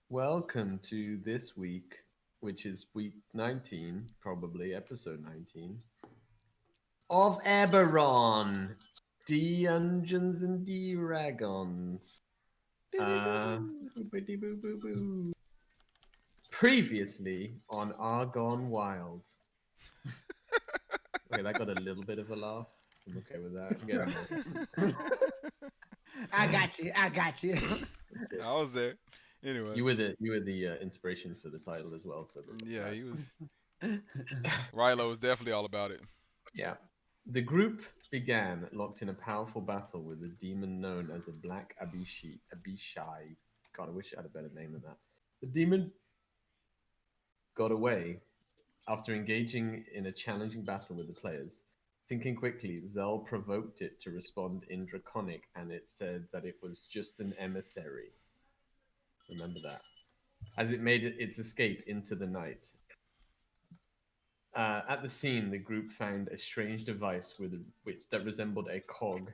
Welcome to this week, which is week 19, probably episode 19, of Eberron, Dungeons and Dragons. Boopity boo boo boo. Previously on Argon Wild. Okay, that got a little bit of a laugh. I'm okay with that. I'm getting there. I got you. I got you. That's good. I was there. Anyway, You were the inspiration for the title as well, so yeah, I'm he was. glad. Rilo was definitely all about it. Yeah. The group began locked in a powerful battle with a demon known as a Black Abishai. God, I wish I had a better name than that. The demon got away after engaging in a challenging battle with the players. Thinking quickly, Zell provoked it to respond in Draconic, and it said that it was just an emissary. Remember that. As it made its escape into the night. At the scene, the group found a strange device that resembled a cog,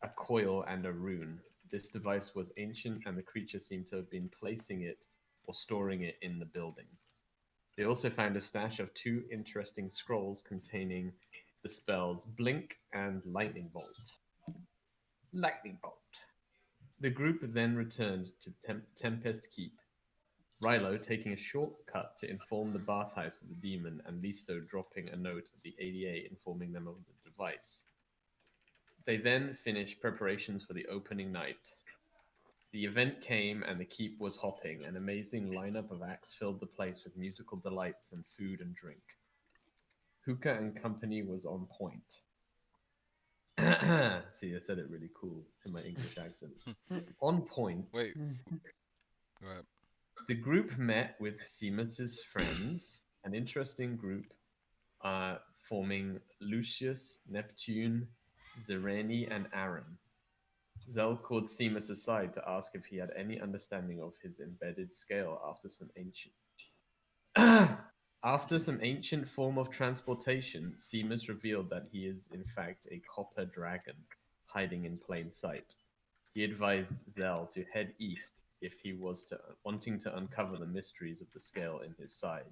a coil, and a rune. This device was ancient, and the creature seemed to have been placing it or storing it in the building. They also found a stash of two interesting scrolls containing the spells Blink and Lightning Bolt. Lightning Bolt. The group then returned to Tempest Keep, Rilo taking a shortcut to inform the bathhouse of the demon, and Listo dropping a note at the ADA informing them of the device. They then finished preparations for the opening night. The event came and the keep was hopping. An amazing lineup of acts filled the place with musical delights and food and drink. Hookah and company was on point. See, I said it really cool in my English accent. On point. Wait, go ahead. The group met with Seamus's friends, an interesting group forming Lucius, Neptune, Zereni, and Aaron. Zell called Seamus aside to ask if he had any understanding of his embedded scale after some ancient form of transportation. Seamus revealed that he is in fact a copper dragon hiding in plain sight. He advised Zell to head east if he was wanting to uncover the mysteries of the scale in his side.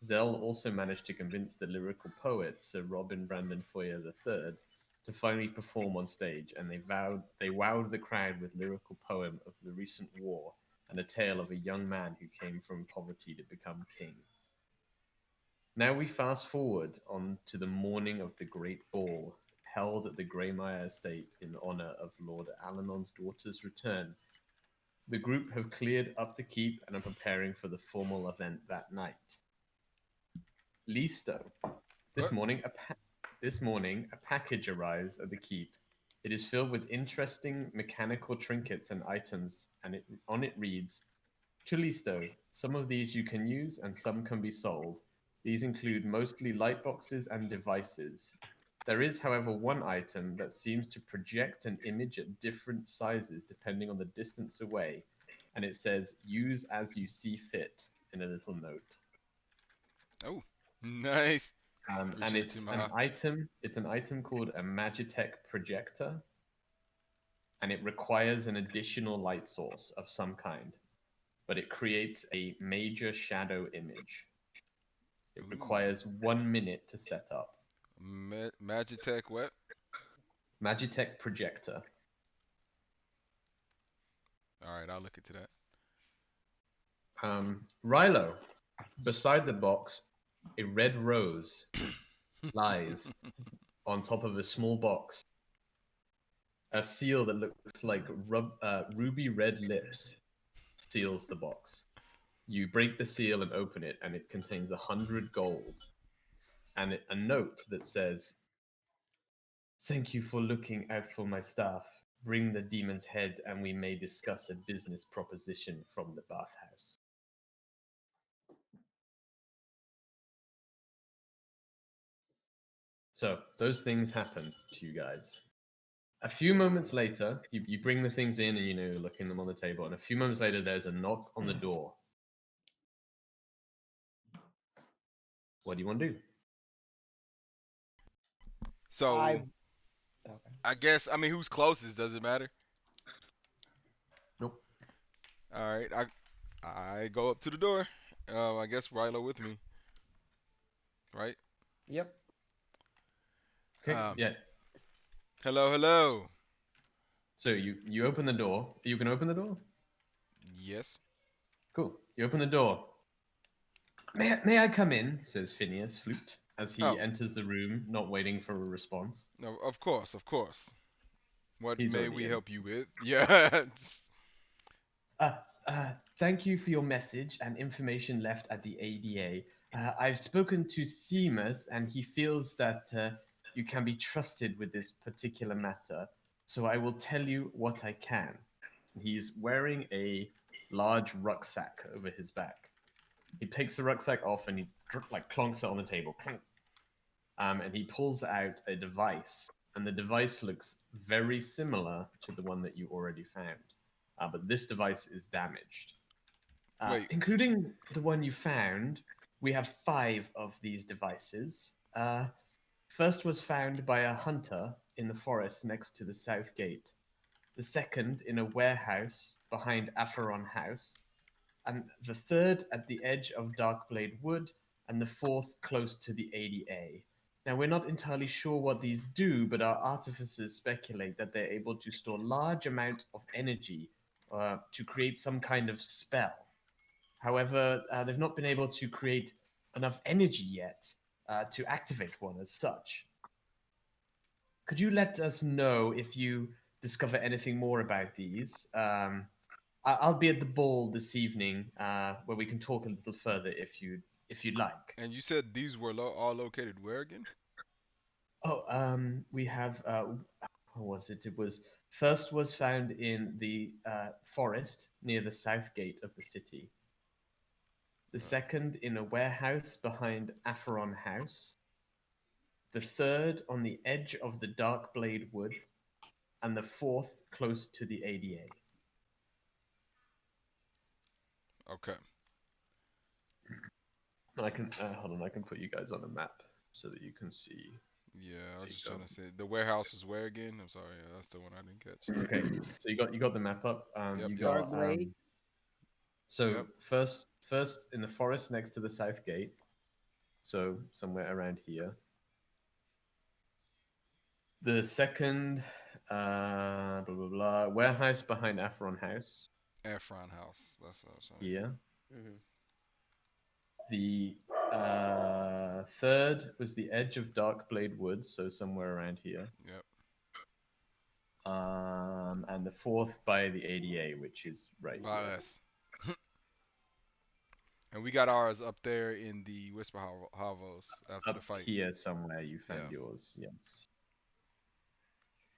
Zell also managed to convince the lyrical poet Sir Robin Brandon Foyer III to finally perform on stage, and they wowed the crowd with lyrical poem of the recent war and a tale of a young man who came from poverty to become king. Now we fast forward on to the morning of the great ball held at the Greymire estate in honor of Lord Alanon's daughter's return. The group have cleared up the keep and are preparing for the formal event that night. Listo. This What? morning, a package arrives at the keep. It is filled with interesting mechanical trinkets and items, and on it reads, "To Listo, some of these you can use and some can be sold. These include mostly light boxes and devices. There is, however, one item that seems to project an image at different sizes depending on the distance away, and it says, 'Use as you see fit,' in a little note. Oh, nice. And Appreciate you, Maha. it's an item called a Magitech projector, and it requires an additional light source of some kind, but it creates a major shadow image. It Ooh. requires 1 minute to set up. Magitech what? Magitech projector. All right, I'll look into that. Rilo, beside the box, a red rose lies on top of a small box. A seal that looks like ruby red lips seals the box. You break the seal and open it, and it contains 100 gold and a note that says, "Thank you for looking out for my staff. Bring the demon's head, and we may discuss a business proposition from the bathhouse." So those things happen to you guys. A few moments later, you bring the things in and you're looking them on the table, and a few moments later, there's a knock on the door. What do you want to do? So I okay. I guess I mean who's closest? Does it matter? Nope. All right. I I go up to the door. I guess Rilo with me, right? Yep. Okay. Um, Yeah. hello, hello. So you open the door. You can open the door. Yes. Cool. You open the door. May I come in? Says Phineas Flute as he Oh, enters the room, not waiting for a response. no, of course, of course. What He's may already we in. help you with? Yeah. Uh, Thank you for your message and information left at the ADA. I've spoken to Seamus, and he feels that you can be trusted with this particular matter. So I will tell you what I can. He's wearing a large rucksack over his back. He takes the rucksack off and he clonks it on the table. Clunk. And he pulls out a device, and the device looks very similar to the one that you already found. But this device is damaged. Wait. Including the one you found, we have 5 of these devices. First was found by a hunter in the forest next to the south gate. The second in a warehouse behind Acheron House. And the third at the edge of Darkblade Wood, and the fourth close to the ADA. Now, we're not entirely sure what these do, but our artificers speculate that they're able to store large amounts of energy to create some kind of spell. However, they've not been able to create enough energy yet to activate one as such. Could you let us know if you discover anything more about these? I'll be at the ball this evening, where we can talk a little further if you'd like. And you said these were all located where again? Oh, we have what was it? It was first was found in the forest near the south gate of the city. The second in a warehouse behind Acheron House. The third on the edge of the Darkblade Wood, and the fourth close to the ADA. Okay. I can hold on. I can put you guys on a map so that you can see. Yeah, I There was you just go. trying to say the warehouse is where again? I'm sorry, that's the one I didn't catch. Okay, so you got the map up. Yep, You yep, got Darkblade. so yep. first in the forest next to the south gate, so somewhere around here. The second, blah blah blah, warehouse behind Acheron House Efron House. That's what I was saying. here. Mm-hmm. The third was the edge of Darkblade Woods, so somewhere around here. Yep. And the fourth by the ADA, which is right By here. us. And we got ours up there in the Whisper Hovels after the Up fight. here somewhere, you found Yeah. yours. Yes.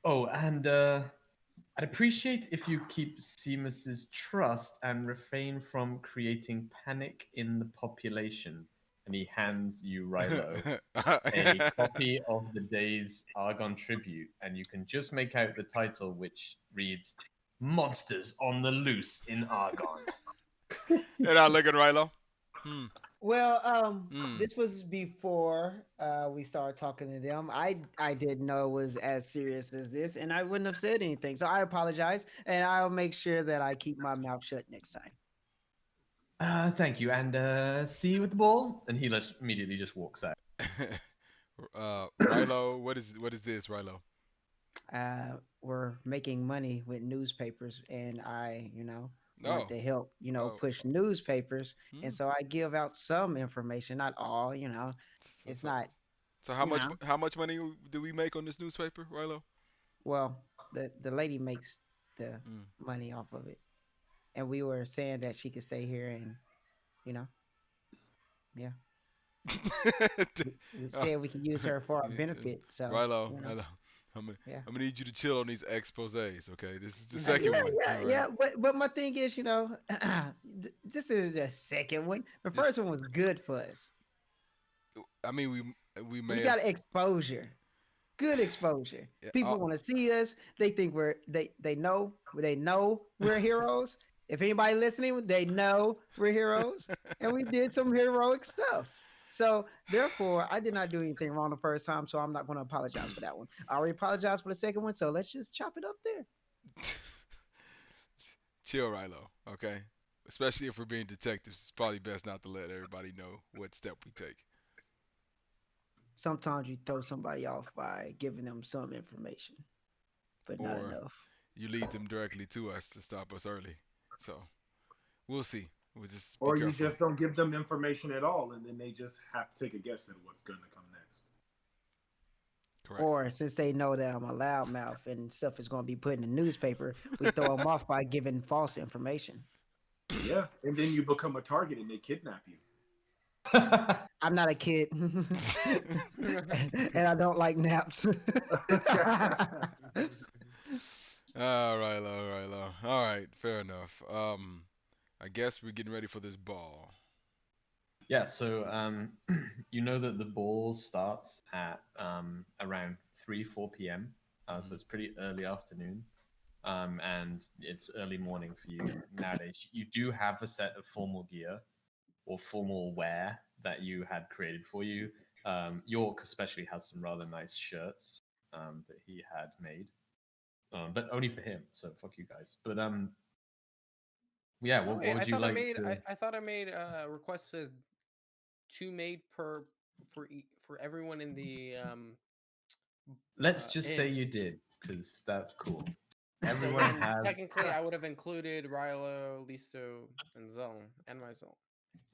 Oh, and I'd appreciate if you keep Seamus's trust and refrain from creating panic in the population. And he hands you, Rilo, a copy of the day's Argon Tribute, and you can just make out the title, which reads "Monsters on the Loose in Argon." And I look at Rilo. Hmm. Well, Hmm. this was before we started talking to them. I didn't know it was as serious as this, and I wouldn't have said anything. So I apologize, and I'll make sure that I keep my mouth shut next time. Thank you, and see you at the ball. And he immediately just walks out. Rilo, what is this, Rilo? We're making money with newspapers, and I, want Oh. to help, Oh. push newspapers, Hmm. and so I give out some information, not all. So, It's so, not, so you know. how much money do we make on this newspaper, Rilo? Well, the lady makes the Mm. money off of it, and we were saying that she could stay here, and you know, yeah, we Oh, said we could use her for our benefit. So, Rilo, yeah. I'm gonna need you to chill on these exposés, okay? This is the Yeah, second one. yeah, All right. yeah. But my thing is, this is the second one. The This, first one was good for us. I mean, we We may have. got exposure, good exposure. Yeah, People want to see us. They think they know we're heroes. If anybody listening, they know we're heroes, and we did some heroic stuff. So therefore, I did not do anything wrong the first time, so I'm not going to apologize for that one. I already apologized for the second one, so let's just chop it up there. chill, Rilo. Okay. Especially if we're being detectives, it's probably best not to let everybody know what step we take. Sometimes you throw somebody off by giving them some information, but not Or enough. you lead them directly to us to stop us early. So we'll see. We'll just be Or you careful. just don't give them information at all, and then they just have to take a guess at what's going to come next. Correct. Or since they know that I'm a loudmouth and stuff is going to be put in the newspaper, we throw them off by giving false information. Yeah, and then you become a target and they kidnap you. I'm not a kid, and I don't like naps. All right, all right, all right. Fair enough. I guess we're getting ready for this ball. Yeah, so you know that the ball starts at around 3, 4 p.m. So it's pretty early afternoon, and it's early morning for you nowadays. You do have a set of formal gear or formal wear that you had created for you. York especially has some rather nice shirts that he had made, but only for him. So fuck you guys. But yeah, Oh, what wait, I would you thought I like made. to? I thought I made requested 2 made per for everyone in the Let's just say inn. you did, because that's cool. So Everyone then has technically I would have included Rilo, Listo, and Zone and myself.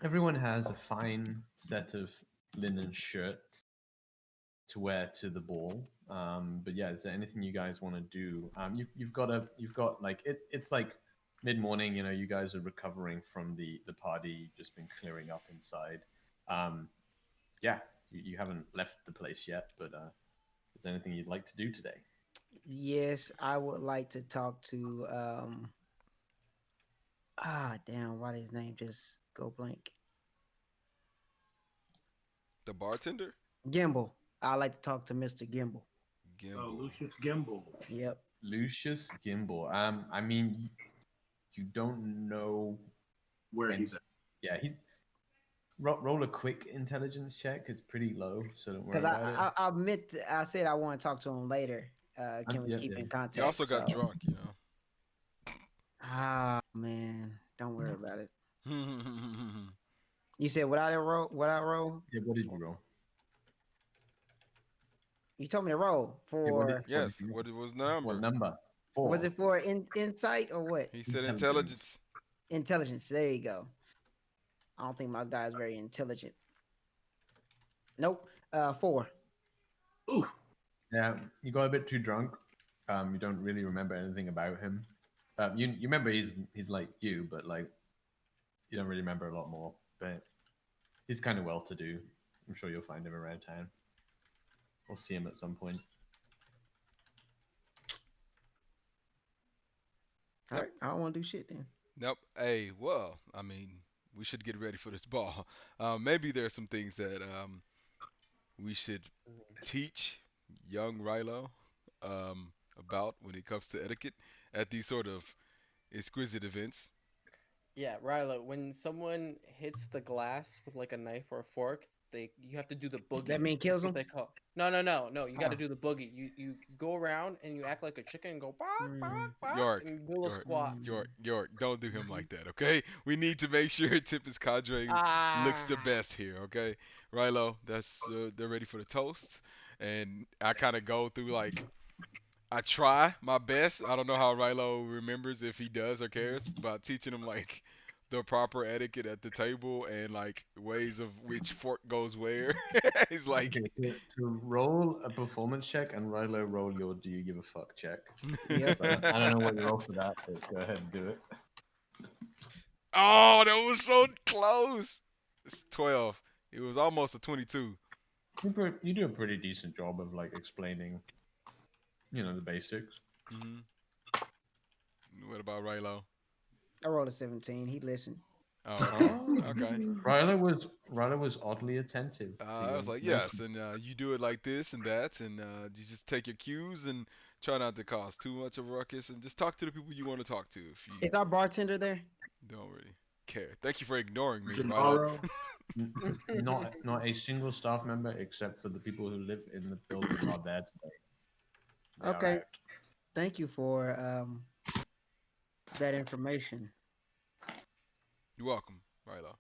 everyone has a fine set of linen shirts to wear to the ball. But yeah, is there anything you guys want to do? You've got like it's like mid morning. You know, you guys are recovering from the party. You've just been clearing up inside. Um, yeah, you haven't left the place yet. But is there anything you'd like to do today? Yes, I would like to talk to damn, why did his name just go blank? The bartender? Gimbal. I like to talk to Mr. Gimbal. Gimbal. Lucius Gimbal. Yep. Lucius Gimbal. I mean, you don't know Where when. he's at. Yeah, he's roll a quick intelligence check. It's pretty low, so don't worry Because about it. I admit I said I want to talk to him later. Can we Yeah, keep yeah. in You contact? also got So drunk, you know. man, don't worry about it. You said what I roll? What I roll? Yeah, what did you roll? You told me to roll Yeah, for. what did Yes, you roll? what was the What number? number? 4. Was it for insight or what? He said Intelligence. intelligence. Intelligence. There you go. I don't think my guy's very intelligent. Nope. 4. Ooh. Yeah, you got a bit too drunk. You don't really remember anything about him. You remember he's like you, but like you don't really remember a lot more. But he's kind of well to do. I'm sure you'll find him around town. We'll see him at some point. All Yep. right. I don't want to do shit then. Nope. Hey, well, I mean, we should get ready for this ball. Maybe there's some things that we should teach young Rilo about when it comes to etiquette at these sort of exquisite events. Yeah, Rilo, when someone hits the glass with like a knife or a fork, you have to do the boogie. That mean kills That's what him? they call. No. You got to Oh. do the boogie. You go around and you act like a chicken and go bark Mm. bark York, and you do a little York, squat. York, don't do him like that, okay? We need to make sure Tempest Cadre looks the Ah. best here, okay? Rilo, they're ready for the toast, and I kind of go through like I try my best. I don't know how Rilo remembers if he does or cares about teaching him like the proper etiquette at the table and like ways of which fork goes where. He's like, Okay, to roll a performance check and Rilo roll your do you give a fuck check. Yep. So I don't know what you roll for that, but go ahead and do it. oh, that was so close. It's 12. It was almost a 22. You do a pretty decent job of like explaining, the basics. hmm What about Rilo? I rolled a 17. He listened. Oh, okay, Oh, okay. Ryla was oddly attentive to I your was like, yes, information. and you do it like this and that, and you just take your cues and try not to cause too much of a ruckus, and just talk to the people you want to talk to if you Is our bartender there? don't really care. Thank you for ignoring me, Rilo. Gennaro. Not a single staff member except for the people who live in the building are there today. They are Okay. out. Thank you for that information. You're welcome, Rilo.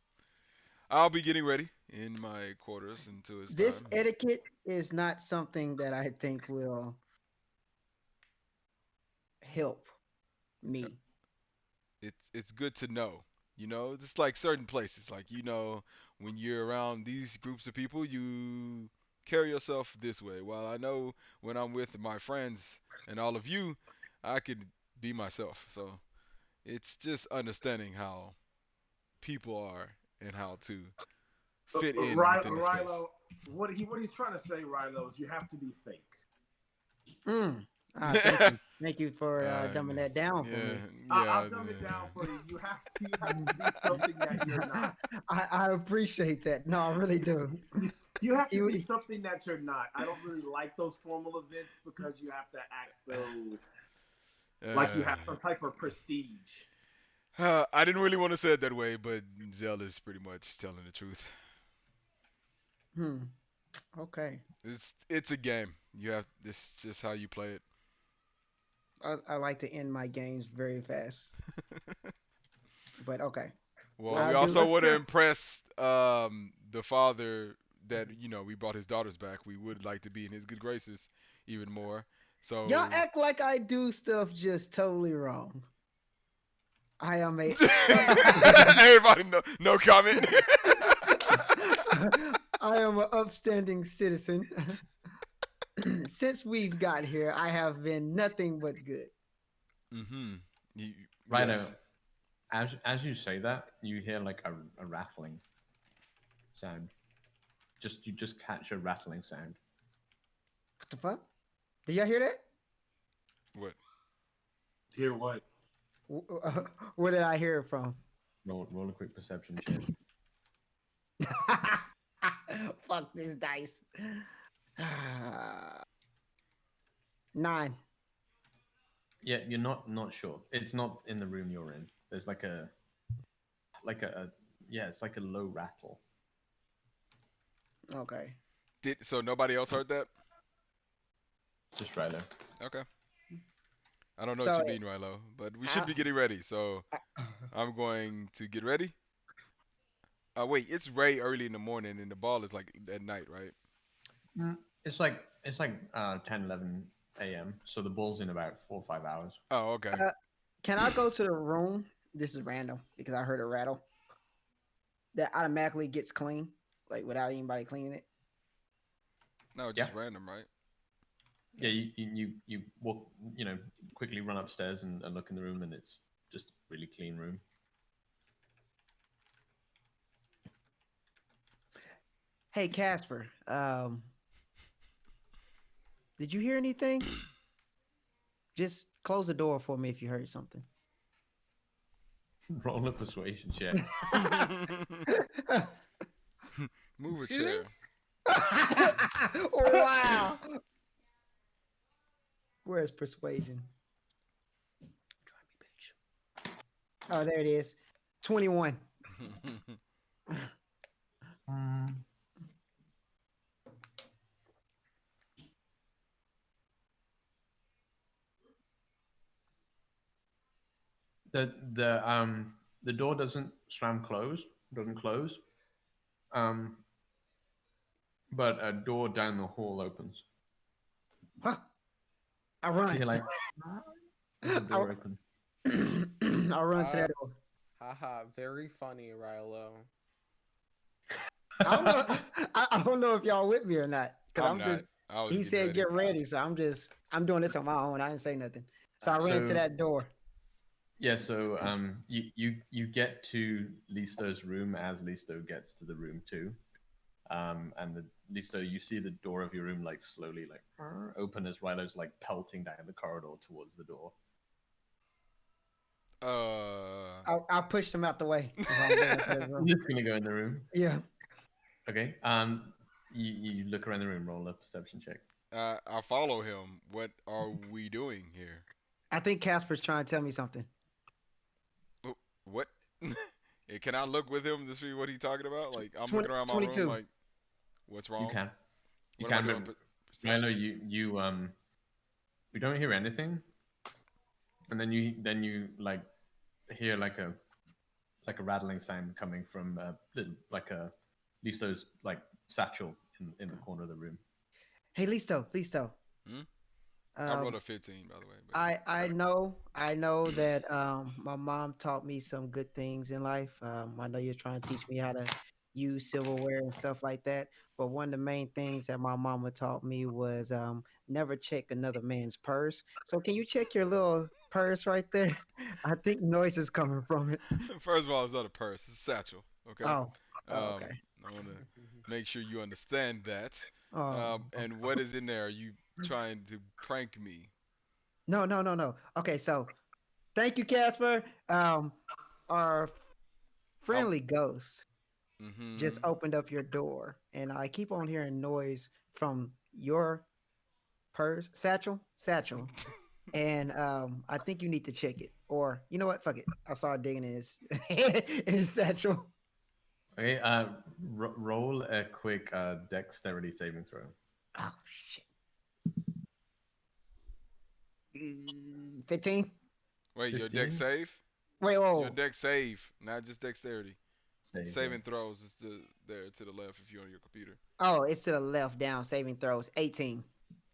I'll be getting ready in my quarters until it's This time. etiquette is not something that I think will help me. It's good to know. You know, it's like certain places. Like when you're around these groups of people, you carry yourself this way. While I know when I'm with my friends and all of you, I could be myself. So it's just understanding how people are and how to fit in within the space. Rilo, what he's trying to say, Rilo, is you have to be fake. Mm. Thank you for dumbing that down for yeah, me. I'll dumb it down for you. You have to be something that you're not. I appreciate that. No, I really do. You have to be You- something that you're not. I don't really like those formal events because you have to act so like you have some type of prestige. I didn't really want to say it that way, but Zelda's pretty much telling the truth. Hmm. Okay. It's a game. You have this just how you play it. I like to end my games very fast, but okay. Well, we I'll do. also Let's want to just impress the father that we brought his daughters back. We would like to be in his good graces even more. Y'all So act like I do stuff just totally wrong. I am a. everybody, no comment. I am an upstanding citizen. Since we've got here, I have been nothing but good. mm-hmm. You, Right yes. as you say that, you hear like a rattling sound. You just catch a rattling sound. What the fuck? Did y'all hear that? What? hear what? Where did I hear it from? Roll a quick perception check. Fuck this dice. 9. Yeah, you're not sure. It's not in the room you're in. There's like a yeah, it's like a low rattle. Okay. So nobody else heard that? Just right there. Okay. I don't know what So you mean, Rilo, but we should be getting ready. So I'm going to get ready. Wait, it's way early in the morning, and the ball is like at night, right? It's like 10, 11 a.m. So the ball's in about 4 or 5 hours. Oh, okay. Can I go to the room? This is random because I heard a rattle that automatically gets clean, like without anybody cleaning it. No, just random, right? Yeah, you walk, quickly run upstairs and look in the room, and it's just a really clean room. Hey Casper, did you hear anything? Just close the door for me if you heard something. Roll a persuasion check. Move a Excuse me? chair. Wow. Where's persuasion? Try me, bitch. Oh, there it is. 21. The door doesn't close. But a door down the hall opens. Huh? I run. You're like, there's a door open. I'll run to that door. Haha, very funny, Rilo. I don't know. I don't know if y'all with me or not. Because I'm I'm not. just. I was He getting said ready. get ready, so I'm doing this on my own. I didn't say nothing. So I ran to So- that door. Yeah, so you get to Listo's room as Listo gets to the room too. And Listo, you see the door of your room like slowly like open as Rilo's like pelting down the corridor towards the door. I pushed him out the way. if I'm going to that room. You're just gonna go in the room. Yeah. Okay. You look around the room, roll a perception check. I follow him. What are we doing here? I think Casper's trying to tell me something. What? Can I look with him to see what he's talking about? Like I'm 20 looking around my 22. room, like what's wrong? You can. You What am I can, doing? but Perception? Rilo, you don't hear anything, and then you like hear like like a rattling sound coming from like a Listo's like satchel in the corner of the room. Hey, Listo. Hmm? I rolled Um, a 15, by the way. But I know that my mom taught me some good things in life. I know you're trying to teach me how to use silverware and stuff like that. But one of the main things that my mama taught me was never check another man's purse. So can you check your little purse right there? I think noise is coming from it. first of all, it's not a purse; it's a satchel. Okay. Oh, okay. I want to make sure you understand that. Oh, And what is in there? Are you trying to prank me? no. Okay, so thank you, Casper. Our I'm. friendly ghost just Mm-hmm. opened up your door, and I keep on hearing noise from your purse, satchel, and I think you need to check it. Or you know what? Fuck it. I started digging in his in his satchel. Okay, roll a quick dexterity saving throw. Oh shit. 15. Wait, your deck 15? save? Wait, Your whoa. deck save, not just dexterity. Save, yeah. Saving throws is there to the left if you're on your computer. Oh, it's to the left down. Saving throws. 18.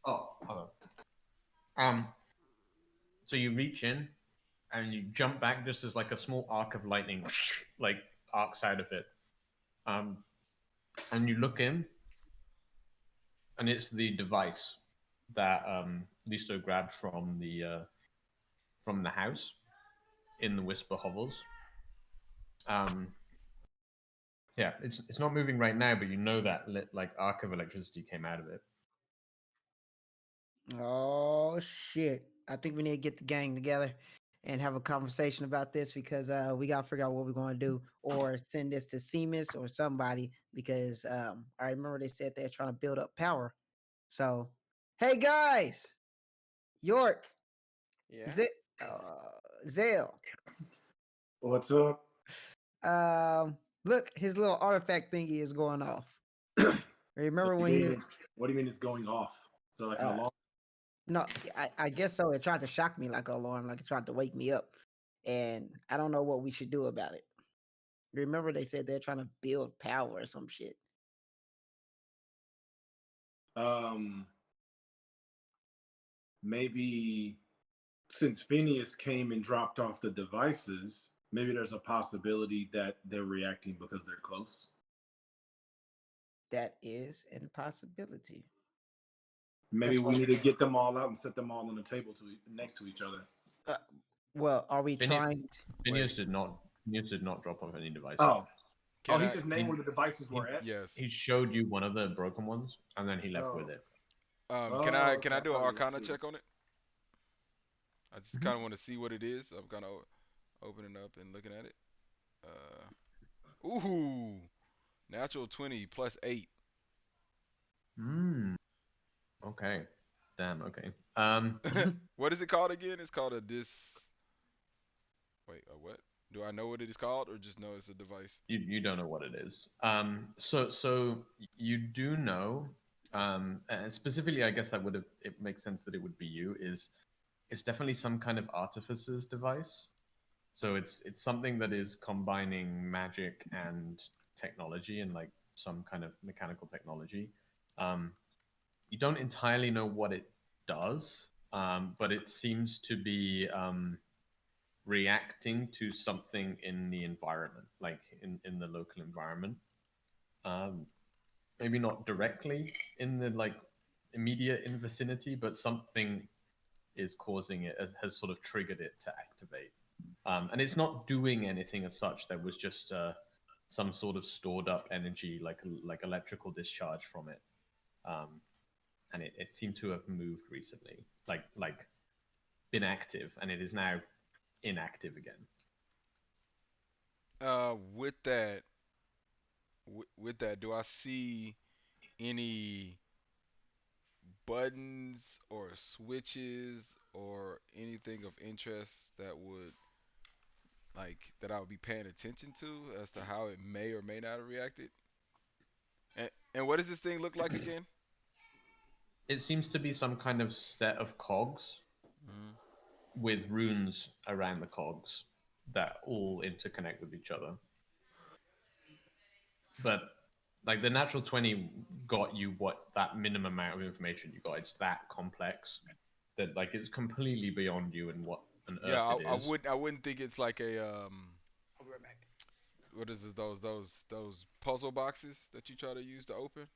Oh, hold on. So you reach in and you jump back just as like a small arc of lightning, like arcs out of it. And you look in, and it's the device that Listo grabbed from the house in the Whisper hovels. Yeah, it's not moving right now, but you know that like arc of electricity came out of it. Oh shit. I think we need to get the gang together and have a conversation about this because we gotta figure out what we're gonna do or send this to Seamus or somebody because I remember they said they're trying to build up power. So hey guys, York, Yeah. Z- Zale. What's up? Look, his little artifact thingy is going off. Remember when he was What do you mean it's going off? So like an uh, alarm? no, I guess so. It tried to shock me like an alarm, like it tried to wake me up. And I don't know what we should do about it. Remember they said they're trying to build power or some shit. Um, maybe since Phineas came and dropped off the devices, maybe there's a possibility that they're reacting because they're close. That is a possibility. Maybe That's we what. need to get them all out and set them all on the table next to each other. Uh, well, are we Phineas, trying? Phineas did not drop off any devices. Oh, Can he I? just named where the devices were at. Yes. He showed you one of the broken ones, and then he left with it. Can Okay, I do an thought he Arcana left check on it? I just kind of want to see what it is. I'm kind of opening up and looking at it. Ooh, natural 20 plus 8. Hmm. Okay. Damn. Okay. What is it called again? It's called a dis. Wait, a what? Do I know what it is called, or just know it's a device? You don't know what it is. So you do know. And specifically, I guess that would have it makes sense that it would be you. Is it's definitely some kind of artificer's device. So it's something that is combining magic and technology and like some kind of mechanical technology. Um, you don't entirely know what it does, but it seems to be reacting to something in the environment, like in the local environment. Um, Maybe not directly in the like immediate in vicinity, but something is causing it, has sort of triggered it to activate. And it's not doing anything as such. There was just some sort of stored up energy, like electrical discharge from it, and it seemed to have moved recently, like been active, and it is now inactive again. With that, with that, do I see any buttons or switches or anything of interest that would that I would be paying attention to as to how it may or may not have reacted? And what does this thing look like again? It seems to be some kind of set of cogs Hmm. with runes around the cogs. that all interconnect with each other. But like the natural 20 got you what that minimum amount of information you got. It's that complex that like it's completely beyond you and what on Yeah, earth it is. I wouldn't think it's like a I'll be right back. what is it, those puzzle boxes that you try to use to open?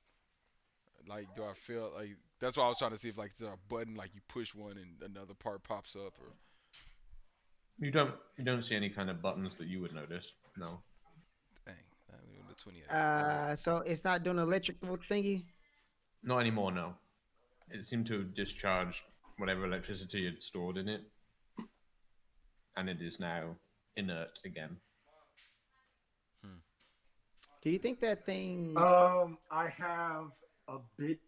Like, do I feel like that's why I was trying to see if like there's a button like you push one and another part pops up or You don't see any kind of buttons that you would notice. No. dang, I mean, the 28. All right. So it's not doing electrical thingy. Not anymore, no. It seemed to have discharged whatever electricity had stored in it. And it is now inert again. Do you think that thing? I have a bit.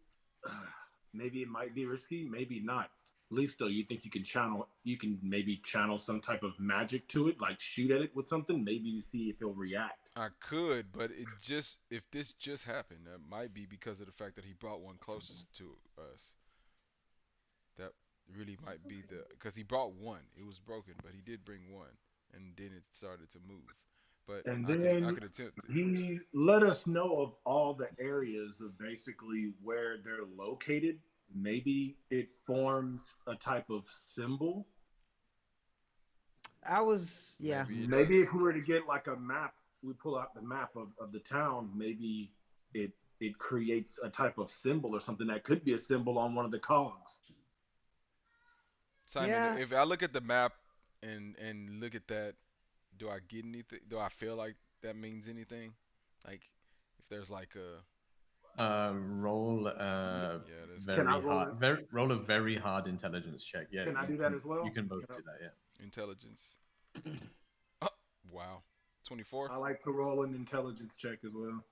Maybe it might be risky, maybe not. Listo, you think you can channel? You can maybe channel some type of magic to it, like shoot at it with something, maybe to see if it'll react. I could, but it just if this just happened, that might be because of the fact that he brought one closest to us. That really might be the because he brought one. It was broken, but he did bring one, and then it started to move. But And I then could attempt it. he let us know of all the areas of basically where they're located. Maybe it forms a type of symbol. I was yeah. Maybe does. if we were to get like a map, we pull out the map of the town, maybe it creates a type of symbol or something that could be a symbol on one of the cogs. Simon, Yeah. if I look at the map and look at that, do I get anything? Do I feel like that means anything? Like if there's like a Roll yeah, there's Can I very roll hard, it? roll a very hard intelligence check. Yeah, Can I do that as well? you can both Can I- do that. Yeah. intelligence. Oh, wow, 24. I like to roll an intelligence check as well.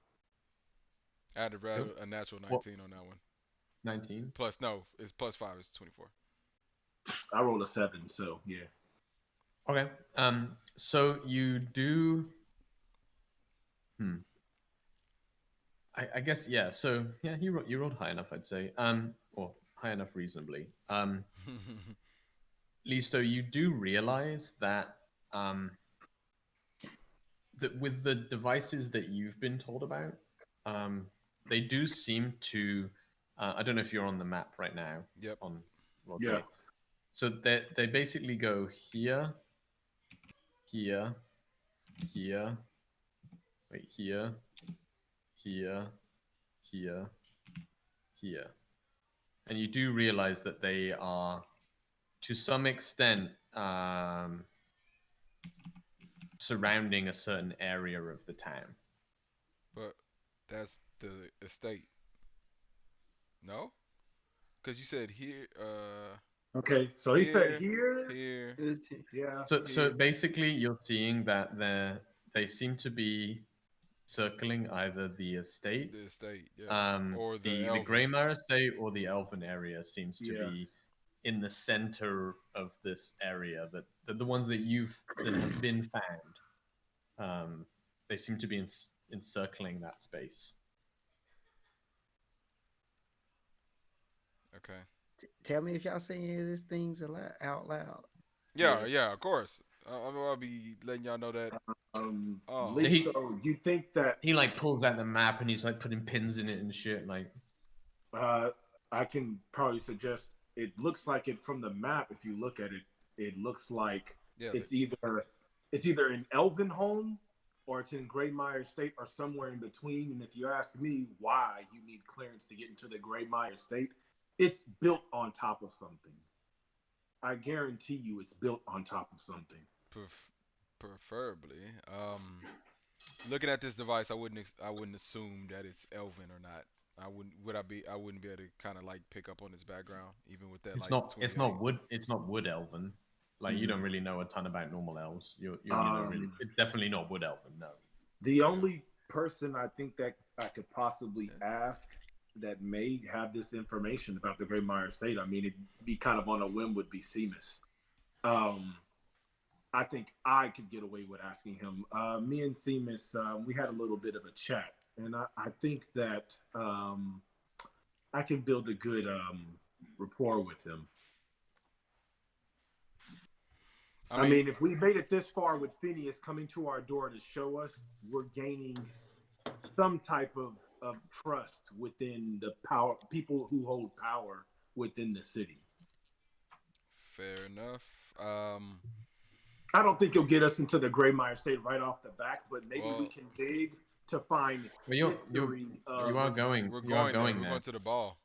I had to Cool. a natural What? 19 on that one. 19. Plus no, it's plus 5. It's 24. I rolled a 7, so yeah. Okay. So you do. I guess yeah. So yeah, you rolled high enough, I'd say. Or high enough reasonably. Listo, you do realize that that with the devices that you've been told about, they do seem to. I don't know if you're on the map right now. Yep. On roll Yeah. 20. So they basically go here, here, here, wait, here, here, here, here. And you do realize that they are, to some extent, surrounding a certain area of the town. But that's the estate. No? Because you said here, Okay, so he said here. here. Yeah. So here. basically, you're seeing that they seem to be circling either the estate, The estate, yeah. Or the Elven. Greymire estate, or the Elven area seems to Yeah. be in the center of this area. That the ones that have been found, they seem to be encircling that space. Okay. Tell me if y'all saying any of these things out loud. Yeah, yeah, of course. I'll be letting y'all know that. Oh. Listo, you think that He like pulls out the map and he's like putting pins in it and shit. Like, I can probably suggest it looks like it from the map. If you look at it, it looks like Yeah, it's either in Elven Home or it's in Greymire State or somewhere in between. And if you ask me why you need clearance to get into the Greymire State, it's built on top of something. I guarantee you, it's built on top of something. preferably. Looking at this device, I wouldn't assume that it's Elven or not. I wouldn't be able to kind of like pick up on his background, even with that. it's like not 28. it's not wood elven. Like you don't really know a ton about normal elves. You really, it's definitely not wood elven. No. The only person I think that I could possibly ask that may have this information about the Greymire State, I mean, it'd be kind of on a whim, would be Seamus. I think I could get away with asking him. Me and Seamus, we had a little bit of a chat, and I think that I can build a good rapport with him. I mean, if we made it this far with Phineas coming to our door to show us, we're gaining some type of trust within the power people who hold power within the city. fair enough. I don't think you'll get us into the Greymire State right off the back, but maybe we Well- can dig to find Well, you history. are going. We're You are going there. going We're there. going to the ball.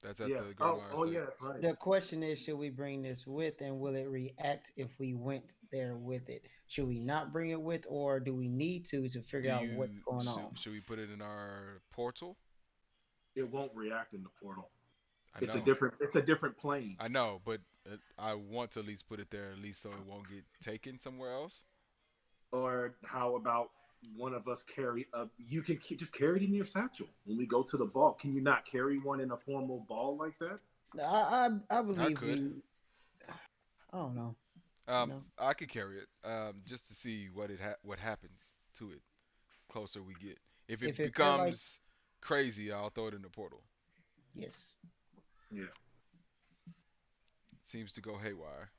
That's at Yeah. the Great Mire State. Yeah, that's right. The question is, should we bring this with, and will it react if we went there with it? Should we not bring it with, or do we need to figure out what's going on? Should we put it in our portal? It won't react in the portal. I It's know. a different plane. I know, but I want to at least put it there, at least so it won't get taken somewhere else. Or how about one of us carry a? You can just carry it in your satchel when we go to the ball. Can you not carry one in a formal ball like that? I believe could. we. I don't know. No. I could carry it, just to see what happens to it closer we get. If it If it feel becomes like- crazy, I'll throw it in the portal. Yes. Yeah. It seems to go haywire.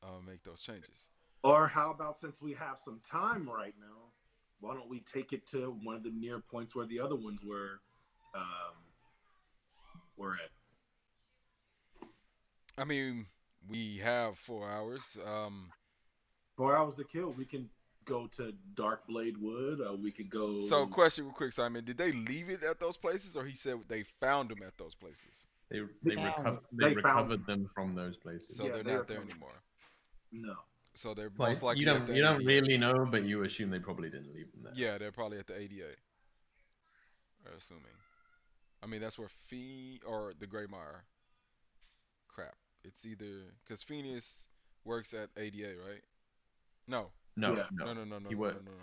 I'll make those changes. Or how about, since we have some time right now, why don't we take it to one of the near points where the other ones were at? I mean, we have 4 hours. 4 hours to kill. We can go to Dark Blade Wood. We could go. So, question real quick, Simon. Did they leave it at those places, or he said they found them at those places? They found recovered them from those places. So Yeah, they're they not there recovered. anymore. No. So they're Like, most likely you at don't the you don't ADA. really know, but you assume they probably didn't leave them there. Yeah, they're probably at the ADA. Assuming. I mean, that's where or the Greymire. Crap. It's either because Phineas works at ADA, right? No. No, Yeah. no, No.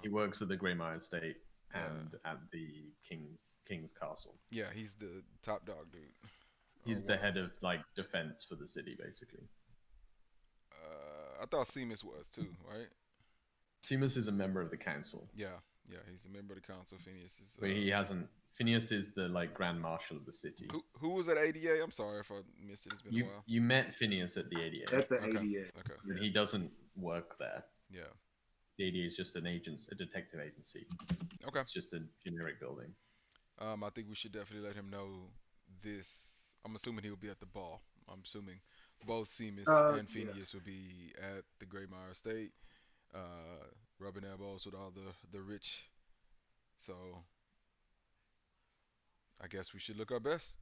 He works at the Greymire Estate Yeah. and at the King's Castle. Yeah, he's the top dog dude. He's Or the one. head of like defense for the city, basically. I thought Seamus was too, right? Seamus is a member of the council, Yeah, he's a member of the council. Phineas is. but he hasn't. Phineas is the like Grand Marshal of the city. Who was at ADA? I'm sorry if I missed it. It's been a while. You met Phineas at the ADA, At the Okay. ADA. Okay. but he doesn't work there. Yeah. The ADA is just a detective agency. Okay. It's just a generic building. I think we should definitely let him know this. I'm assuming he'll be at the ball. I'm assuming both Seamus and Phineas Yes. will be at the Greymire Estate, rubbing elbows with all the rich. So I guess we should look our best.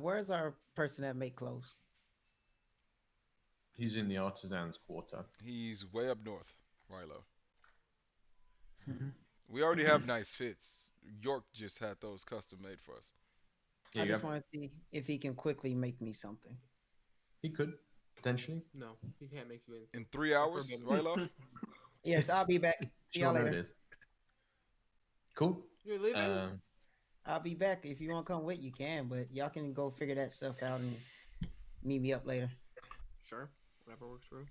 Where's our person that make clothes? He's in the artisans' quarter. He's way up north, Rilo. We already have nice fits. York just had those custom made for us. Yeah, I you just have- want to see if he can quickly make me something. he could potentially. No, he can't make you anything. In 3 hours, Forbidden. Rilo? Yes, I'll be back. See y'all Short later. notice. Cool. You're leaving? I'll be back. If you want to come with, you can, but y'all can go figure that stuff out and meet me up later. Sure. Whatever works for you.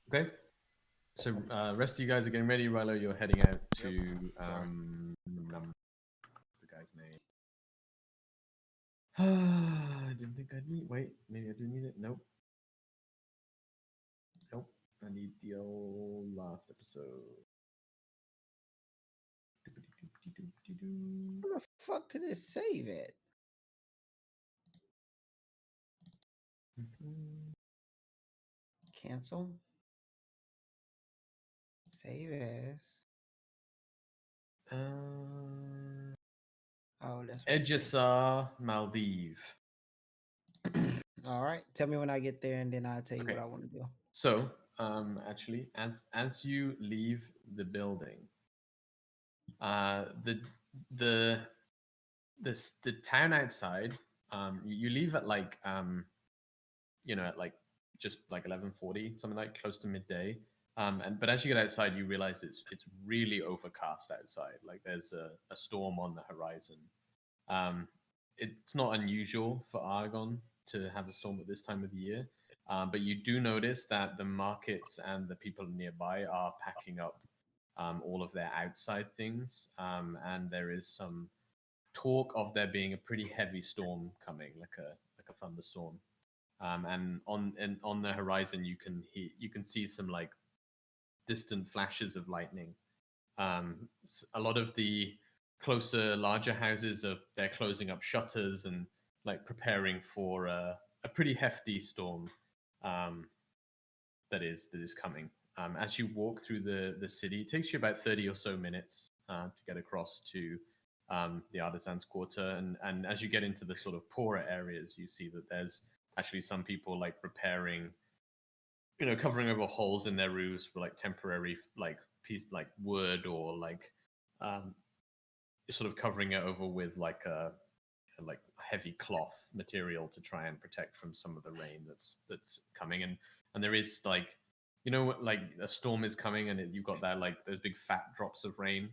Okay. So rest of you guys are getting ready. Rilo, you're heading out to Sorry. what's the guy's name? I didn't think I'd need. Wait, maybe I do need it. Nope. Nope. I need the old last episode. Where the fuck did it save it? Cancel. Save as. Oh, that's what it said. Edjasar Maldive. All right. Tell me when I get there, and then I'll tell you Okay. what I want to do. So, actually, as you leave the building, the town outside, you leave at like at like just like 11:40, something like close to midday. But as you get outside, you realize it's really overcast outside. Like there's a storm on the horizon. It's not unusual for Argon to have a storm at this time of the year. But you do notice that the markets and the people nearby are packing up all of their outside things, and there is some talk of there being a pretty heavy storm coming, like a thunderstorm. And on the horizon, you can see some like distant flashes of lightning. A lot of the closer, larger houses they're closing up shutters and like preparing for a pretty hefty storm that is coming. As you walk through the city, it takes you about 30 or so minutes to get across to the Artisans Quarter, and as you get into the sort of poorer areas, you see that there's actually some people like repairing, covering over holes in their roofs with like temporary like piece like wood or like sort of covering it over with like a like heavy cloth material to try and protect from some of the rain that's coming. And there is like like a storm is coming and you've got that like those big fat drops of rain.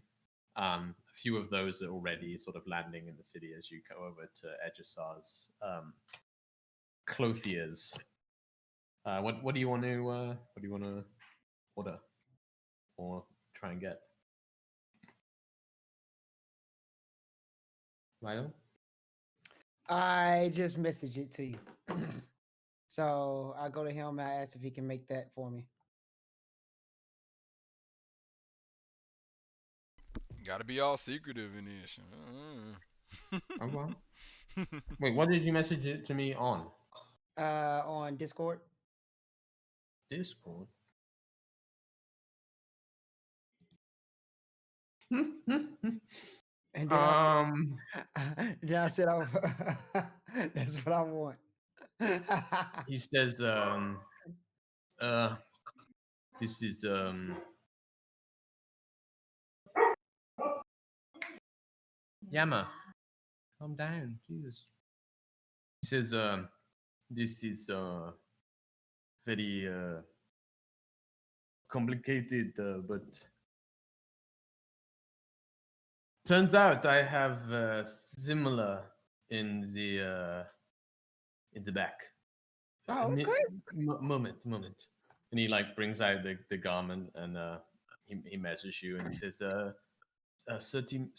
A few of those are already sort of landing in the city as you go over to Edgesar's clothiers. What do you want to order or try and get? Lyle? I just messaged it to you. So I go to him and I ask if he can make that for me. Gotta be all secretive in this. Oh, well. Wait, what did you message it to me on? On Discord. Discord? And then I said, "Oh, that's what I want." He says, this is, Yama, calm down, Jesus. He says, this is, very, complicated, but turns out I have similar in the back. Oh, okay. Moment. And he like brings out the garment and he measures you and he says 30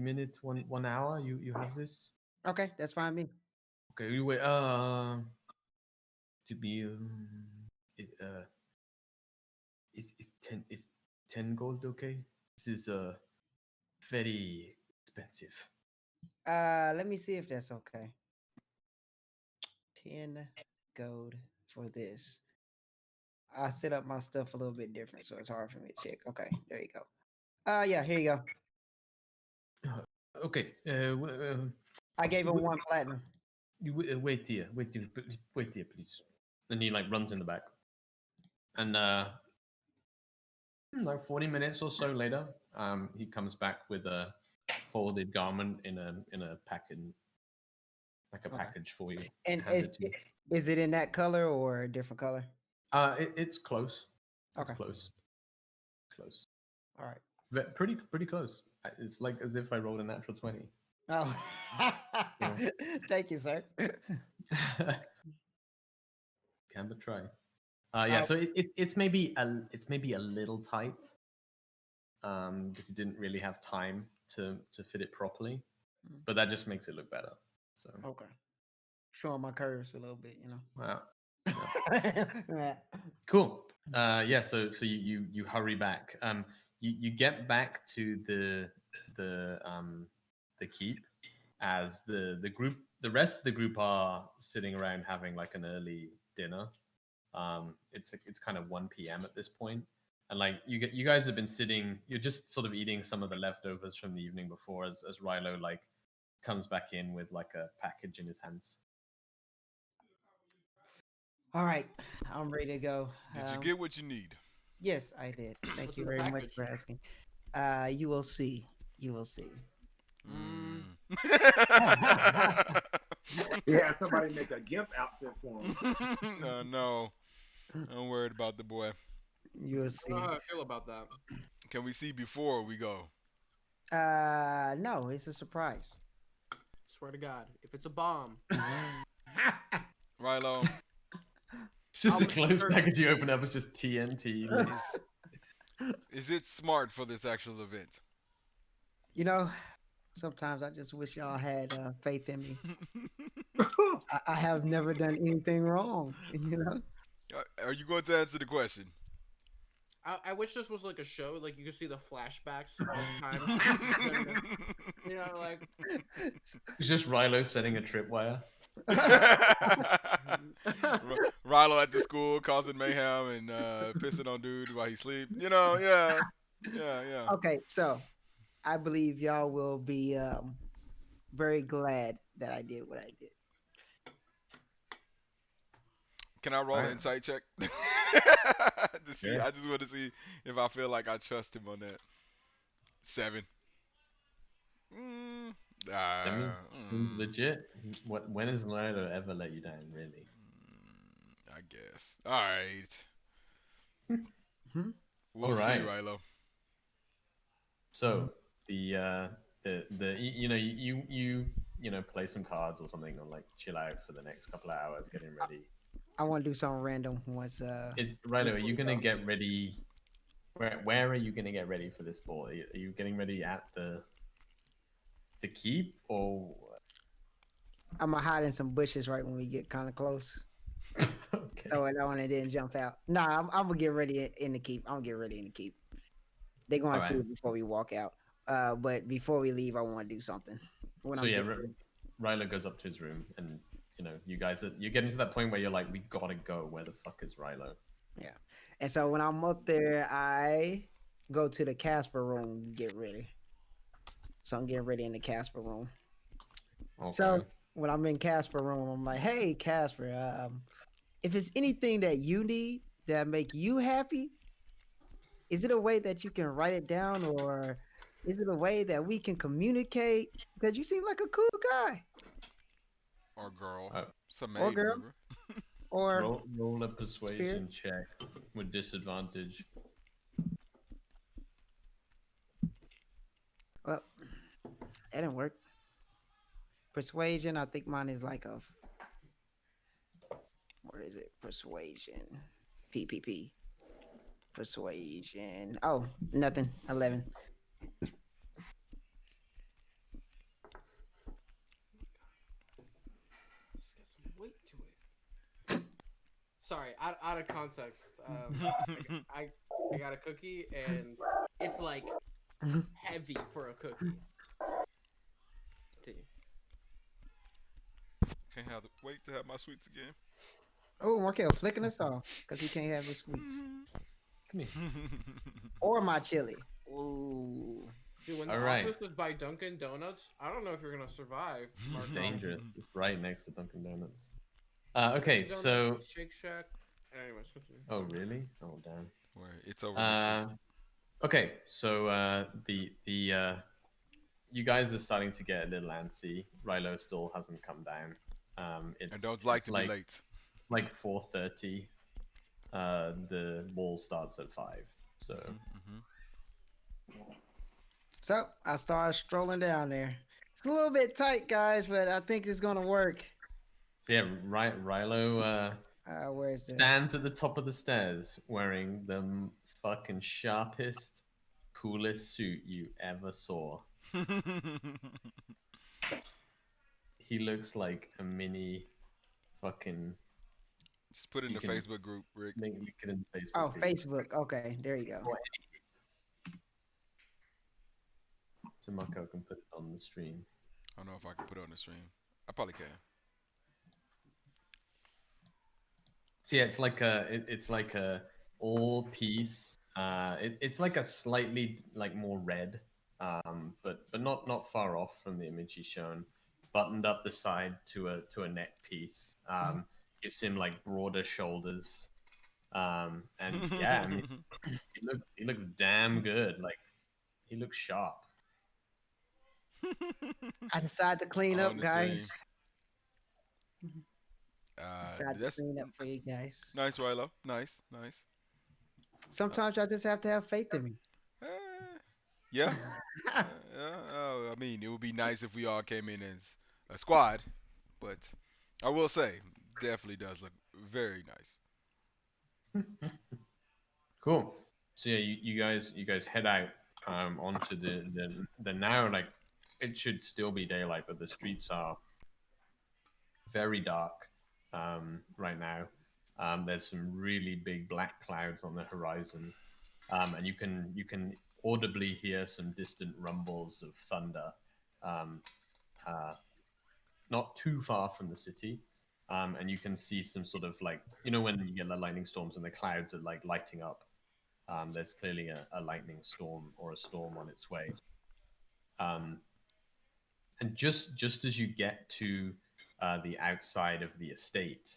minutes, 1 hour, you have this? Okay, that's fine. Me. Okay, you wait to be it's 10 gold, okay? This is very expensive. Let me see if that's okay. 10 gold for this. I set up my stuff a little bit different, so it's hard for me to check. Okay, there you go. Yeah, here you go. Okay. I gave him 1 platinum. You wait here, please. And he like runs in the back, and like 40 minutes or so later, he comes back with a folded garment in a package, like a package for you. And Hands is it in that color or a different color? It's close. Okay. It's close. All right. Pretty close. It's like as if I rolled a natural 20. Oh, Yeah. Thank you, sir. Can but try. Yeah. So it's maybe a little tight. Because he didn't really have time to fit it properly, but that just makes it look better. So Okay. Showing my curves a little bit, wow. Yeah. Cool. Yeah. So you hurry back. You get back to the keep as the rest of the group are sitting around having like an early dinner. It's kind of 1 p.m. at this point, and like you guys have been sitting. You're just sort of eating some of the leftovers from the evening before, as Rilo like comes back in with like a package in his hands. All right, I'm ready to go. Did you get what you need? Yes, I did. Thank What's you in the very much package? for asking. You will see. You will see. Yeah, somebody make a GIMP outfit for him. No, I'm worried about the boy. You will I see. don't know how I feel about that. Can we see before we go? No, it's a surprise. Swear to God, if it's a bomb, Rilo, It's just I a was closed sure- package you open up. It's just TNT. Like, is it smart for this actual event? Sometimes I just wish y'all had faith in me. I have never done anything wrong, you know. Are you going to answer the question? I wish this was like a show, like you could see the flashbacks of times. You know, like It's just Rilo setting a tripwire. Rilo at the school causing mayhem and pissing on dude while he sleep. You know, yeah, yeah, yeah. Okay, so I believe y'all will be very glad that I did what I did. Can I roll an Alright. insight check? To see, Yeah. I just want to see if I feel like I trust him on that. 7. Mm, I mean, mm, legit. When has Rilo ever let you down, really? I guess. All right. Hmm? We'll All see, right. Rilo. So the play some cards or something, or like chill out for the next couple of hours, getting ready. I want to do something random once. Rilo, are you before we gonna go. get ready? Where are you gonna get ready for this ball? Are you getting ready at the keep or? I'm gonna hide in some bushes right when we get kind of close. Okay. So I don't want to then jump out. Nah, I'm gonna get ready in the keep. I'm gonna get ready in the keep. They're gonna All see right. it before we walk out. But before we leave, I want to do something. When So I'm yeah, getting ready. Rilo goes up to his room, and you're getting to that point where you're like, we gotta go. Where the fuck is Rilo? Yeah. And so when I'm up there, I go to the Casper room, get ready. So I'm getting ready in the Casper room. Okay. So when I'm in Casper room, I'm like, hey Casper, if it's anything that you need that make you happy, is it a way that you can write it down, or is it a way that we can communicate? Because you seem like a cool guy. Or girl. Uh, Some Or maid, girl, remember? or roll a spirit. persuasion check with disadvantage. Well, that didn't work. Persuasion, I think mine is like a where is it? Persuasion. PPP. Persuasion. Oh, nothing. 11. just get some weight to it. Sorry, out of context. I got a cookie and it's like heavy for a cookie. Continue. Can't have wait to have my sweets again. Oh, Markel flicking us off because he can't have his sweets. Come here. Or my chili. Ooh. Dude, when the All right. office is by Dunkin' Donuts, I don't know if you're gonna survive. It's Marco. dangerous. It's right next to Dunkin' Donuts. Okay, Dunkin' so Donuts, Shake Shack. Anyways, continue. oh really? Oh damn. Where it's over next week. Okay, so the you guys are starting to get a little antsy. Rilo still hasn't come down. I don't like it's to like be late. it's like 4:30. The ball starts at 5. So Mm-hmm. So I started strolling down there. It's a little bit tight, guys, but I think it's gonna work. so yeah, Rilo Where is it? stands at the top of the stairs wearing the fucking sharpest, coolest suit you ever saw. He looks like a mini fucking. Just put it in You the can Facebook group, Rick. link it in the Facebook. Oh, group. Facebook. Okay, there you go. So Marco can put it on the stream. I don't know if I can put it on the stream. I probably can. So yeah, it's like a all piece. It's like a slightly like more red, but not far off from the image he's shown. Buttoned up the side to a neck piece. Gives him like broader shoulders. And yeah, I mean he looks damn good. Like he looks sharp. I decided to clean On up, the stream. guys. Decided to That's clean up for you guys. nice, Rilo. Nice, nice. Sometimes y'all just have to have faith in me. Uh, yeah. I mean, it would be nice if we all came in as a squad, but I will say, definitely does look very nice. Cool. So yeah, you guys head out onto the now like it should still be daylight, but the streets are very dark right now. There's some really big black clouds on the horizon, and you can audibly hear some distant rumbles of thunder, um, uh, not too far from the city. And you can see some sort of like when you get the lightning storms and the clouds are like lighting up. There's clearly a lightning storm or a storm on its way. Um, and just as you get to the outside of the estate,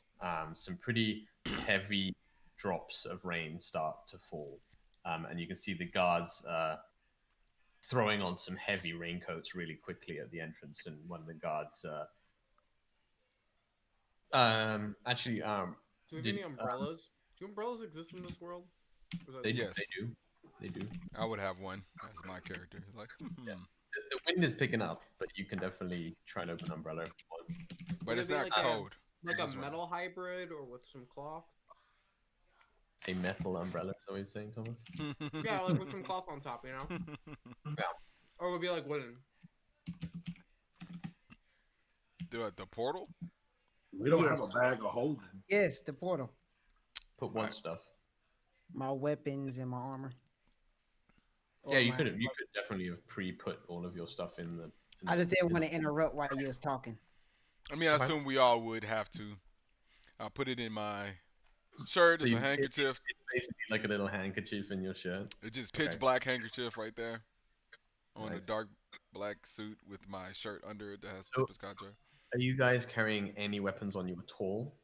some pretty heavy drops of rain start to fall, and you can see the guards throwing on some heavy raincoats really quickly at the entrance. And one of the guards actually Do we have did any umbrellas? Do umbrellas exist in this world? Or is that they just- Yes. they do. I would have one as my character. Like, The wind is picking up, but you can definitely try and open an umbrella if you want. but Would it's it be not like a- cold. like a Just one. metal hybrid or with some cloth? A metal umbrella, is that what you're saying, Thomas? Yeah, like with some cloth on top, you know? Or it would be like wooden. The portal? We don't have Yes. a bag of holding. Yes, the portal. Put one Right. stuff. My weapons and my armor. Yeah, Or you my- could definitely have pre-put all of your stuff in the. I just didn't want to interrupt while you was talking. I mean, I Okay. assume we all would have to. I'll put it in my shirt So as you- a handkerchief. It's basically like a little handkerchief in your shirt. It's just pitch Okay. black handkerchief right there on a Nice. dark black suit with my shirt under it that has So- Tempest contract. Are you guys carrying any weapons on you at all?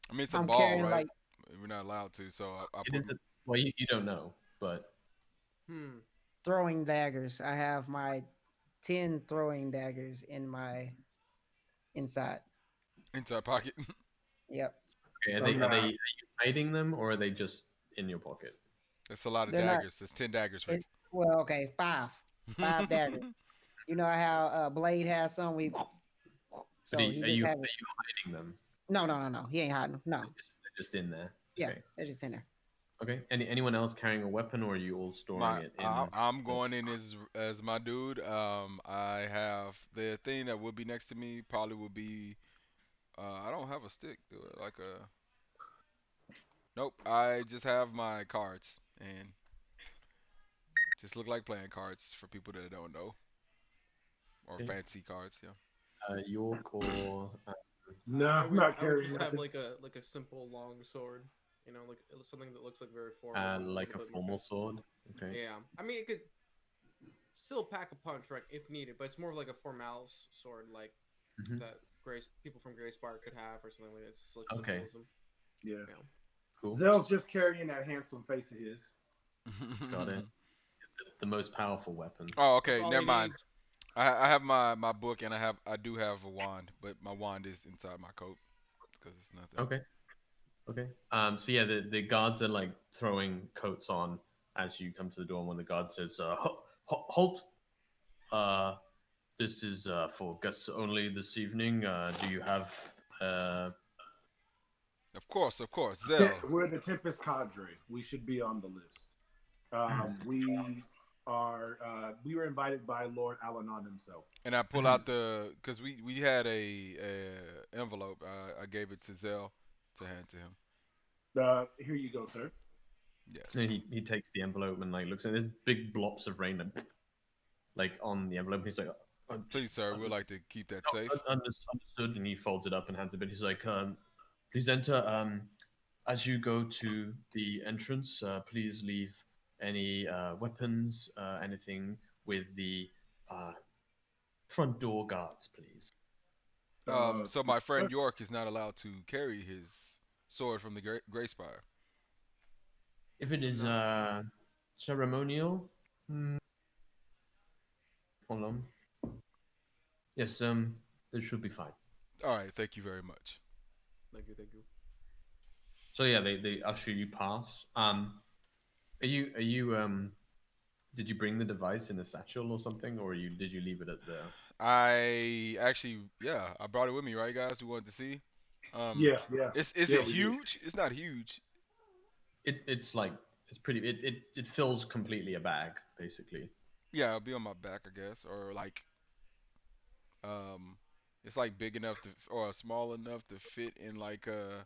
I mean, it's a I'm ball, carrying right? like We're not allowed to, so I It put. is well, you don't know, but throwing daggers. I have my 10 throwing daggers in my inside. Inside pocket. Yep. okay, So are now- you hiding them or are they just in your pocket? That's a lot of They're not- daggers. That's 10 daggers. Rick. Well, okay, five daggers. You know how Blade has some? So But he are just you have it. hiding them? No. He ain't hiding them. No. They're just in there. Yeah, Okay. they're just in there. Okay. Anyone else carrying a weapon, or are you all storing it in? I'm going in as my dude. I have the thing that would be next to me probably would be. I don't have a stick. Do it like a. Nope. I just have my cards and just look like playing cards for people that don't know. Or Okay. fancy cards, yeah. York or No, I I'm would, not I would carrying just have nothing. like a simple long sword, like something that looks like very formal. with like a bit more- formal sword. Okay. Yeah, I mean it could still pack a punch, right, if needed, but it's more of like a formalis sword, like Mhm. that people from Grey Spark could have, or something like that. It's like Okay. symbolism. Yeah. Yeah. Cool. Zell's just carrying that handsome face of his. Got it. The most powerful weapon. Oh, That's okay. all Never we mind. need. I have my book and I do have a wand, but my wand is inside my coat because it's nothing. Okay. Okay. So yeah, the guards are like throwing coats on as you come to the door. And when the guard says, "Halt! This is for guests only this evening. Do you have Of course, Zell. We're the Tempest Cadre. We should be on the list. We were invited by Lord Alanon himself. And I pull out because we had a envelope. I gave it to Zell to hand to him. Here you go, sir. Yes. And he takes the envelope and like looks at there's big blobs of rain like on the envelope. He's like, Please, sir, we'd like to keep that safe. Understood. And he folds it up and hands it. But he's like, please enter. As you go to the entrance, please leave any weapons, anything with the front door guards, please. So my friend York is not allowed to carry his sword from the Grey Spire. If it is ceremonial, hold on. Yes, it should be fine. All right, thank you very much. Thank you. So yeah, they usher you past. Are you did you bring the device in a satchel or something, or did you leave it at the? I actually, I brought it with me, right, guys? We wanted to see. Yeah. Is Yeah, it we did. huge? It's not huge. It's like it's pretty. It fills completely a bag basically. Yeah, it'll be on my back, I guess, or like Um, it's like big enough to or small enough to fit in like a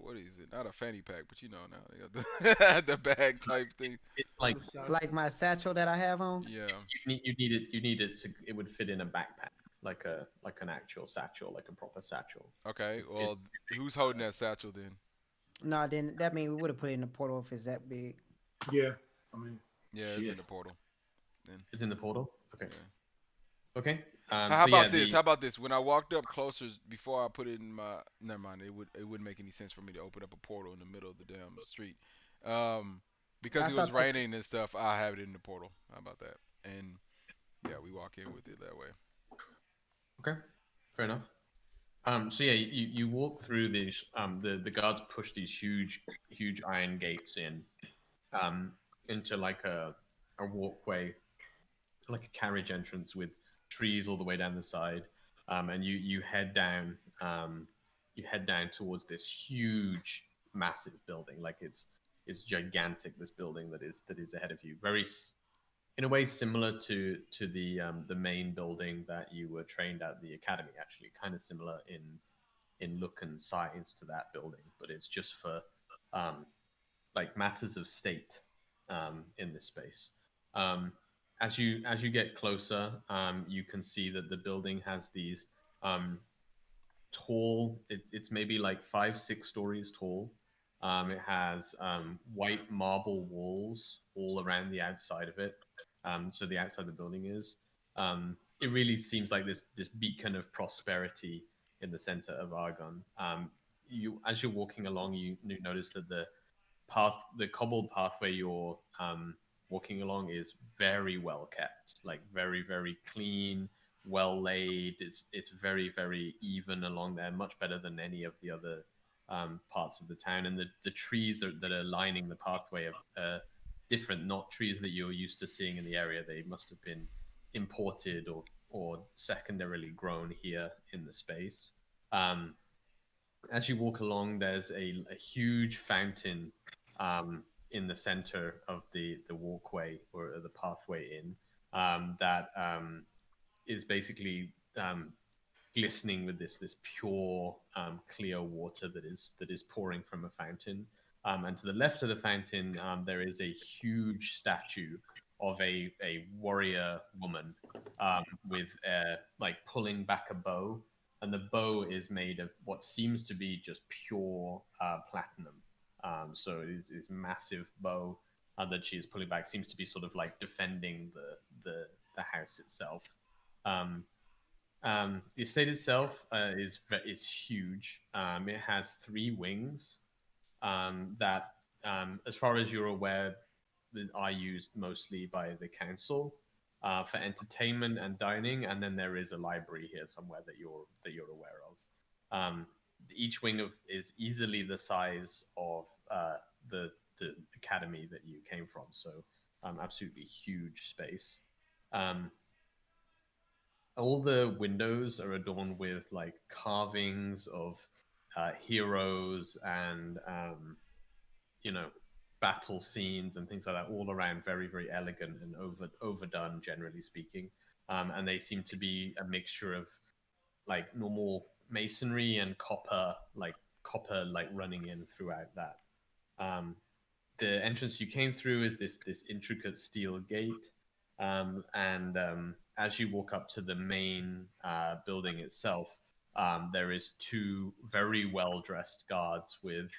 what is it? Not a fanny pack, but you know now they got the the bag type thing. It's like Like my satchel that I have on. Yeah. you need it to it would fit in a backpack like an actual satchel, like a proper satchel. Okay. It's Well, who's holding that satchel then? No, then that means we would have put it in the portal if it's that big. Yeah, I mean, Yeah, it's in shit. the portal. Then. it's in the portal. Okay. Yeah. Okay. How So yeah, about this? the How about this? When I walked up closer before I put it in my, never mind. It wouldn't make any sense for me to open up a portal in the middle of the damn street. Um, because I it was thought that raining and stuff. I have it in the portal. How about that? And yeah, we walk in with it that way. okay, fair enough. So yeah, you walk through these. The guards push these huge iron gates um, into like a walkway, like a carriage entrance with trees all the way down the side. And you head down. You head down towards this huge, massive building. Like it's gigantic. This building that is ahead of you. In a way similar to the main building that you were trained at the academy. Actually, kind of similar in look and size to that building, but it's just for um, like matters of state in this space. Um, as you get closer, you can see that the building has these um, tall. It's maybe like 5-6 stories tall. It has white marble walls all around the outside of it. So the outside of the building is. It really seems like this beacon of prosperity in the center of Argon. You as you're walking along, you notice that the cobbled pathway you're walking along is very well kept, like very clean, well laid. It's very even along there, much better than any of the other parts of the town. And the trees that are lining the pathway are different, not trees that you're used to seeing in the area. They must have been imported or secondarily grown here in the space. Um, as you walk along, there's a huge fountain in the center of the walkway or the pathway in that is basically glistening with this pure clear water that is pouring from a fountain. And to the left of the fountain, there is a huge statue of a warrior woman with like pulling back a bow, and the bow is made of what seems to be just pure platinum. So it's massive bow that she is pulling back seems to be sort of like defending the house itself. Um, the estate itself is huge. It has 3 wings that, as far as you're aware, that are used mostly by the council for entertainment and dining, and then there is a library here somewhere that you're aware of. Each wing is easily the size of the the academy that you came from, so absolutely huge space. Um, all the windows are adorned with like carvings of heroes and you know battle scenes and things like that, all around very elegant and overdone, generally speaking. And they seem to be a mixture of like normal masonry and copper like running in throughout that. um, the entrance you came through is this intricate steel gate, and as you walk up to the main building itself, there is 2 very well dressed guards with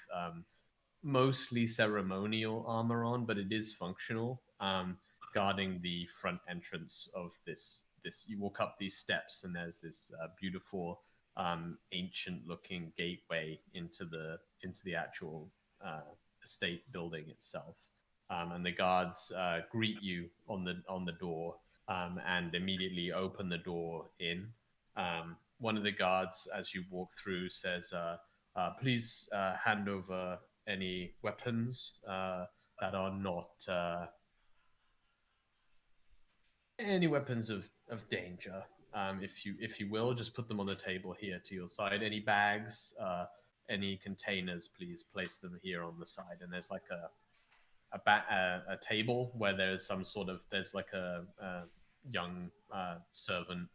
mostly ceremonial armor on, but it is functional, guarding the front entrance of this. You walk up these steps, and there's this beautiful, ancient-looking gateway into the actual estate building itself. And the guards greet you on the door, and immediately open the door in. One of the guards, as you walk through, says, "Please hand over any weapons that are not any weapons of danger. If you will, just put them on the table here to your side. Any bags, any containers, please place them here on the side." And there's like a table where there's like a young servant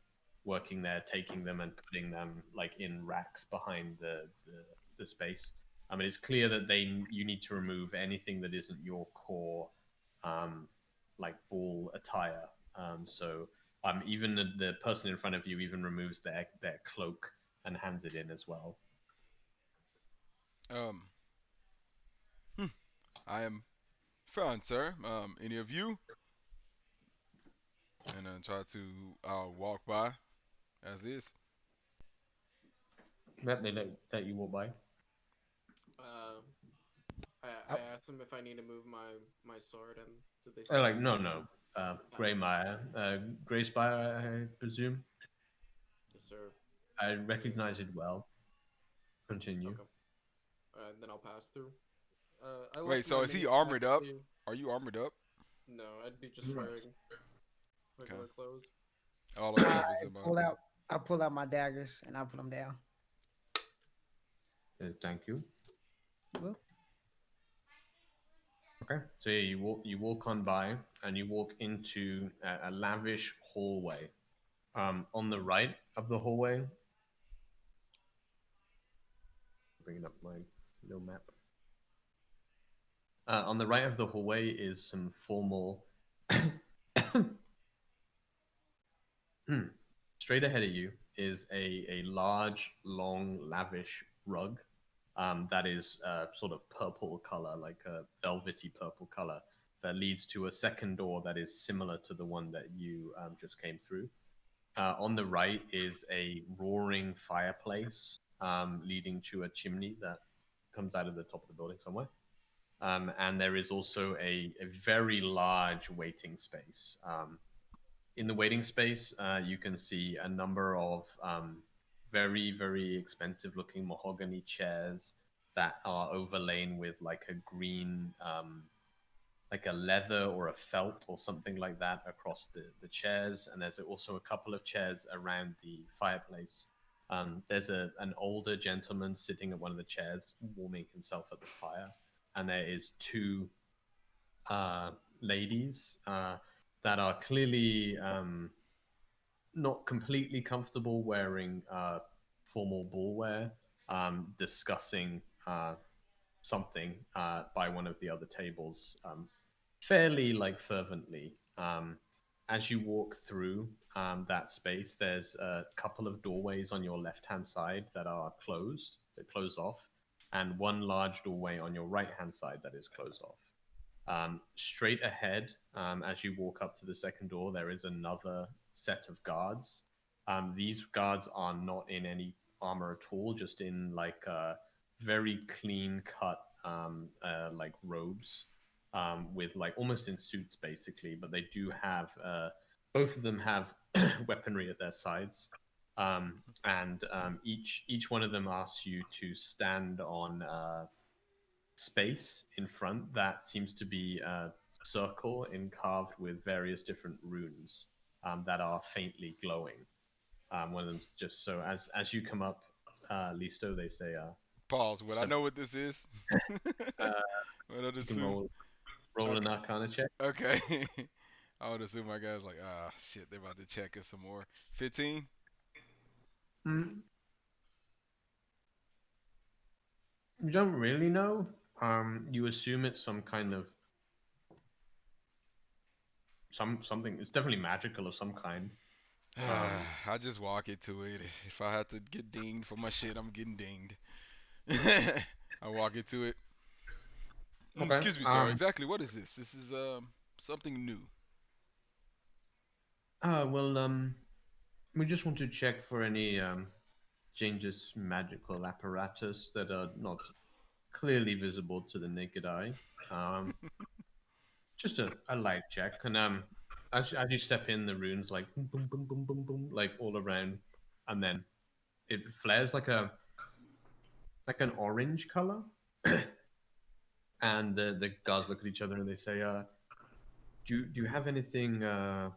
working there, taking them and putting them like in racks behind the space. I mean, it's clear that you need to remove anything that isn't your core, um, like ball attire. Even the person in front of you even removes their cloak and hands it in as well. Um, hmm, I am fine, sir. Any of you? And then try to walk by as is. That they let you walk by. Uh, I Oh, asked them if I need to move my sword, and did they Oh, say like no? no. Oh, Greymire, Greyspire, I presume. yes, sir. I Okay. recognize it well. Continue. Okay. Then I'll pass through. I Wait, left my so is he mini's armored up? actually. Are you armored up? No, I'd be just wearing Okay. regular clothes. All of the I stuff is in my. pull out. I pull out my daggers and I put them down. Thank you. Well, Okay. So yeah, you walk on by and you walk into a lavish hallway. On the right of the hallway, bringing up my little map. On the right of the hallway is some formal. Straight ahead of you is a large, long, lavish rug that is sort of purple color, like a velvety purple color, that leads to a second door that is similar to the one that you just came through. On the right is a roaring fireplace leading to a chimney that comes out of the top of the building somewhere. And there is also a very large waiting space. In the waiting space, you can see a number of very, very expensive looking mahogany chairs that are overlain with like a green, like a leather or a felt or something like that across the chairs. And there's also a couple of chairs around the fireplace. There's an older gentleman sitting at one of the chairs, warming himself at the fire. And there is two uh, ladies that are clearly not completely comfortable wearing formal ball wear, discussing something by one of the other tables, fairly like fervently. As you walk through that space, there's a couple of doorways on your left-hand side that are closed, that close off, and one large doorway on your right-hand side that is closed off. Straight ahead, as you walk up to the second door, there is another set of guards. These guards are not in any armor at all, just in like very clean cut like robes, with like almost in suits basically, but they do have both of them have weaponry at their sides. And each one of them asks you to stand on space in front that seems to be a circle carved with various different runes that are faintly glowing. One of them just so as you come up, Listo, they say, Pause. Would I step. know what this is? Uh, Would I you can assume? roll an Okay. Arcana check. Okay. I would assume my guy's like, ah, shit, they're about to check us some more. 15? Mm, you don't really know. You assume it's some kind of something. It's definitely magical of some kind. Um, I just walk into it. If I have to get dinged for my shit, I'm getting dinged. I walk into it. okay. Excuse me, sir. Exactly what is this? This is something new. Well, we just want to check for any changes magical apparatus that are not clearly visible to the naked eye. Um, just a light check, and as you step in, the runes like boom, boom, boom, boom, boom, boom, like all around, and then it flares like an orange color, and the guards look at each other and they say, do you have anything uh,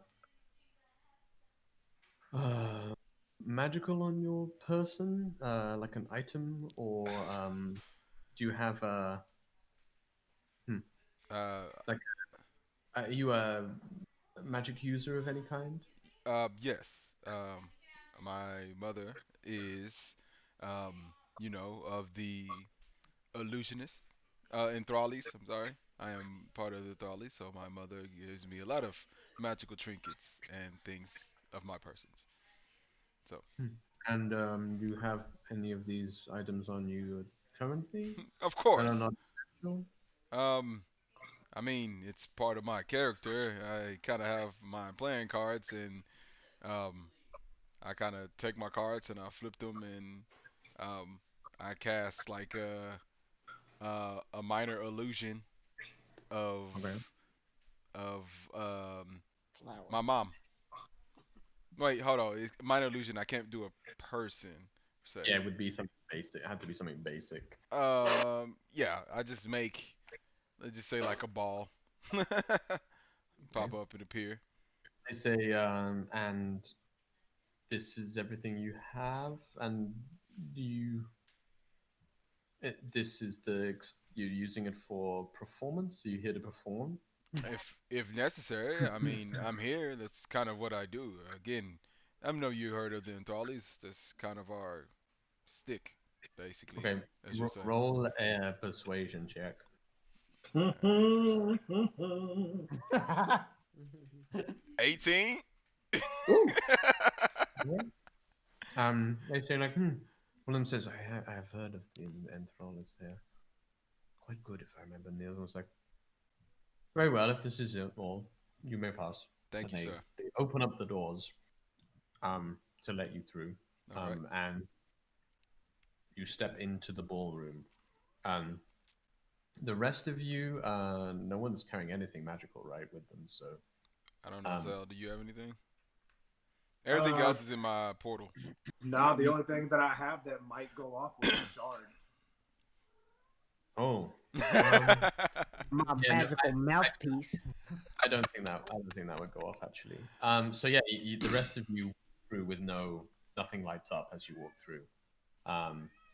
magical on your person, like an item, or do you have a hmm, Uh, like are you a magic user of any kind? yes. My mother is, of the illusionists, enthrallies. I'm sorry. I am part of the enthrallies, so my mother gives me a lot of magical trinkets and things of my persons. So, Hmm. And do you have any of these items on you currently of that are course, not essential? um, I mean, it's part of my character. I kind of have my playing cards, and um, I kind of take my cards and I flip them, and I cast like a minor illusion of Okay. of my Flowers. mom. Wait, hold on. It's minor illusion. I can't do a person say. Yeah, it would be something basic. It had to be something basic. Yeah. I just make, let's just say like a ball, Okay. pop up and appear. They say, and this is everything you have, and do you? This is you're using it for performance. Are you here to perform? If necessary, I mean, I'm here. That's kind of what I do. Again, I know you heard of the Enthrallies. That's kind of our stick, basically, Okay. as you say. Roll a persuasion check. Ooh. 18. Yeah. They say like, one of them says, I have heard of the Enthrallers. They're quite good, if I remember. And the other one's like, very well. If this is it all, you may pass. Thank And you, sir. they open up the doors, to let you through, All right. and you step into the ballroom. Um, the rest of you, no one's carrying anything magical, right, with them. So, I don't know, um, Zell. Do you have anything? Everything Uh, else is in my portal. nah, the only thing that I have that might go off was the shard. oh, um, My yeah, no, magical mouthpiece. I don't think that would go off actually. So yeah, the rest of you through with nothing lights up as you walk through.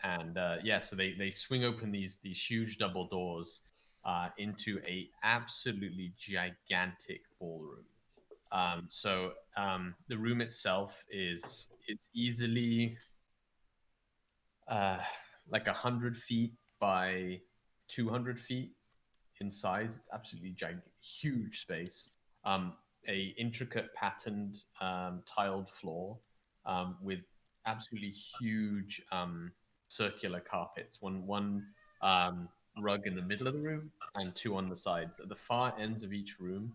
And yeah, so they swing open these huge double doors into a absolutely gigantic ballroom. The room itself it's easily uh, like 100 feet by 200 feet in size. It's absolutely huge space. Um, a intricate patterned tiled floor with absolutely huge circular carpets. One rug in the middle of the room and two on the sides. At the far ends of each room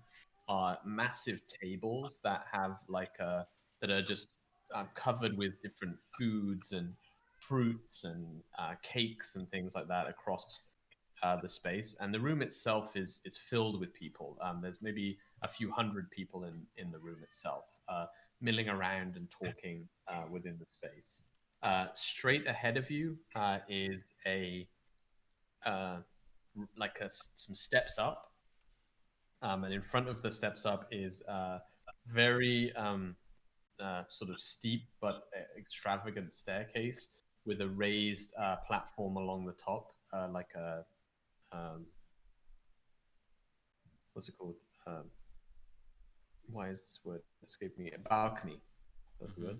are massive tables that are just covered with different foods and fruits and cakes and things like that across the space, and the room itself is filled with people. There's maybe a few hundred people in the room itself, milling around and talking within the space. Straight ahead of you is a uh, some steps up, and in front of the steps up is very sort of steep but extravagant staircase with a raised platform along the top, like a um, what's it called? Um, why is this word escape me? A balcony. That's the Hmm. word.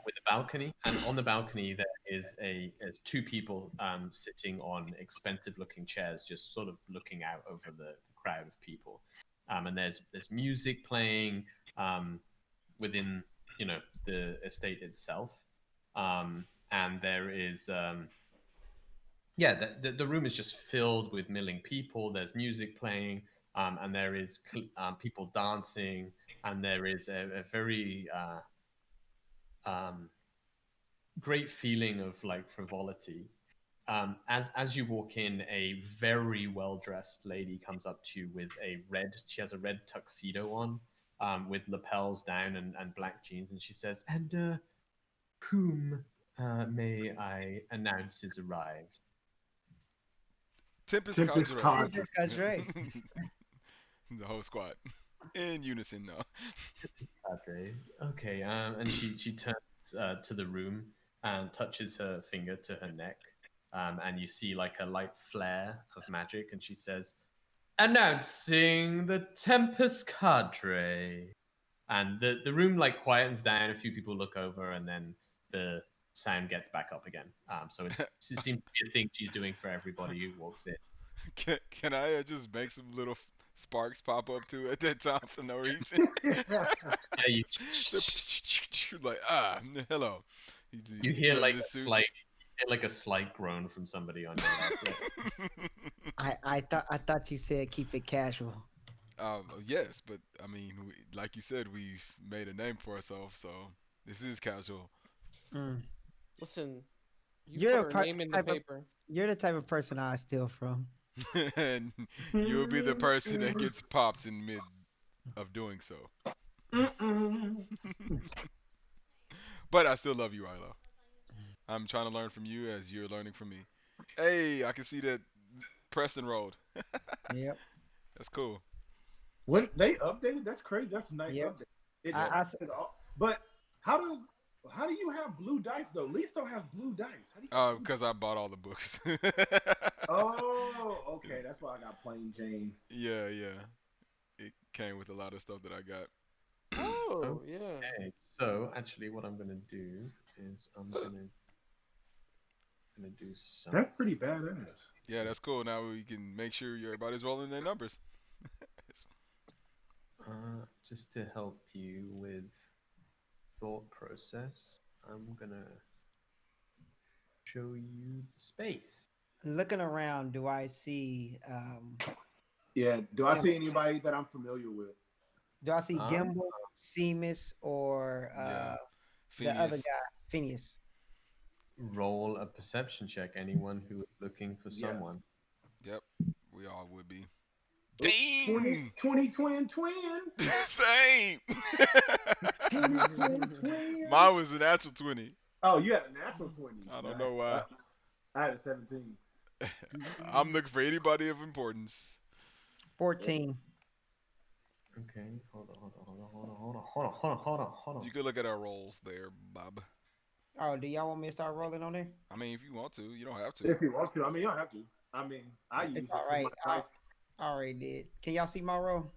With a balcony, and on the balcony there is two people sitting on expensive-looking chairs, just sort of looking out over the crowd of people. And there's music playing within the estate itself, and there is yeah, the room is just filled with milling people. There's music playing, and there is people dancing, and there is a very um, great feeling of like frivolity. As you walk in, a very well dressed lady comes up to you with a red. She has a red tuxedo on, with lapels down and black jeans, and she says, "And whom may I announce is arrived?" Tempest Tempest Cadre. Cadre. Tempest Cadre. The whole squad. In unison, no. Padre. Okay, and she turns to the room and touches her finger to her neck, and you see like a light flare of magic, and she says, "Announcing the Tempest Cadre." and the room like quietens down. A few people look over, and then the sound gets back up again. So it seems to be a thing she's doing for everybody who walks in. Can I just make some little sparks pop up too at that time for no reason? Yeah, you Like hello. you hear know, like the a suits. slight groan from somebody on your left. I thought you said keep it casual. Yes, but I mean, like you said, we've made a name for ourselves, so this is casual. Mm. Listen, you You're put a her name in the type of paper. you're the type of person I steal from. And you'll be the person that gets popped in mid of doing so. But I still love you, Rilo. I'm trying to learn from you as you're learning from me. Hey, I can see that Preston rolled. Yep. That's cool. When they updated, that's crazy. That's a nice Yep. update. It I, I s- it all, but how do you have blue dice though? Listo has blue dice. How do you have blue dice? Because I bought all the books. Oh, okay. That's why I got plain Jane. Yeah, yeah. It came with a lot of stuff that I got. Oh, yeah. Okay, so actually, what I'm gonna do is I'm gonna do some. That's pretty badass. Yeah, that's cool. Now we can make sure everybody's rolling their numbers. Just to help you with thought process, I'm gonna show you the space. Looking around, do I see Yeah. Do I see anybody that I'm familiar with? Gimbal, Seamus, or Yeah. the other Phineas. guy, Phineas? Roll a perception check. Anyone who is looking for Yes. someone. Yep. We all would be. Oop, Dang! 20 twin. Same! 20 twin. Mine was a natural 20. Oh, you had a natural 20. I don't know why. I had a 17. I'm looking for anybody of importance. 14. Okay, hold on. You could look at our rolls there, Bob. Oh, do y'all want me to start rolling on there? I mean, if you want to, you don't have to. If you want to. I mean, you don't have to. I mean, I use it It's all for right. my dice. I already did. Can y'all see my roll?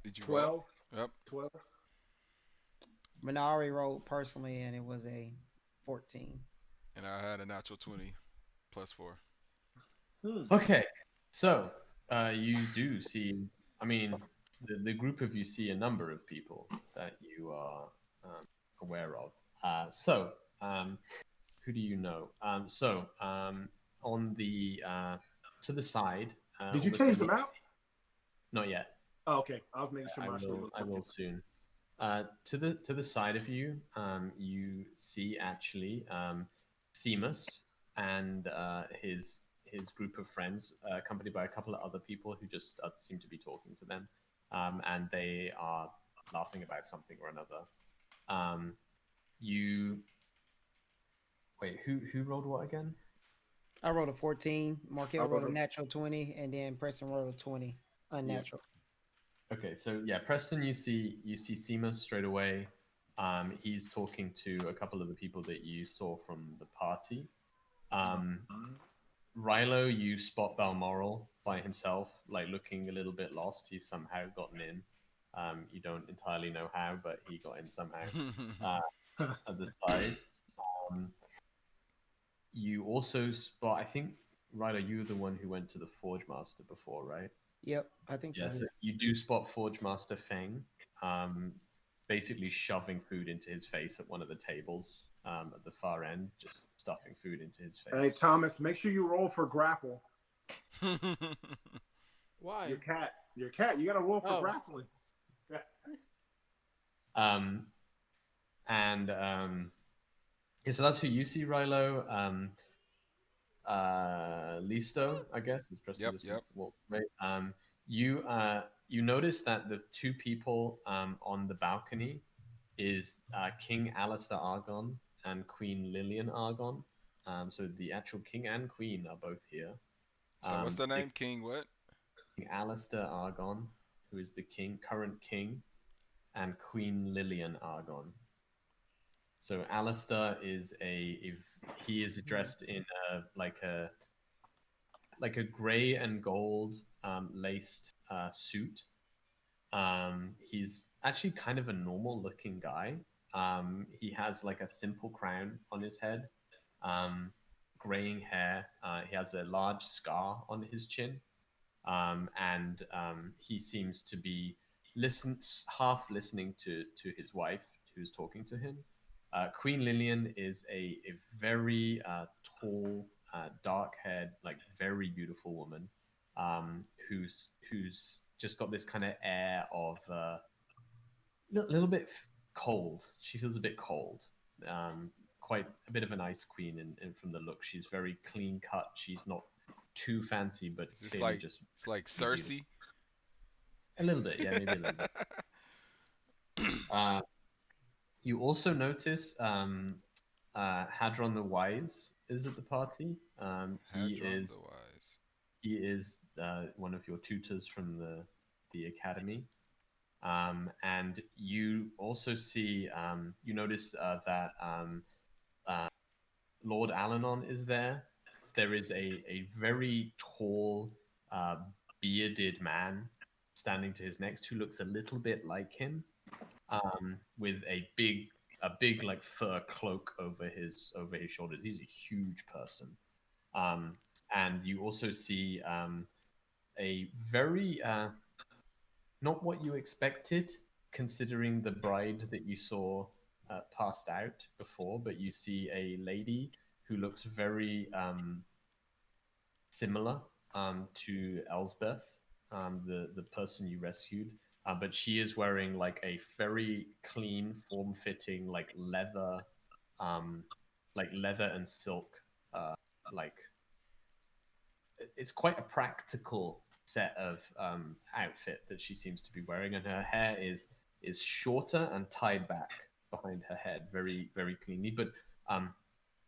Did you roll? 12. Yep. 12. But I already rolled personally, and it was a 14. And I had a natural 20 plus 4. Okay, so you do see. I mean, the group of you see a number of people that you are aware of. Who do you know? On the to the side. Did you almost change the map? Not yet. Oh, okay. I was making sure my I will soon. To the side of you, you see actually Seamus and his group of friends, accompanied by a couple of other people who just seem to be talking to them, and they are laughing about something or another. You wait. Who rolled what again? I rolled a 14. Markel I rolled a rolled a- natural 20, and then Preston rolled a 20, unnatural. Okay, so yeah, Preston, you see Seamus straight away. He's talking to a couple of the people that you saw from the party. Rilo, you spot Balmoral by himself, like looking a little bit lost. He's somehow gotten in. You don't entirely know how, but he got in somehow at the side. You also spot, I think, Rilo, you were the one who went to the Forge Master before, right? Yep, I think so. Yeah, so you do spot Forge Master Feng, basically shoving food into his face at one of the tables at the far end, just stuffing food into his face. Hey, Thomas, make sure you roll for grapple. Why? Your cat. You got to roll for grappling. Yeah, so that's who you see, Rilo. Listo, I guess. It's Yep, yep. right. You notice that the two people on the balcony is King Alistair Argon and Queen Lillian Argon. So the actual king and queen are both here. So what's the name? King what? King Alistair Argon, who is the current king, and Queen Lillian Argon. So Alistair is he is dressed in like a gray and gold laced suit, He's actually kind of a normal looking guy. He has like a simple crown on his head, um, graying hair. He has a large scar on his chin, and he seems to be half listening to his wife who's talking to him. Queen Lillian is a very tall, dark-haired, like very beautiful woman, who's just got this kind of air of little bit cold. She feels a bit cold. Quite a bit of an ice queen, and from the look, she's very clean cut. She's not too fancy, but Is this clearly like just it's like really beautiful. Cersei? A little bit, yeah, maybe a little bit. Uh, you also notice Hadron the Wise is at the party. He Hadron the is Wise. one of your tutors from the academy. And you also see, you notice that uh, Lord Alanon is there. There is a very tall, uh, bearded man standing to his next who looks a little bit like him, with a big like fur cloak over his shoulders. He's a huge person. Um, and you also see a very not what you expected, considering the bride that you saw passed out before, but you see a lady who looks very similar to Elsbeth, the person you rescued. But she is wearing like a very clean, form-fitting, um, like leather and silk, like it's quite a practical set of outfit that she seems to be wearing, and her hair is shorter and tied back behind her head, very very cleanly, but um,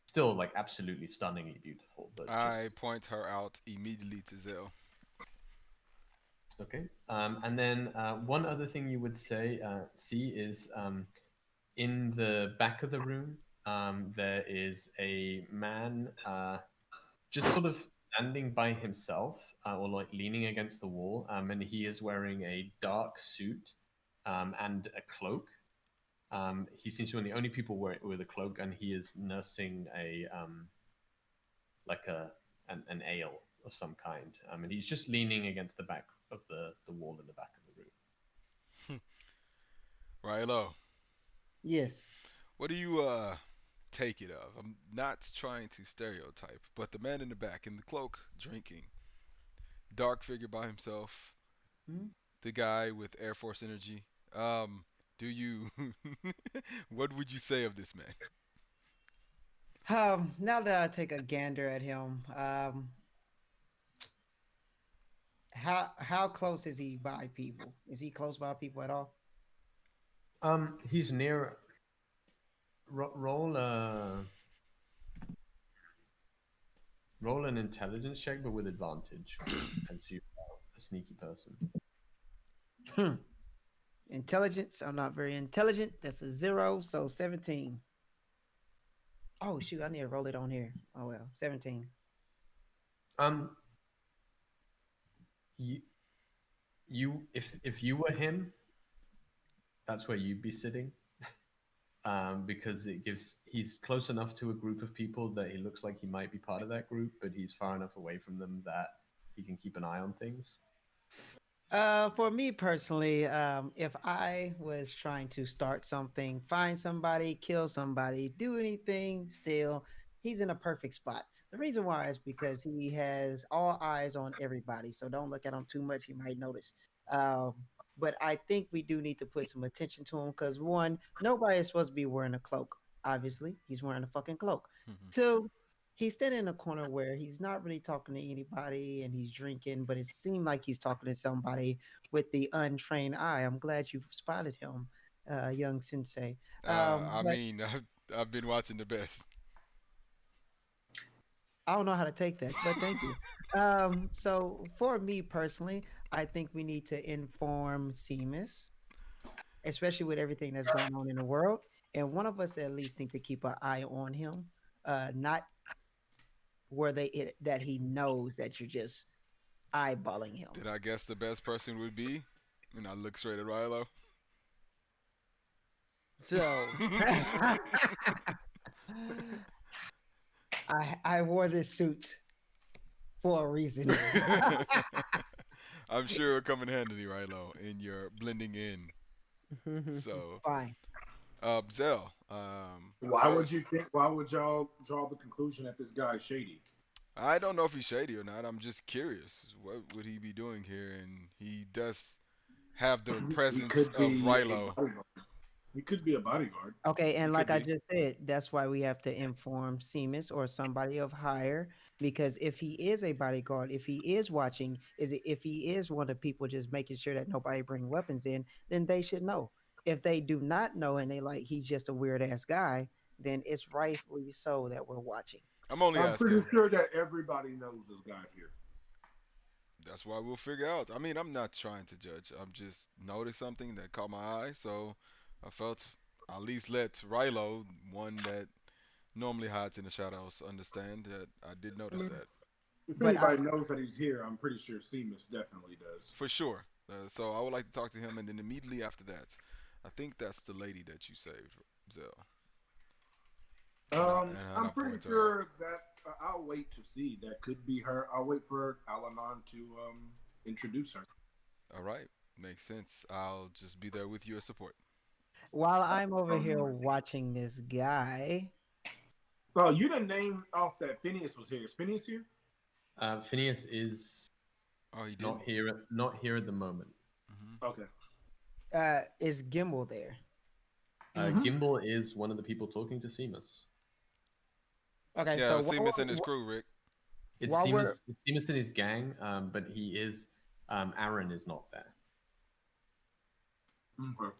still like absolutely stunningly beautiful. But I just point her out immediately to Zell. okay. And then one other thing you would see is in the back of the room, there is a man just sort of standing by himself, or like leaning against the wall, and he is wearing a dark suit and a cloak. He seems to be one of the only people with a cloak, and he is nursing a like an ale of some kind. And he's just leaning against the back of the wall in the back of the room. Rilo, Yes. what do you take it of? I'm not trying to stereotype, but the man in the back in the cloak drinking, dark figure by himself, Hmm? the guy with Air Force energy. Do you what would you say of this man? Now that I take a gander at him, how close is he by people? Is he close by people at all? He's near. Roll roll an intelligence check, but with advantage, as you are a sneaky person. Hmm. Intelligence. I'm not very intelligent. That's a 0, so 17. Oh shoot, I need to roll it on here. Oh well, 17. Um, you, if you were him, that's where you'd be sitting. Because he's close enough to a group of people that he looks like he might be part of that group, but he's far enough away from them that he can keep an eye on things. For me personally, if I was trying to start something, find somebody, kill somebody, do anything, still, he's in a perfect spot. The reason why is because he has all eyes on everybody. So don't look at him too much. He might notice. Um, but I think we do need to put some attention to him because one, nobody is supposed to be wearing a cloak. Obviously, he's wearing a fucking cloak. Two, he's standing in a corner where he's not really talking to anybody and he's drinking, but it seemed like he's talking to somebody with the untrained eye. I'm glad you spotted him, young sensei. I But mean, I've been watching the best. I don't know how to take that, but thank you. So for me personally, I think we need to inform Seamus, especially with everything that's going on in the world. And one of us at least need to keep an eye on him, not where that he knows that you're just eyeballing him. Did I guess the best person would be? And I look straight at Rilo. So I wore this suit for a reason. I'm sure it'll come in handy, Rilo, in your blending in. So, Fine. Zell, Why tell would us. you think? Why would y'all draw the conclusion that this guy's shady? I don't know if he's shady or not. I'm just curious. What would he be doing here? And he does have the He presence could of be a Rilo. bodyguard. He could be a bodyguard. Okay, He and could like I be. just said, that's why we have to inform Seamus or somebody of higher, because if he is a bodyguard, if he is watching, if he is one of the people just making sure that nobody bring weapons in, then they should know. If they do not know and they like he's just a weird ass guy, then it's rightfully so that we're watching. I'm only I'm pretty asking. sure that everybody knows this guy here. That's why we'll figure out. I mean, I'm not trying to judge. I'm just noticed something that caught my eye, so I felt at least let Rilo, one that normally hides in the shadows, understand that I did I notice mean, that if But I anybody knows that he's here, I'm pretty sure Seamus definitely does. for sure. So I would like to talk to him, and then immediately after that, I think that's the lady that you saved, Zell. And I I'm pretty point her out. sure that I'll wait to see. That could be her. I'll wait for Alanon to introduce her. All right, makes sense. I'll just be there with you as support. while I'm over here Um, watching this guy, oh, you didn't name off that Phineas was here. Is Phineas here? Phineas is Oh, he not didn't. here. Not here at the moment. Okay. is Gimbal there? Mhm. Gimbal is one of the people talking to Seamus. Okay, Yeah, so Seamus and his crew, Rick. It's While we're- Seamus. It's Seamus and his gang. But he is. Aaron is not there.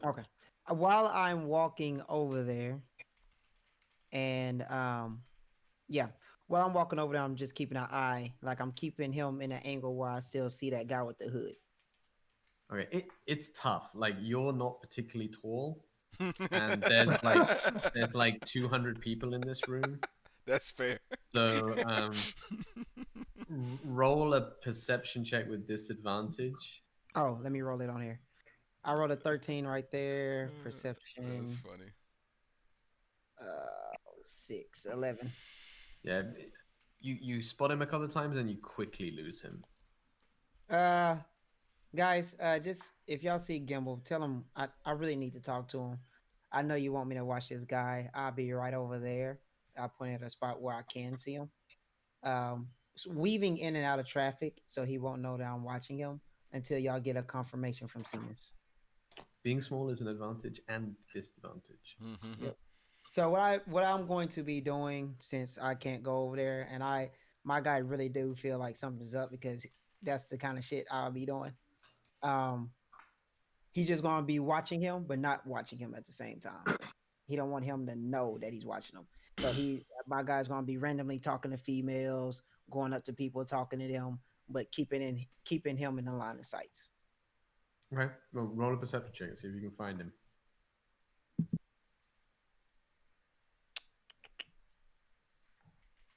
okay, while I'm walking over there, and yeah, while I'm walking over there, I'm just keeping an eye, like I'm keeping him in an angle where I still see that guy with the hood. Okay, it's tough. Like you're not particularly tall, and there's like 200 people in this room. That's fair. So roll a perception check with disadvantage. Oh, let me roll it on here. I rolled a 13 right there. That's Perception, funny. 6, 11. Yeah, you spot him a couple of times and you quickly lose him. Guys, just if y'all see Gimbal, tell him I really need to talk to him. I know you want me to watch this guy. I'll be right over there. I'll point at a spot where I can see him. Weaving in and out of traffic, so he won't know that I'm watching him until y'all get a confirmation from Siemens. Being small is an advantage and disadvantage. Yep. So what I'm going to be doing, since I can't go over there, and my guy really do feel like something's up because that's the kind of shit I'll be doing. He's just gonna be watching him, but not watching him at the same time. He don't want him to know that he's watching him. So my guy's gonna be randomly talking to females, going up to people, talking to them, but keeping him in the line of sight. Okay, well, roll a perception check and see if you can find him.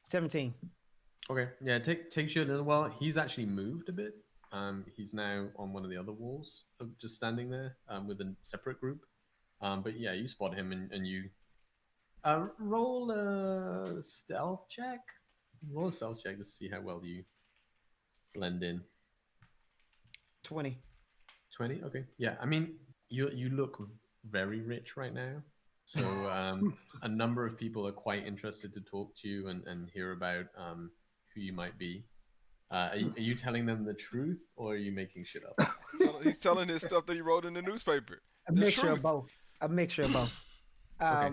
17. Okay, yeah, takes you a little while. He's actually moved a bit. He's now on one of the other walls, just standing there with a separate group. But yeah, you spot him and you roll a stealth check. Roll a stealth check to see how well you blend in. 20. 20. Okay, yeah. I mean, you look very rich right now. So a number of people are quite interested to talk to you and hear about who you might be. Are you telling them the truth or are you making shit up? He's telling his stuff that he wrote in the newspaper. A The mixture truth. of both. A mixture of both. Okay.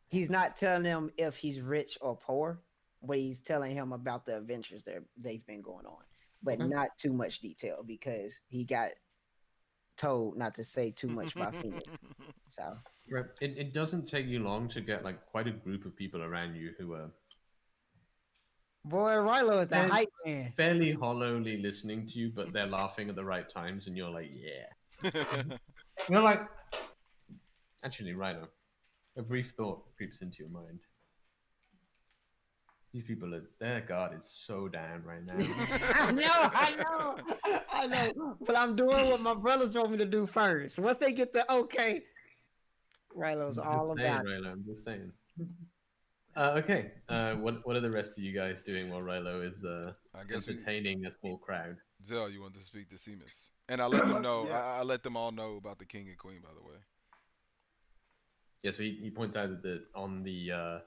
He's not telling him if he's rich or poor, but he's telling him about the adventures they've been going on, but Okay. not too much detail because he got told not to say too much about females. So Right. It doesn't take you long to get like quite a group of people around you who are boy, Rilo is the And- hype man. fairly hollowly listening to you, but they're laughing at the right times, and you're like, yeah. You're like, actually, Rhino, a brief thought creeps into your mind. These people are their guard is so down right now. I know. But I'm doing what my brothers told me to do first. Once they get the okay, Rilo's I'm all just saying, about it. Rilo. I'm just saying. Okay. What are the rest of you guys doing while Rilo is I guess we, entertaining a small crowd? Zell, you want to speak to Seamus, and I let them know. Yes. I let them all know about the king and queen, by the way. Yeah. So he points out that on the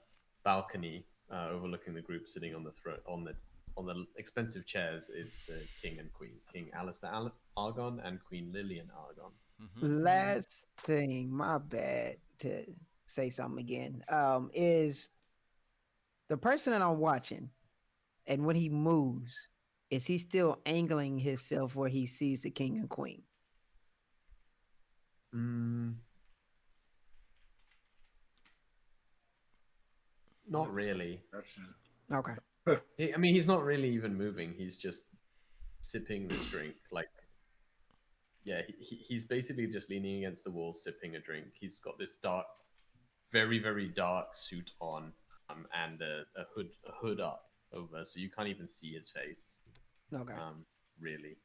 balcony overlooking the group, sitting on the throne on the expensive chairs, is the king and queen, King Alistair Argon and Queen Lillian Argon. Last thing, my bad to say something again. Is the person that I'm watching, and when he moves, is he still angling himself where he sees the king and queen? Not really. Okay. I mean, he's not really even moving. He's just sipping this drink. Like, yeah, he's basically just leaning against the wall, sipping a drink. He's got this dark, very, very dark suit on, and a hood up over, so you can't even see his face. Okay. Really.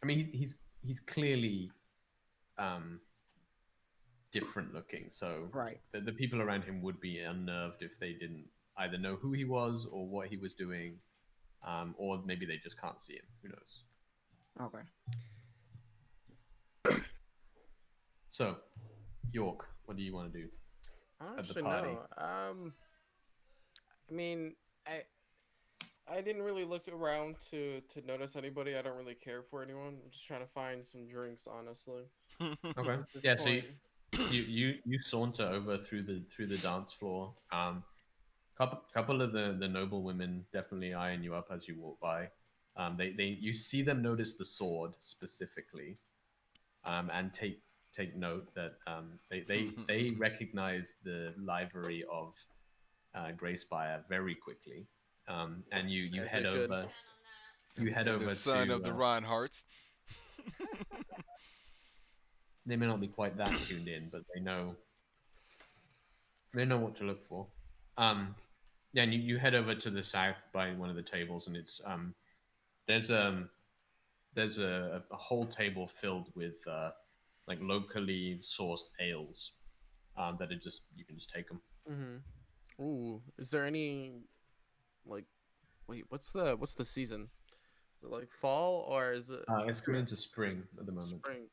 I mean, he's clearly different looking. So Right. the people around him would be unnerved if they didn't either know who he was or what he was doing, or maybe they just can't see him. Who knows? Okay. So, York, what do you want to do? I don't At the actually party. know. I mean, I didn't really look around to notice anybody. I don't really care for anyone. I'm just trying to find some drinks, honestly. Okay. At this Yeah. So point. you saunter over through the dance floor. Couple of the noble women definitely eyeing you up as you walk by. They you see them notice the sword specifically, and take note that they recognize the livery of Greyspire very quickly. And you As head they should. over. You head and the over son to. of the Reinhardts. They may not be quite that tuned in, but they know what to look for. Yeah, and you head over to the south by one of the tables, and it's there's a whole table filled with like locally sourced ales that are just you can just take them. Mm-hmm. Ooh, is there any like? Wait, what's the season? Is it like fall or is it It's coming into spring at the moment. spring?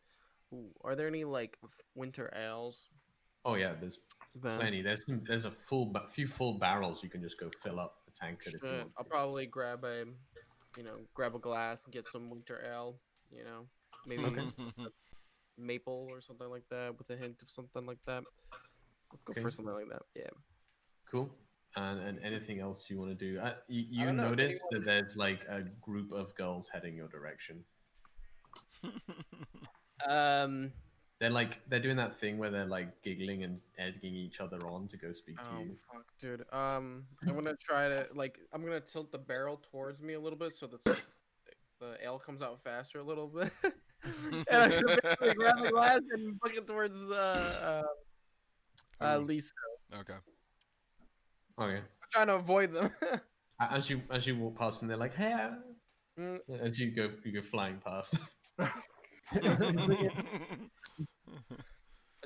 Ooh, are there any like winter ales? Oh yeah, there's Then plenty. There's a few full barrels you can just go fill up the tankard if you shit, want. I'll probably grab a glass and get some winter ale. You know, maybe something maple or something like that with a hint of something like that. I'll go Okay. for something like that. Yeah. Cool. And anything else you want to do? I You don't know if notice anyone. that there's like a group of girls heading your direction. They're doing that thing where they're like giggling and egging each other on to go speak to Oh you. fuck, dude. I'm gonna try to I'm gonna tilt the barrel towards me a little bit so that the ale comes out faster a little bit. And I'm gonna basically grab the glass and look it towards Lisa. Okay. Okay. I'm trying to avoid them. As you walk past them, they're like, "Hey!" Mm. As you go flying past.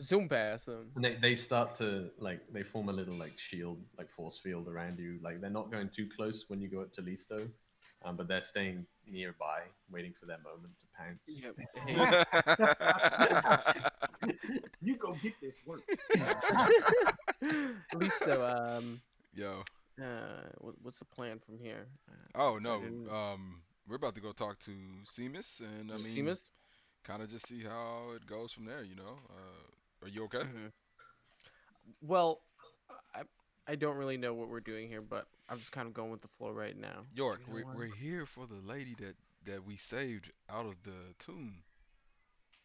Zoom past them. And they start to they form a little like shield, like force field around you. Like they're not going too close when you go up to Listo, but they're staying nearby, waiting for their moment to pounce. Yep. You go get this work. Listo, Yo. what's the plan from here? Oh no. didn't- We're about to go talk to Seamus, and I mean, Seamus? kind of just see how it goes from there. Are you okay? Mhm. Well, I don't really know what we're doing here, but I'm just kind of going with the flow right now. York, Do you know we're here for the lady that we saved out of the tomb.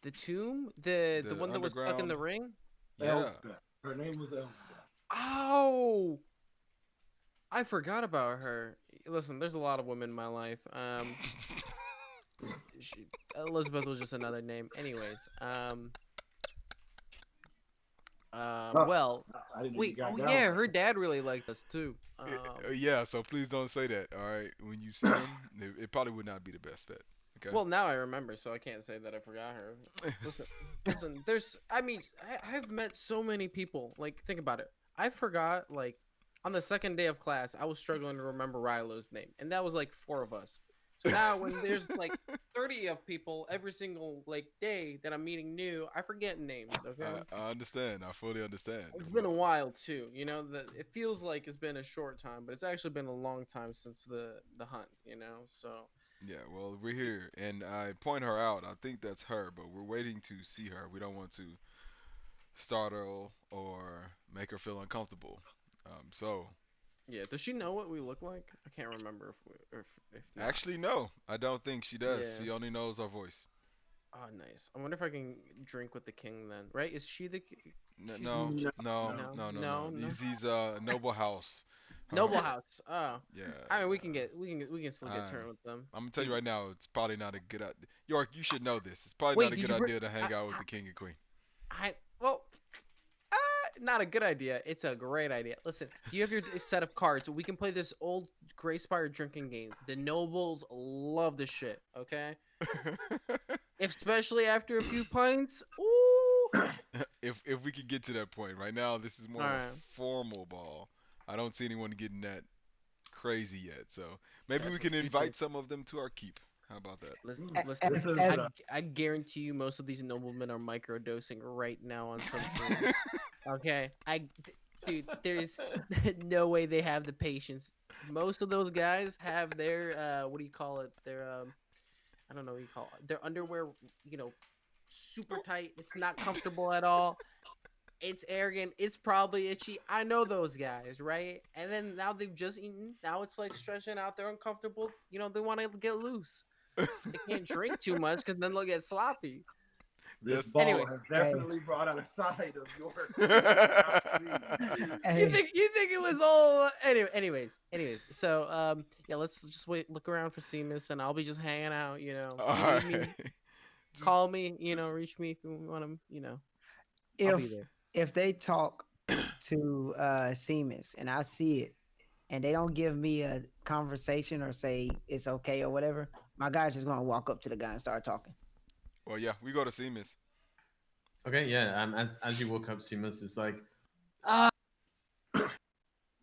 the tomb, the The one that was stuck in the underground. ring. Yeah. Elspeth. Her name was Elspeth. Oh, I forgot about her. Listen, there's a lot of women in my life. Elizabeth was just another name. Anyways, Oh, Well, I didn't know you got oh down yeah, like her that. dad really liked us too. Yeah, so please don't say that. All right, when you see him, it probably would not be the best bet. Okay. Well, now I remember, so I can't say that I forgot her. Listen, listen. I mean, I've met so many people. Like, think about it. I forgot, like, on the second day of class, I was struggling to remember Rilo's name, and that was like four of us. So now, when there's like 30 of people every single like day that I'm meeting new, I forget names. Okay, I understand. I fully understand. it's been a while too. You know, that it feels like it's been a short time, but it's actually been a long time since the hunt. You know, so. Yeah, well, we're here, and I point her out. I think that's her, but we're waiting to see her. We don't want to startle or make her feel uncomfortable. So, Yeah, does she know what we look like? I can't remember if not. actually, no, I don't think she does. Yeah. She only knows our voice. Oh, nice. I wonder if I can drink with the king then. Right? Is she the? No, She's no, No, no, no. no, no, no. no, no. He's noble house. Noble house. Oh, Yeah. I mean we can still get Uh, turned with them. I'm gonna tell you Dude, right now, it's probably not a good idea. York, you should know this. It's probably not wait, a did good you bring? idea to hang out with I, the king and queen. I well, uh, not a good idea. It's a great idea. Listen, do you have your set of cards? We can play this old Greyspire drinking game. The nobles love this shit. Okay, especially after a few pints. Ooh. If we could get to that point, right now this is more All of a right. formal ball. I don't see anyone getting that crazy yet. So maybe we That's what can you think. invite some of them to our keep. How about that? Listen, A- listen. This As, is I, as I guarantee you, most of these noblemen are microdosing right now on some shrooms. Okay, dude, there's no way they have the patience. Most of those guys have their what do you call it? Their I don't know what you call it. Their underwear, you know, super tight. It's not comfortable at all. It's arrogant. It's probably itchy. I know those guys, right? And then now they've just eaten. Now it's like stretching out. They're uncomfortable. You know, they want to get loose. They can't drink too much because then they'll get sloppy. This That's ball Anyways, has hey, definitely brought out a side of your we did not see. hey, you think it was all anyways. So yeah, let's just wait, look around for Seamus, and I'll be just hanging out. You know, All if you right. need me, Just, call me. You know, just. reach me if you want to. You know, I'll be if there. if they talk to Seamus and I see it and they don't give me a conversation or say it's okay or whatever, my guy's just gonna walk up to the guy and start talking. Well, yeah, we go to Seamus. Okay, yeah. As you walk up, Seamus is like, ah,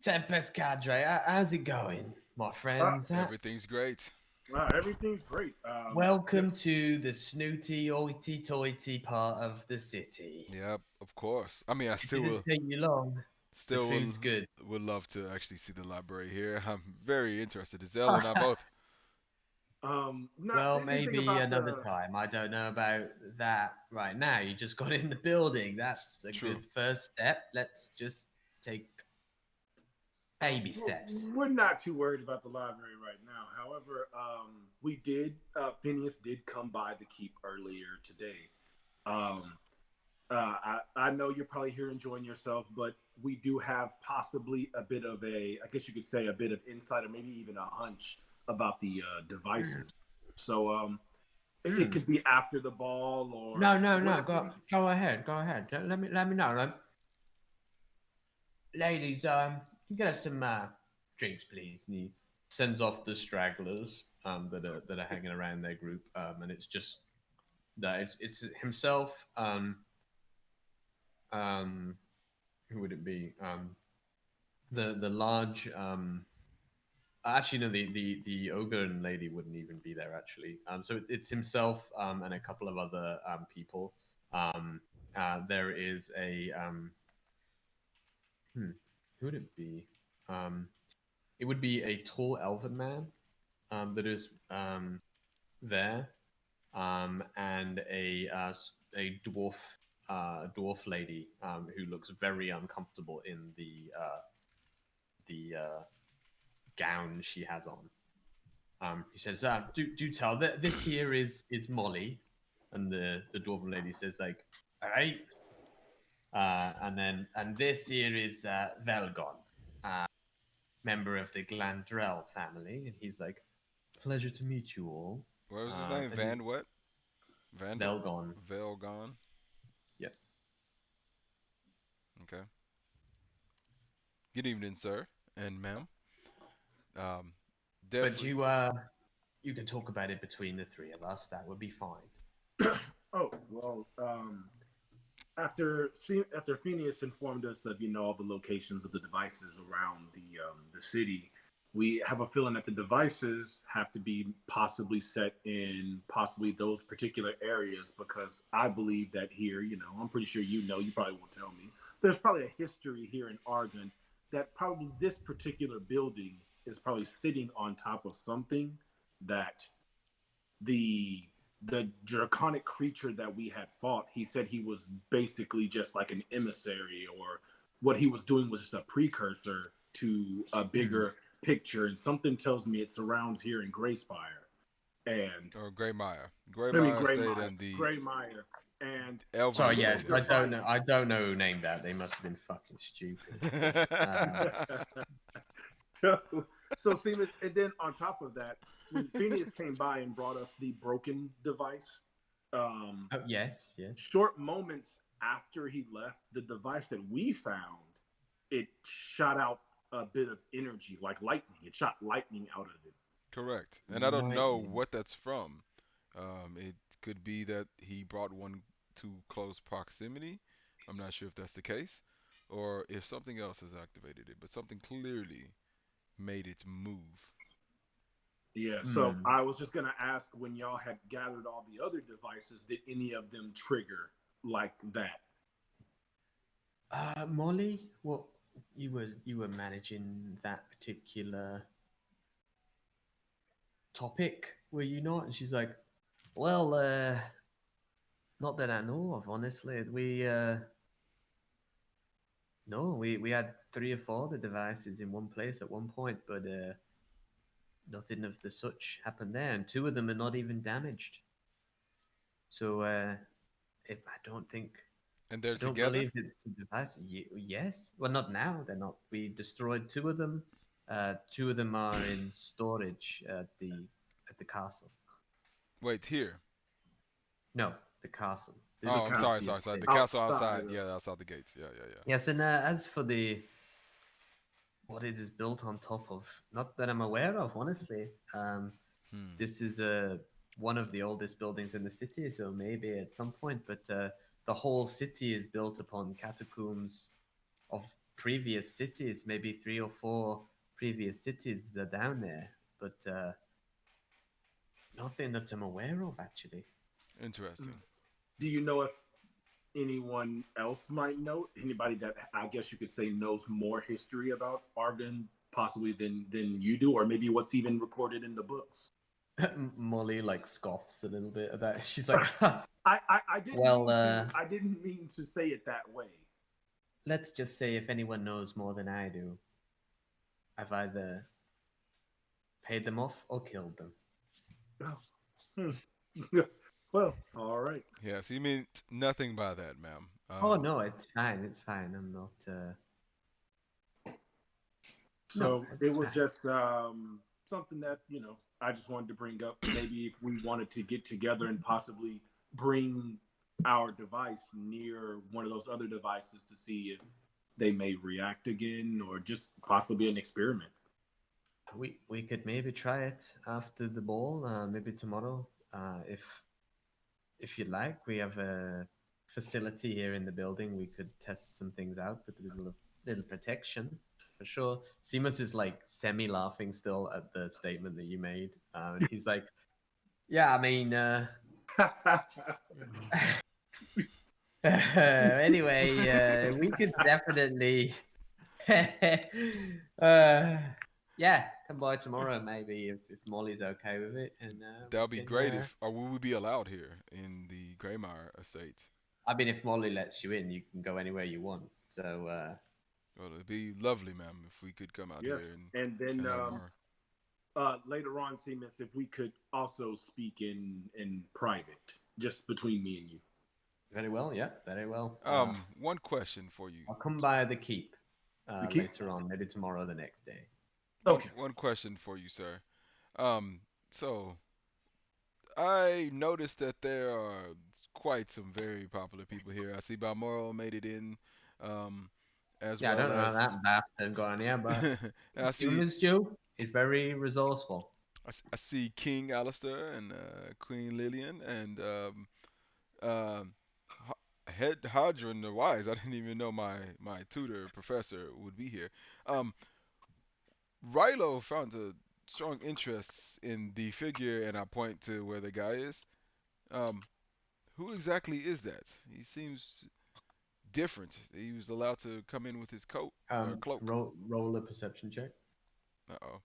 Tempest Cadre, how's it going, my friends? Everything's great. Everything's great. Welcome Just to the snooty, hoity-toity part of the city. Yep, of course. I mean, I It still didn't will, take you long. The still will, food's good. would love to actually see the library here. I'm very interested. Zell and I both. not Well, anything maybe about another the time. I don't know about that right now. You just got in the building. That's a True. good first step. Let's just take baby steps. we're not too worried about the library right now. However, we did Phineas did come by the keep earlier today. Um, I know you're probably here enjoying yourself, but we do have possibly a bit of I guess you could say a bit of insight or maybe even a hunch about the devices. So it could be after the ball or No, no, no. whatever. Go ahead. Go ahead. Let me know. Ladies, can you get us some drinks, please? And he sends off the stragglers that are hanging around their group, and it's just that it's himself. Who would it be? The large. Actually, no. The ogre and lady wouldn't even be there. Actually, so it's himself and a couple of other people. There is a who would it be? Um, it would be a tall elven man that is there, and a dwarf lady who looks very uncomfortable in the gown she has on. He says, "Do tell that this here is Molly," and the dwarven lady says, "Like, all right." And this here is Velgon, member of the Glandrell family, and he's like, "Pleasure to meet you all." What was his name? And he Van what? Vandal? Velgon. Velgon? Yep. Okay. Good evening, sir and ma'am. Um, But definitely. you can talk about it between the three of us. That would be fine. Oh well, after Phineas informed us of all the locations of the devices around the city, we have a feeling that the devices have to be possibly set in possibly those particular areas because I believe that here, I'm pretty sure you probably won't tell me. There's probably a history here in Argon that probably this particular building is probably sitting on top of something that the the draconic creature that we had fought, he said he was basically just like an emissary, or what he was doing was just a precursor to a bigger picture. And something tells me it surrounds here in Grayspire. And Or Greymire. I mean Greymire stayed Graymire, in the Graymire, and Elven Sorry, this yes, stayed I in don't know. device. I don't know who named that. They must have been fucking stupid. so, so Seamus, and then on top of that, when Phineas came by and brought us the broken device, Oh, yes, yes. short moments after he left, the device that we found, it shot out a bit of energy, like lightning. It shot lightning out of it. Correct. And I don't know Lightning. what that's from. It could be that he brought one to close proximity. I'm not sure if that's the case, or if something else has activated it, but something clearly made it move. Yeah, so Hmm. I was just gonna ask, when y'all had gathered all the other devices, did any of them trigger like that? Molly, what you were managing that particular topic, were you not? And she's like, well, not that I know of, honestly. We had three or four of the devices in one place at one point, but nothing of the such happened there, and two of them are not even damaged. So if I don't think And they're I don't together? believe it's the device. Yes, well, not now. They're not. We destroyed two of them. Two of them are in storage at the castle. Wait, here. No, the castle. The Oh, This I'm is sorry, the sorry, sorry. The estate. castle outside outside. of. Yeah, outside the gates. Yeah, yeah, yeah. Yes, and as for the what it is built on top of, not that I'm aware of, honestly. Hmm. This is one of the oldest buildings in the city, so maybe at some point, but the whole city is built upon catacombs of previous cities. Maybe three or four previous cities are down there, but nothing that I'm aware of, actually. Interesting. Do you know if anyone else might know? Anybody that I guess you could say knows more history about Argon possibly than you do, or maybe what's even recorded in the books? Molly like scoffs a little bit about it. She's like, I didn't well, mean to. I didn't mean to say it that way. let's just say if anyone knows more than I do, I've either paid them off or killed them. Oh, hmm. Well, all right. Yes, he meant nothing by that, ma'am. Oh no, it's fine. It's fine. I'm not. No, So it it's was fine. just something that I just wanted to bring up. Maybe if we wanted to get together and possibly bring our device near one of those other devices to see if they may react again, or just possibly an experiment. We could maybe try it after the ball. Maybe tomorrow. If you like, we have a facility here in the building. We could test some things out with a little protection for sure. Seamus is like semi laughing still at the statement that you made. And he's like, "Yeah, I mean, anyway, we could definitely, uh, yeah, come by tomorrow maybe if Molly's okay with it, and That we would be can. great if, or will we be allowed here in the Greymire estate? I mean, if Molly lets you in, you can go anywhere you want. So, Well, it'd be lovely, ma'am, if we could come out Yes, here and then and learn more. later on, Seamus, if we could also speak in private, just between me and you. very well, yeah, very well. One question for you. I'll come by the keep The keep. later on, maybe tomorrow or the next day. One Okay. one question for you, sir. So I noticed that there are quite some very popular people here. I see Balmoral made it in. as Yeah, I well don't know as that bastard going here, but and I see humans do. He's very resourceful. I see King Alistair and Queen Lillian and Head Hadron the Wise. I didn't even know my tutor professor would be here. Um, Rilo found a strong interest in the figure, and I point to where the guy is. Um, who exactly is that? He seems different. He was allowed to come in with his coat or cloak. Roll a perception check. Uh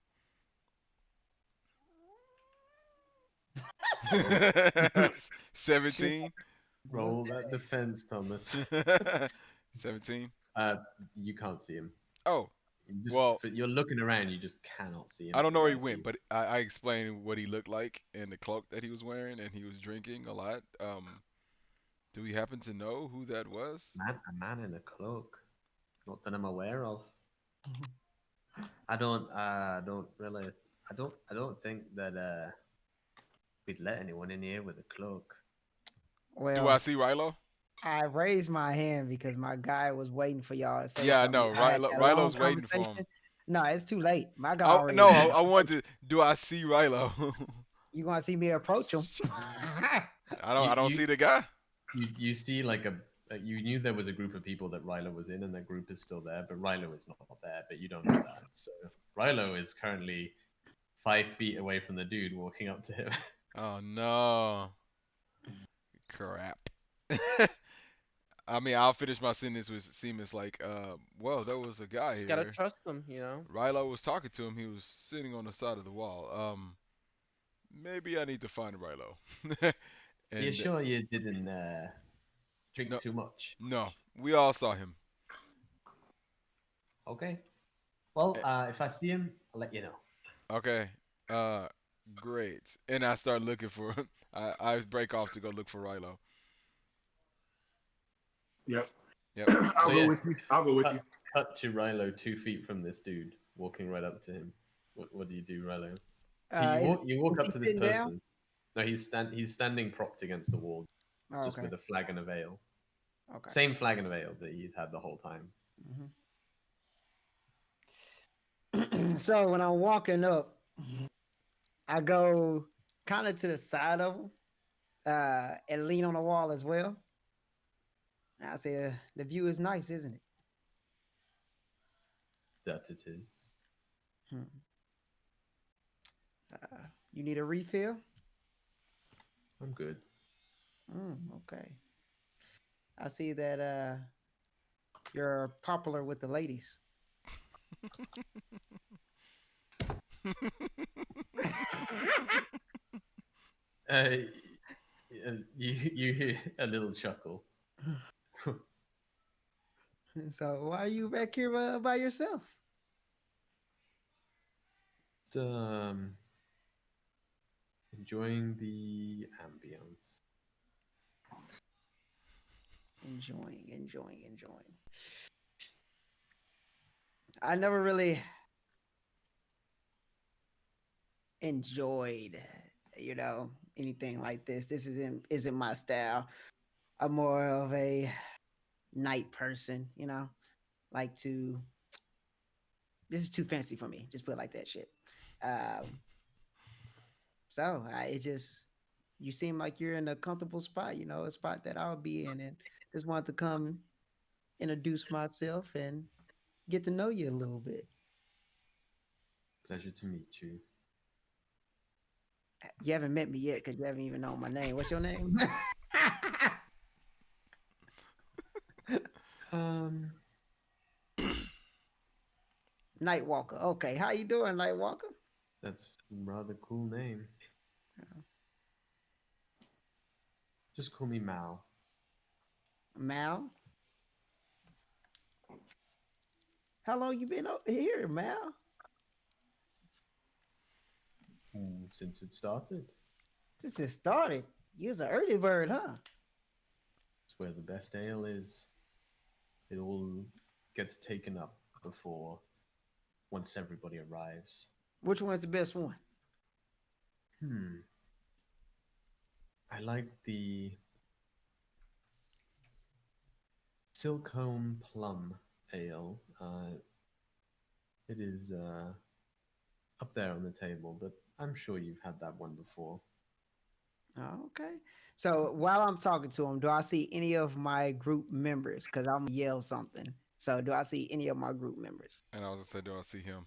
17. Roll that defense, Thomas. 17. Uh, you can't see him. Oh, You just well, you're looking around. You just cannot see him I don't for know the where he life of went, you. but I explained what he looked like and the cloak that he was wearing, and he was drinking a lot. Do we happen to know who that was? A man in a cloak. Not that I'm aware of. I don't really. I don't think that we'd let anyone in here with a cloak. Do I Well, see Rilo? I raised my hand because my guy was waiting for y'all to say Yeah, I something. know. I had that long Rilo's waiting for him. conversation. No, it's too late. My guy I already no, made I the wanted approach. to. Do I see Rilo? You gonna see me approach him? I don't You see the guy. you see like you knew there was a group of people that Rilo was in, and that group is still there, but Rilo is not there. But you don't know that. So Rilo is currently 5 feet away from the dude walking up to him. Oh no. Crap. I mean, I'll finish my sentence with Seamus like, well, there was a guy Just gotta here. trust them, you know. Rilo was talking to him. He was sitting on the side of the wall. Maybe I need to find Rilo. You And sure you didn't drink no, too much? no, we all saw him. Okay. Well, Eh, if I see him, I'll let you know. Okay, uh, great. And I start looking for. I break off to go look for Rilo. Yep. Yep. I'll So go yeah, with you. I'll go with you. cut to Rilo 2 feet from this dude walking right up to him. What do you do, Rilo? So Uh, is, you walk is up he to this sitting down? person. No, he's standing propped against the wall, Oh, just okay. with a flagon of ale. Okay. Same flagon of ale that he'd had the whole time. So when I'm walking up, I go kind of to the side of him, and lean on the wall as well. And I say, the view is nice, isn't it? That it is. Hmm. You need a refill? I'm good. Okay. I see that you're popular with the ladies. Uh, you hear a little chuckle. So why are you back here by yourself? Um, enjoying the ambience. Enjoying. I never really enjoyed, anything like this. This isn't my style. I'm more of a night person, like to. This is too fancy for me. Just put it like that, shit. Um, so it just you seem like you're in a comfortable spot, a spot that I'll be in, and just want to come introduce myself and get to know you a little bit. Pleasure to meet you. You haven't met me yet because you haven't even known my name. What's your name? Um, Nightwalker. Okay, how you doing, Nightwalker? that's a rather cool name. Just call me Mal. Mal. How long you been here, Mal? Since it started. Since it started. You was an early bird, huh? It's where the best ale is. It all gets taken up before once everybody arrives. Which one's the best one? I like the Silkholm Plum Ale. It is up there on the table, but I'm sure you've had that one before. Oh, okay. So while I'm talking to him, do I see any of my group members? Because I'm gonna yell something. So do I see any of my group members? And I was gonna say, do I see him?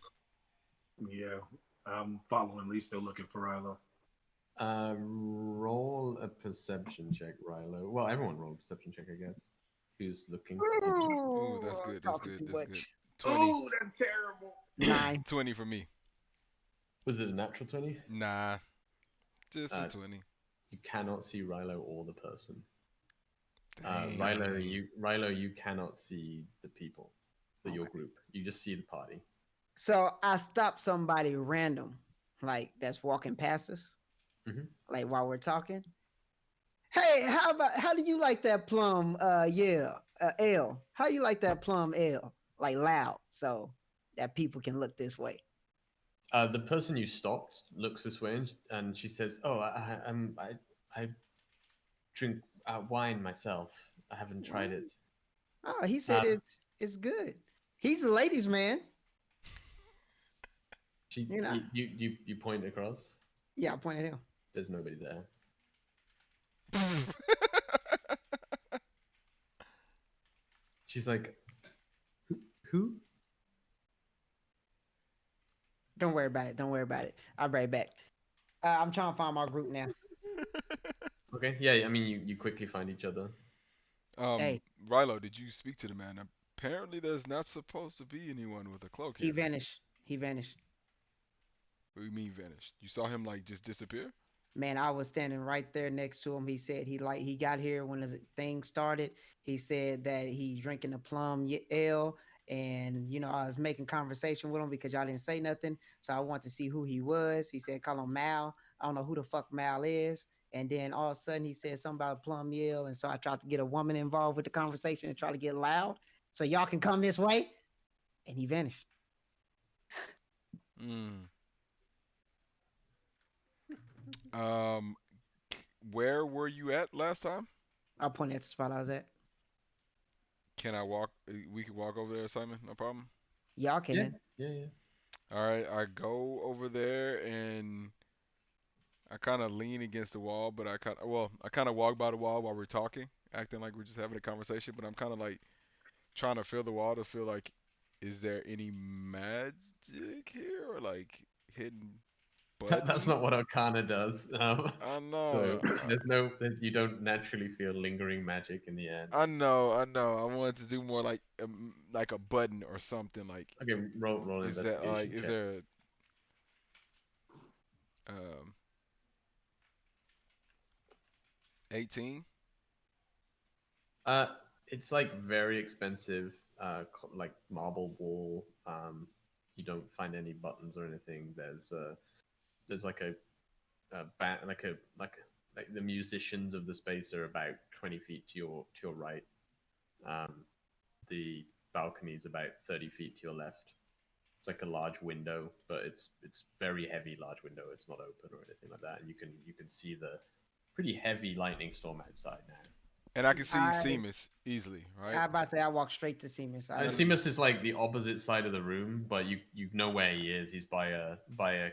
Yeah, I'm following Lee, still looking for Rilo. Roll a perception check, Rilo. Well, everyone roll a perception check, I guess. Who's looking? Ooh, that's good. That's Talking good. too That's good. much. 20. Oh, that's terrible. 9. 20 for me. Was it a natural 20? Nah, just a Uh, 20. You cannot see Rilo or the person. Dang. Rilo, you cannot see the people, your group. You just see the party. So I stop somebody random, like that's walking past us, Mhm. like while we're talking. Hey, how do you like that plum? Ale. How you like that plum ale? Like loud, so that people can look this way. The person you stopped looks this way, and she says, "Oh, I drink wine myself. I haven't tried Wine? it." Oh, he said Um, it's good. He's a ladies' man. she, You know. you point across. Yeah, I pointed at him. There's nobody there. She's like, "Who?" Don't worry about it. Don't worry about it. I'll be right back. I'm trying to find my group now. Okay, yeah. I mean, you quickly find each other. Hey, Rilo, did you speak to the man? Apparently, there's not supposed to be anyone with a cloak he here. vanished. He vanished. What do you mean vanished? You saw him like just disappear? Man, I was standing right there next to him. He said he got here when the thing started. He said that he's drinking the ale, and I was making conversation with him because y'all didn't say nothing. So I wanted to see who he was. He said call him Mal. I don't know who the fuck Mal is. And then all of a sudden he said something about plum ale, and so I tried to get a woman involved with the conversation and try to get loud so y'all can come this way. And he vanished. Hmm. Um, where were you at last time? I pointed at the spot I was at. Can I walk? We can walk over there, Simon. No problem. Y'all Yeah, can. yeah. All right, I go over there and I kind of lean against the wall, but I kind of walk by the wall while we're talking, acting like we're just having a conversation. But I'm kind of like trying to feel the wall to feel like, is there any magic here or like hidden That's not button? what Arcana does. I know, So you don't naturally feel lingering magic in the air. I know, I know. I wanted to do more like a button or something. Like, Okay, roll is that like, investigation is check. there um 18? Uh, it's like very expensive, like marble wall. You don't find any buttons or anything. There's like a band, like the musicians of the space are about 20 feet to your right. Um, the balcony is about 30 feet to your left. It's like a large window, but it's very heavy large window. It's not open or anything like that, and you can see the pretty heavy lightning storm outside now. And I can see I Seamus easily, right? I about to say I walked straight to Seamus. I didn't. Seamus is like the opposite side of the room, but you know where he is. He's by a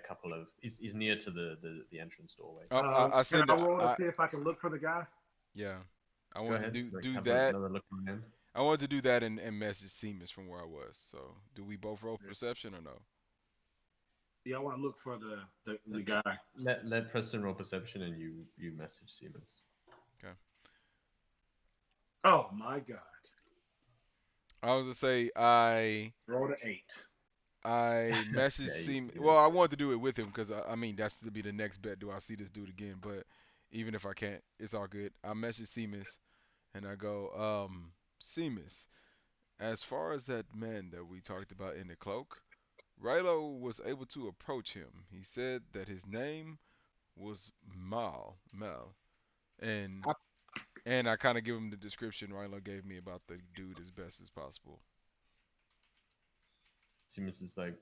couple of he's near to the entrance doorway. Oh, I Can send I it. roll to see if I can look for the guy? Yeah, I Go wanted ahead. to Like, do have that. another look around. I wanted to do that and message Seamus from where I was. So, do we both roll perception or no? Yeah, I want to look for the guy. Let Preston roll perception, and you message Seamus. Okay. Oh my god. I was gonna say I Roll to 8. messaged Yeah, Seamus. you Well, I wanted to do it with him because I mean that's to be the next bet. Do I see this dude again? But even if I can't, it's all good. I message Seamus and I go, Seamus, as far as that man that we talked about in the cloak, Rilo was able to approach him. He said that his name was Mel, and I, and I kind of give him the description Rilo gave me about the dude as best as possible. Seamus is like,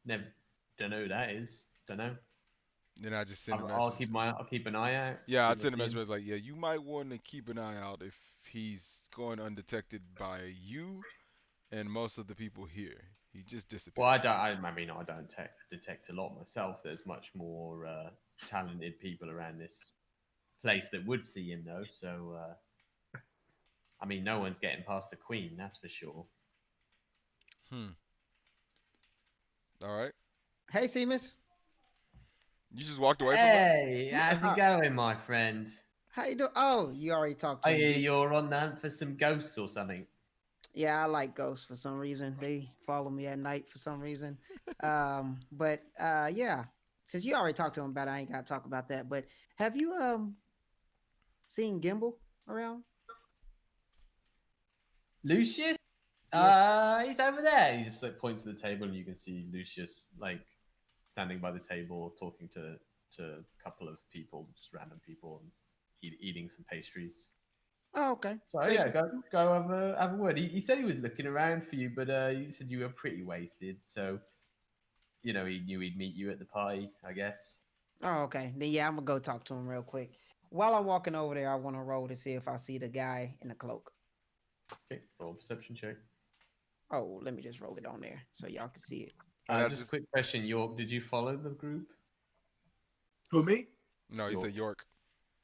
never, don't know who that is. Don't know. Then I just send a I'll message. keep an eye out. Yeah, See I'd if I send a see him. message like, yeah, you might want to keep an eye out if he's going undetected by you and most of the people here. He just Well, disappeared. I don't detect a lot myself. There's much more talented people around this place that would see him, though. So, I mean, no one's getting past the queen, that's for sure. Hmm. All right. Hey, Seamus. You just walked away from us? Hey, Yeah. how's it going, my friend? How you doing? Oh, you already talked I to him. hear you're on the hunt for some ghosts or something. Yeah, I like ghosts for some reason. They follow me at night for some reason. But yeah. Since you already talked to him about it, I ain't gotta talk about that. But have you seen Gimbal around? Lucius? Yes. He's over there. He just like points to the table, and you can see Lucius like standing by the table, talking to a couple of people, just random people, and eating some pastries. Oh, okay. So Thank yeah, you. go have a word. He said he was looking around for you, but he said you were pretty wasted. So he knew he'd meet you at the party, I guess. Oh, okay. Then yeah, I'm gonna go talk to him real quick. While I'm walking over there, I want to roll to see if I see the guy in the cloak. Okay, roll a perception check. Oh, let me just roll it on there so y'all can see it. And I Just a just quick question, York. Did you follow the group? Who, me? no, he York. said York.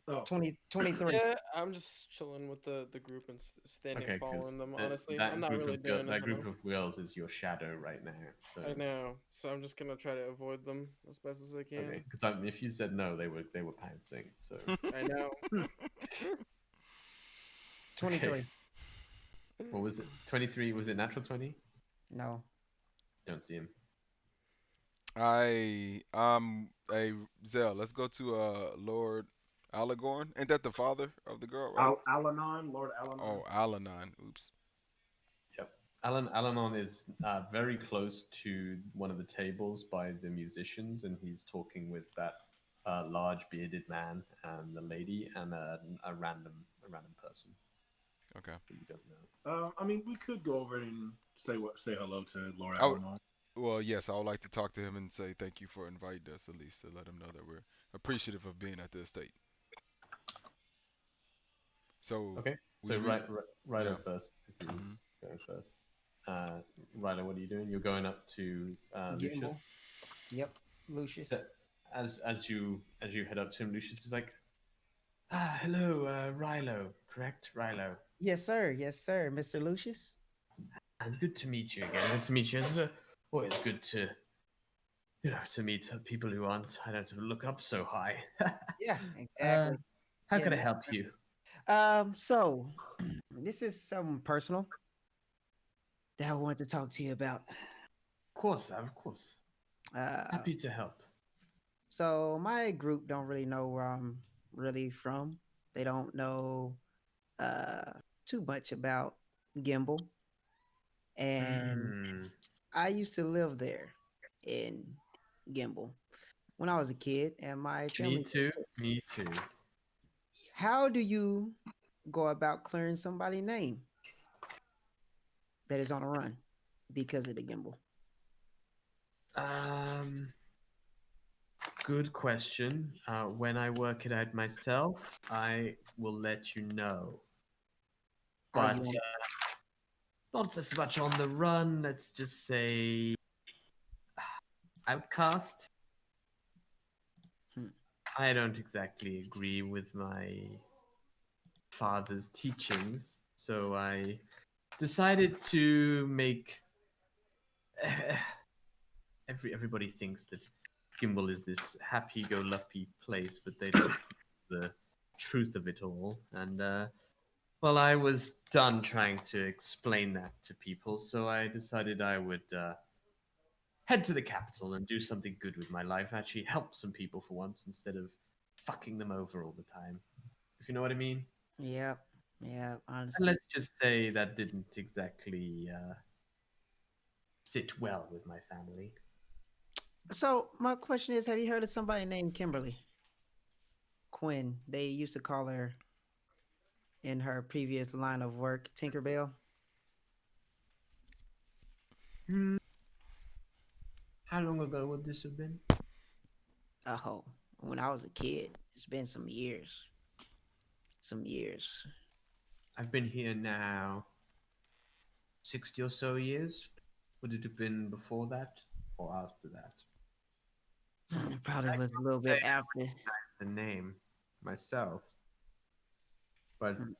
Oh, 23. Yeah, I'm just chilling with the group and standing Okay, following because them. Honestly, I'm not really doing that anything. group of girls is your shadow right now. So I know, so I'm just gonna try to avoid them as best as I can. okay, because if you said no, they were pouncing. So I know. okay, 23. what was it? 23? Was it natural 20? No. Don't see him. Hey Zell, let's go to Lord Alagorn. Ain't that the father of the girl, right? Alanon, Lord Alanon. Oh, Alanon. Oops. Yep. Alanon is very close to one of the tables by the musicians, and he's talking with that large bearded man and the lady and a random person Okay. that you don't know. I mean, we could go over and say hello to Lord I w- Alanon. well, yes, I would like to talk to him and say thank you for inviting us, at least to let him know that we're appreciative of being at the estate. So Okay, we so read, Rylo yeah. first because he Hmm. was going first. Rylo, what are you doing? You're going up to Lucius. Gimbal. Yep. Lucius. So, as you head up to him, Lucius is like, hello, Rylo, correct, Rylo, Yes, sir. Yes, sir. Mr. Lucius. and good to meet you again. Good to meet you. It's always good to to meet people who I don't have to look up so high. Yeah, uh, exactly. how Yeah, can I man. help you? So this is something personal that I wanted to talk to you about. Of course, Uh, happy to help. so my group don't really know where I'm really from. They don't know uh too much about Gimbal, and Hmm. I used to live there in Gimbal when I was a kid, and my Me family too. did too. Me too. How do you go about clearing somebody's name that is on a run because of the Gimbal? Um. Good question. When I work it out myself, I will let you know. Are But you on? not as much on the run. Let's just say outcast. Hmm. I don't exactly agree with my father's teachings, so I decided to make. Everybody thinks that Gimbal is this happy-go-lucky place, but they don't know the truth of it all. And well, I was done trying to explain that to people, so I decided I would head to the capital and do something good with my life. Actually, help some people for once instead of fucking them over all the time. If you know what I mean. Yep. Yeah, And honestly. let's just say that didn't exactly sit well with my family. So my question is, have you heard of somebody named Kimberly Quinn? They used to call her in her previous line of work Tinkerbell. Hmm. How long ago would this have been? Oh, when I was a kid, it's been some years. Some years. I've been here now 60 or so years. Would it have been before that or after that? It probably I was a little say bit I after. recognize the name myself, but Mm.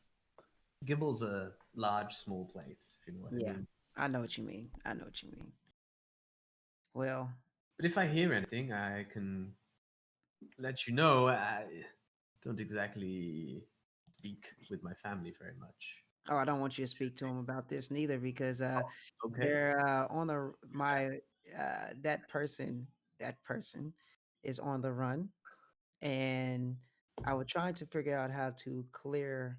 Gibble's a large, small place, if you know what I Yeah, mean. I know what you mean. I know what you mean. Well, But if I hear anything, I can let you know. I don't exactly speak with my family very much. oh, I don't want you to speak to him about this neither because Okay. they're on the my that person is on the run, and I was trying to figure out how to clear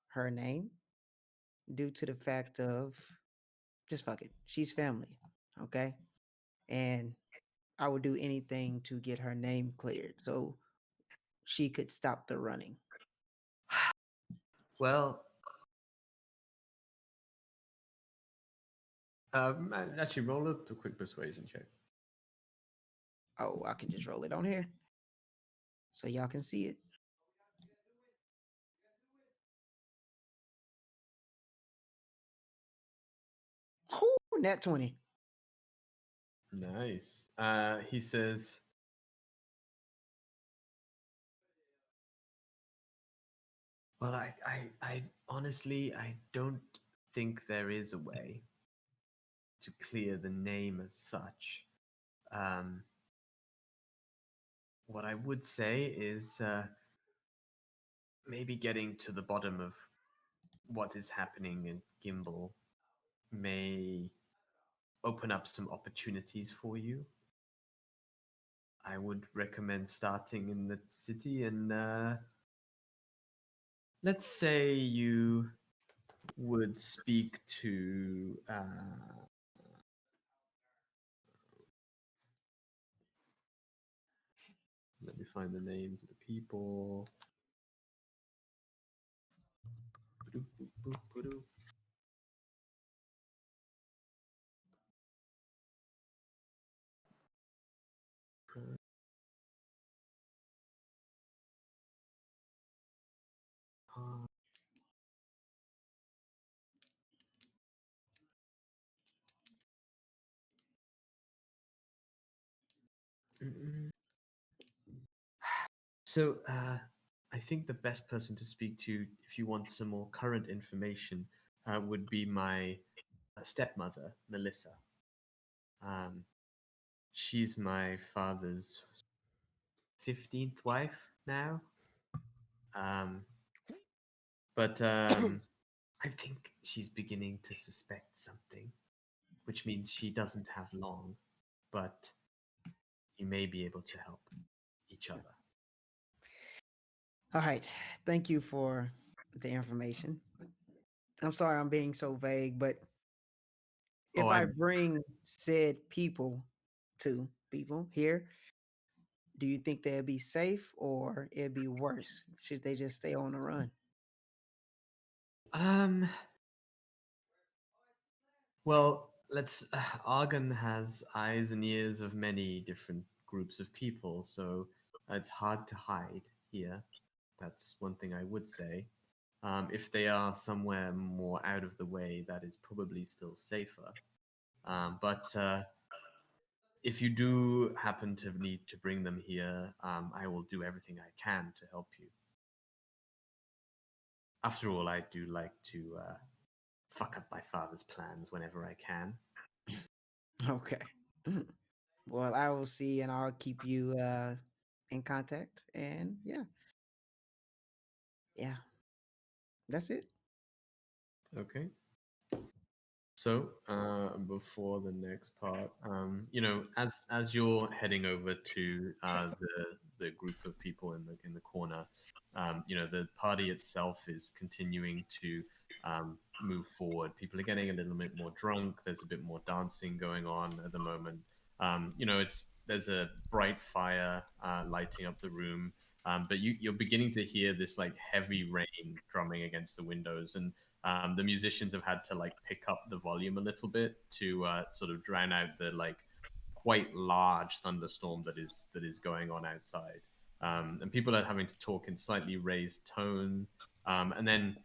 her name due to the fact of just fuck it, she's family, okay, and I would do anything to get her name cleared so she could stop the running. Well, actually, roll up a quick persuasion check. Oh, I can just roll it on here so y'all can see it. Ooh, nat 20. Nice. He says, "Well, I honestly, I don't think there is a way to clear the name as such. Um, what I would say is maybe getting to the bottom of what is happening in Gimbal may open up some opportunities for you. I would recommend starting in the city and let's say you would speak to let me find the names of the people. So, I think the best person to speak to, if you want some more current information, would be my stepmother, Melissa. Um, she's my father's 15th wife now. Um, but I think she's beginning to suspect something, which means she doesn't have long, but you may be able to help each other. All right. Thank you for the information. I'm sorry I'm being so vague, but Oh, if I bring said people here, do you think they'd be safe or it'd be worse? Should they just stay on the run? um, well, let's. Argon has eyes and ears of many different groups of people, so it's hard to hide here. That's one thing I would say. If they are somewhere more out of the way, that is probably still safer. But if you do happen to need to bring them here, I will do everything I can to help you. After all, I do like to fuck up my father's plans whenever I can. Okay. Well, I will see and I'll keep you in contact. And yeah, yeah, that's it. Okay. So, before the next part, as you're heading over to the group of people in the corner, the party itself is continuing to move forward. People are getting a little bit more drunk. There's a bit more dancing going on at the moment. It's there's a bright fire lighting up the room, but you're beginning to hear this like heavy rain drumming against the windows, and the musicians have had to like pick up the volume a little bit to sort of drown out the like quite large thunderstorm that is going on outside. And people are having to talk in slightly raised tone. And then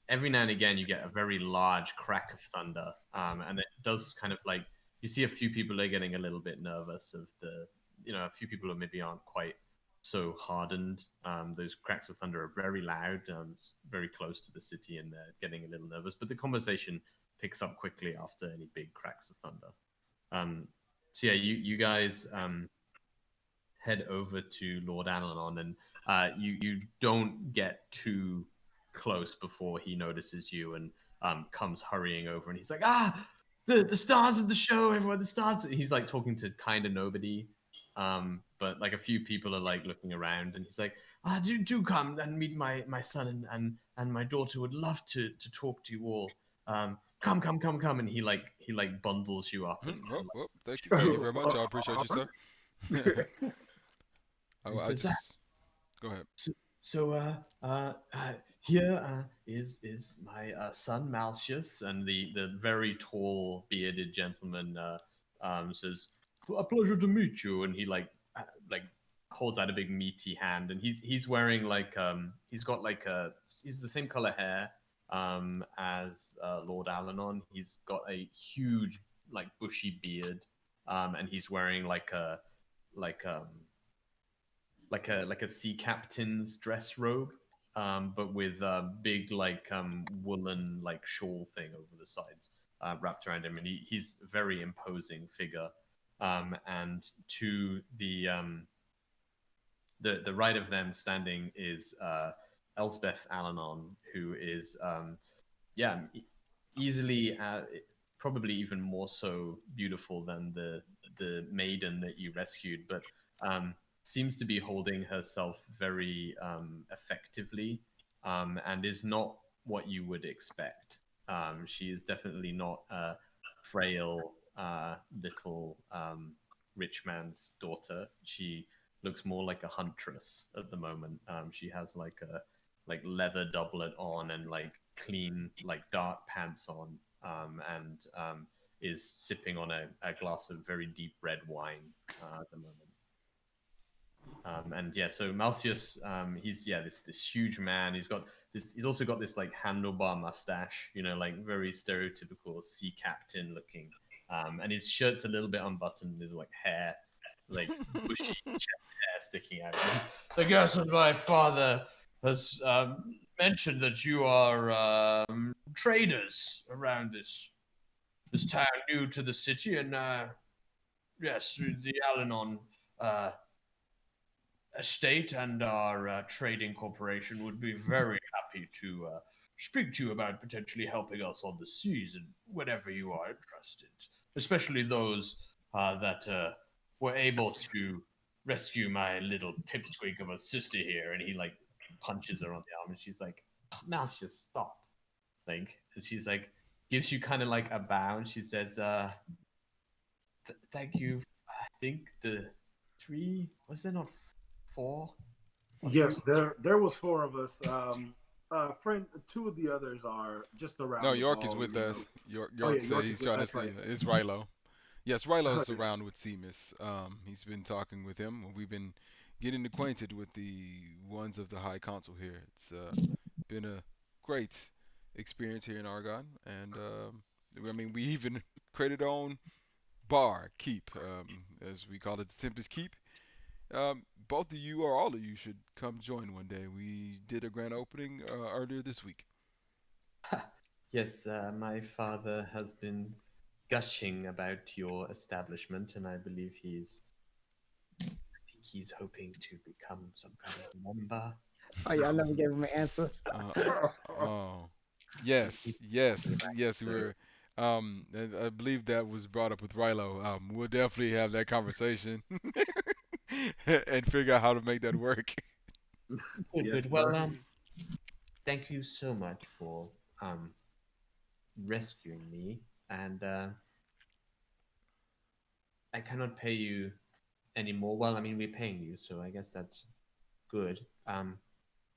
every now and again you get a very large crack of thunder, and it does kind of like you see a few people are getting a little bit nervous of a few people who maybe aren't quite so hardened. Those cracks of thunder are very loud, it's very close to the city, and they're getting a little nervous. But the conversation picks up quickly after any big cracks of thunder. So yeah, you guys head over to Lord Alanon, and you don't get too close before he notices you and comes hurrying over, and he's like, the stars of the show, everyone, the stars. He's like talking to kind of nobody, but like a few people are like looking around, and he's like, do come and meet my son and my daughter would love to talk to you all. Come, and he bundles you up. And, Thank you very much. I appreciate you, sir. he I says, just go ahead. Here is my son Malcius, and the very tall bearded gentleman says, "A pleasure to meet you." And he like holds out a big meaty hand, and he's wearing he's got he's the same color hair as Lord Alanon. He's got a huge bushy beard, and he's wearing like a sea captain's dress robe, but with a big woolen shawl thing over the sides wrapped around him, and he's a very imposing figure. And to the right of them standing is Elsbeth Alanon, who is easily probably even more so beautiful than the maiden that you rescued, but seems to be holding herself very effectively, and is not what you would expect. She is definitely not a frail little rich man's daughter. She looks more like a huntress at the moment. She has a leather doublet on and clean dark pants on, and is sipping on a glass of very deep red wine at the moment. And yeah, so Malcius, he's this huge man. He's also got this handlebar mustache, very stereotypical sea captain looking. And his shirt's a little bit unbuttoned. His hair, bushy chest hair sticking out. So yes, and my father has mentioned that you are traders around this town, new to the city, and yes, the Alanon estate and our trading corporation would be very happy to speak to you about potentially helping us on the seas and whenever you are interested, especially those that were able to rescue my little pipsqueak of a sister here. And he punches her on the arm, and she's like, Malcius, stop. And she's gives you kind of a bow, and she says, thank you. I think the 3, was there not 4? Yes, there was 4 of us. Friend, 2 of the others are just around. No, York is with us. York said he's trying to see. It's Rilo. Yes, Rilo's around with Seamus. He's been talking with him. We've been getting acquainted with the ones of the High Council here. It's been a great experience here in Argonne, and we even created our own bar, Keep, as we call it, the Tempest Keep. Both of you, or all of you, should come join one day. We did a grand opening earlier this week. Yes, my father has been gushing about your establishment, and I believe he's hoping to become some kind of member. Oh yeah, I never gave him an answer. Yes. We're. I believe that was brought up with Rilo. We'll definitely have that conversation and figure out how to make that work. Good. Well, thank you so much for rescuing me, and I cannot pay you anymore. Well, we're paying you, so I guess that's good.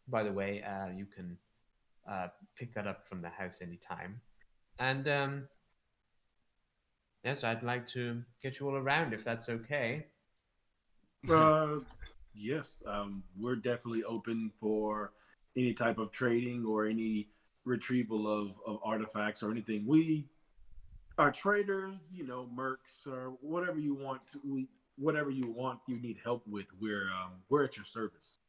By the way, you can pick that up from the house anytime. And yes, I'd like to get you all around if that's okay. Yes, we're definitely open for any type of trading or any retrieval of artifacts or anything. We are traders, mercs or whatever you want. Whatever you want, you need help with. We're at your service.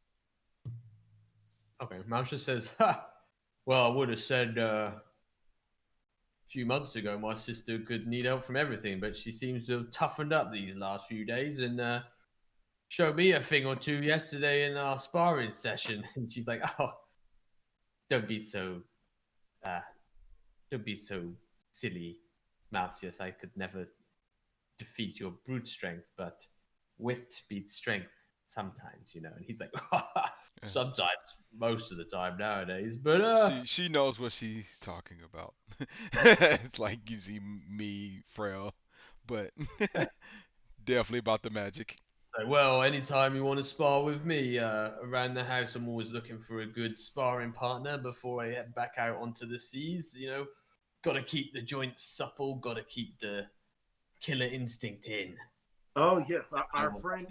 Okay, Mouse just says, "Ha! Well, I would have said a few months ago my sister could need help from everything, but she seems to have toughened up these last few days and showed me a thing or two yesterday in our sparring session." And she's like, "Oh, don't be so, uh, don't be so silly, Malcius. I could never defeat your brute strength, but wit beats strength sometimes, you know." And he's like, "Sometimes, most of the time nowadays, but She knows what she's talking about. It's like you see me frail, but definitely about the magic. like, well, anytime you want to spar with me around the house, I'm always looking for a good sparring partner before I head back out onto the seas. You know, got to keep the joints supple, got to keep the killer instinct in." Oh yes, our friend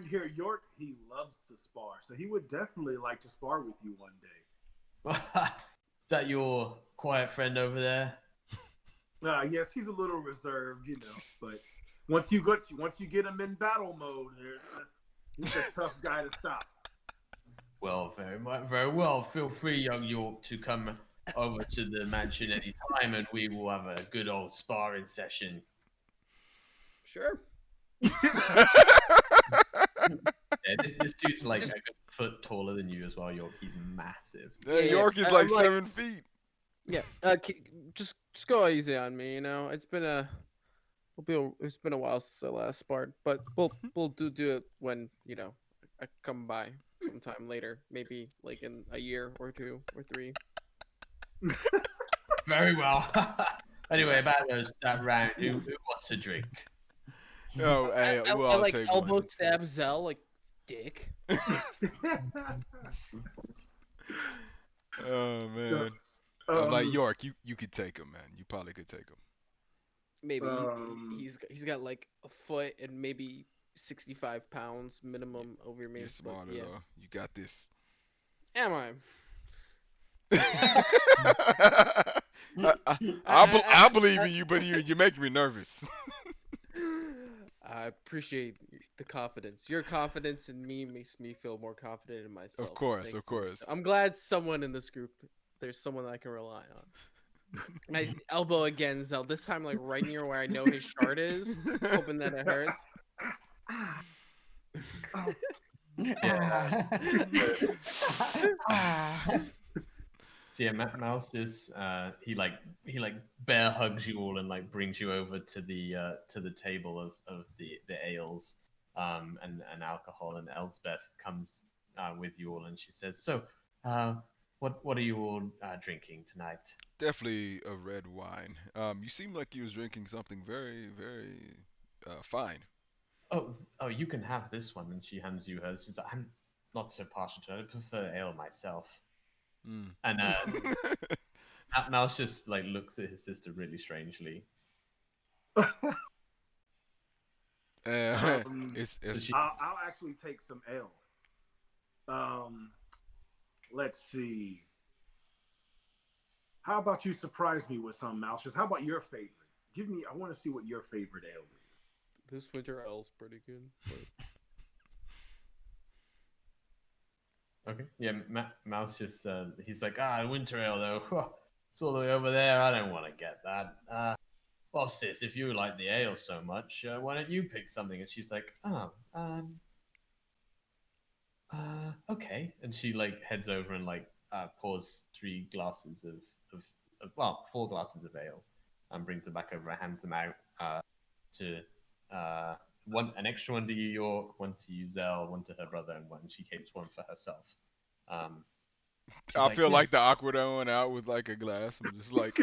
here, York, he loves to spar, so he would definitely like to spar with you one day. Is that your quiet friend over there? Yes, he's a little reserved, but once you get him in battle mode, he's a tough guy to stop. Well, very well. Feel free, young York, to come over to the mansion anytime, and we will have a good old sparring session. Sure. Yeah, this dude's like a good foot taller than you as well, York. He's massive. York is I'm like like- 7 feet. Yeah. Just go easy on me. It's been it's been a while since I last sparred, but we'll do it when I come by sometime later, maybe like in a year or 2 or 3. Very well. Anyway, about that round, who wants a drink? Oh, hey, well, I I'll like take elbow one. stab Zell like dick. Oh man, I'm like York. You could take him, man. You probably could take him. Maybe he's got like a foot and maybe 65 pounds minimum over me. You're but smarter yeah. though. You got this. Am I? I believe in you, but you make me nervous. I appreciate the confidence. Your confidence in me makes me feel more confident in myself. Of course, Thank of you. course. So I'm glad someone in this group, there's someone I can rely on. Nice elbow again, Zell. This time, like right near where I know his shard is, hoping that it hurts. So yeah, Mouse just he bear hugs you all and like brings you over to the table of the ales and alcohol, and Elsbeth comes with you all and she says, "So, what are you all drinking tonight?" Definitely a red wine. You seem like you was drinking something very, very fine. Oh, you can have this one, and she hands you hers. She's like, "I'm not so partial to it. I prefer ale myself." Mm. And Mouse just like looks at his sister really strangely. It's I'll actually take some ale. Let's see. How about you surprise me with some, Malchus? How about your favorite? I want to see what your favorite ale is. This winter ale's pretty good. But... Okay. Yeah, Mouse just he's like, winter ale though. It's all the way over there. I don't want to get that. Well, sis, if you like the ale so much, why don't you pick something? And she's like, okay. And she like heads over and like pours 4 glasses of ale, and brings them back over and hands them out to an extra one to you, York, one to you, Zell, one to her brother, and one she keeps one for herself. I feel like the awkward one out with like a glass. I'm just like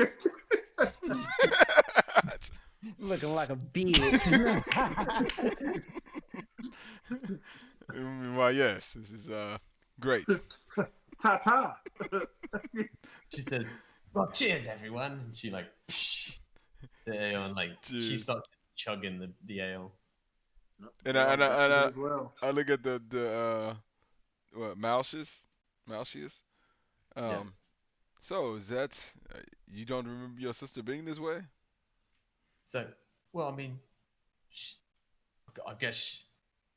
Looking like a bitch. Well, yes, this is great. Ta-ta. She says, "Well, cheers, everyone." And she like the ale, and like she starts chugging the ale. And I look at the what Malchus. So is that you don't remember your sister being this way? So, well, I mean, sh I guess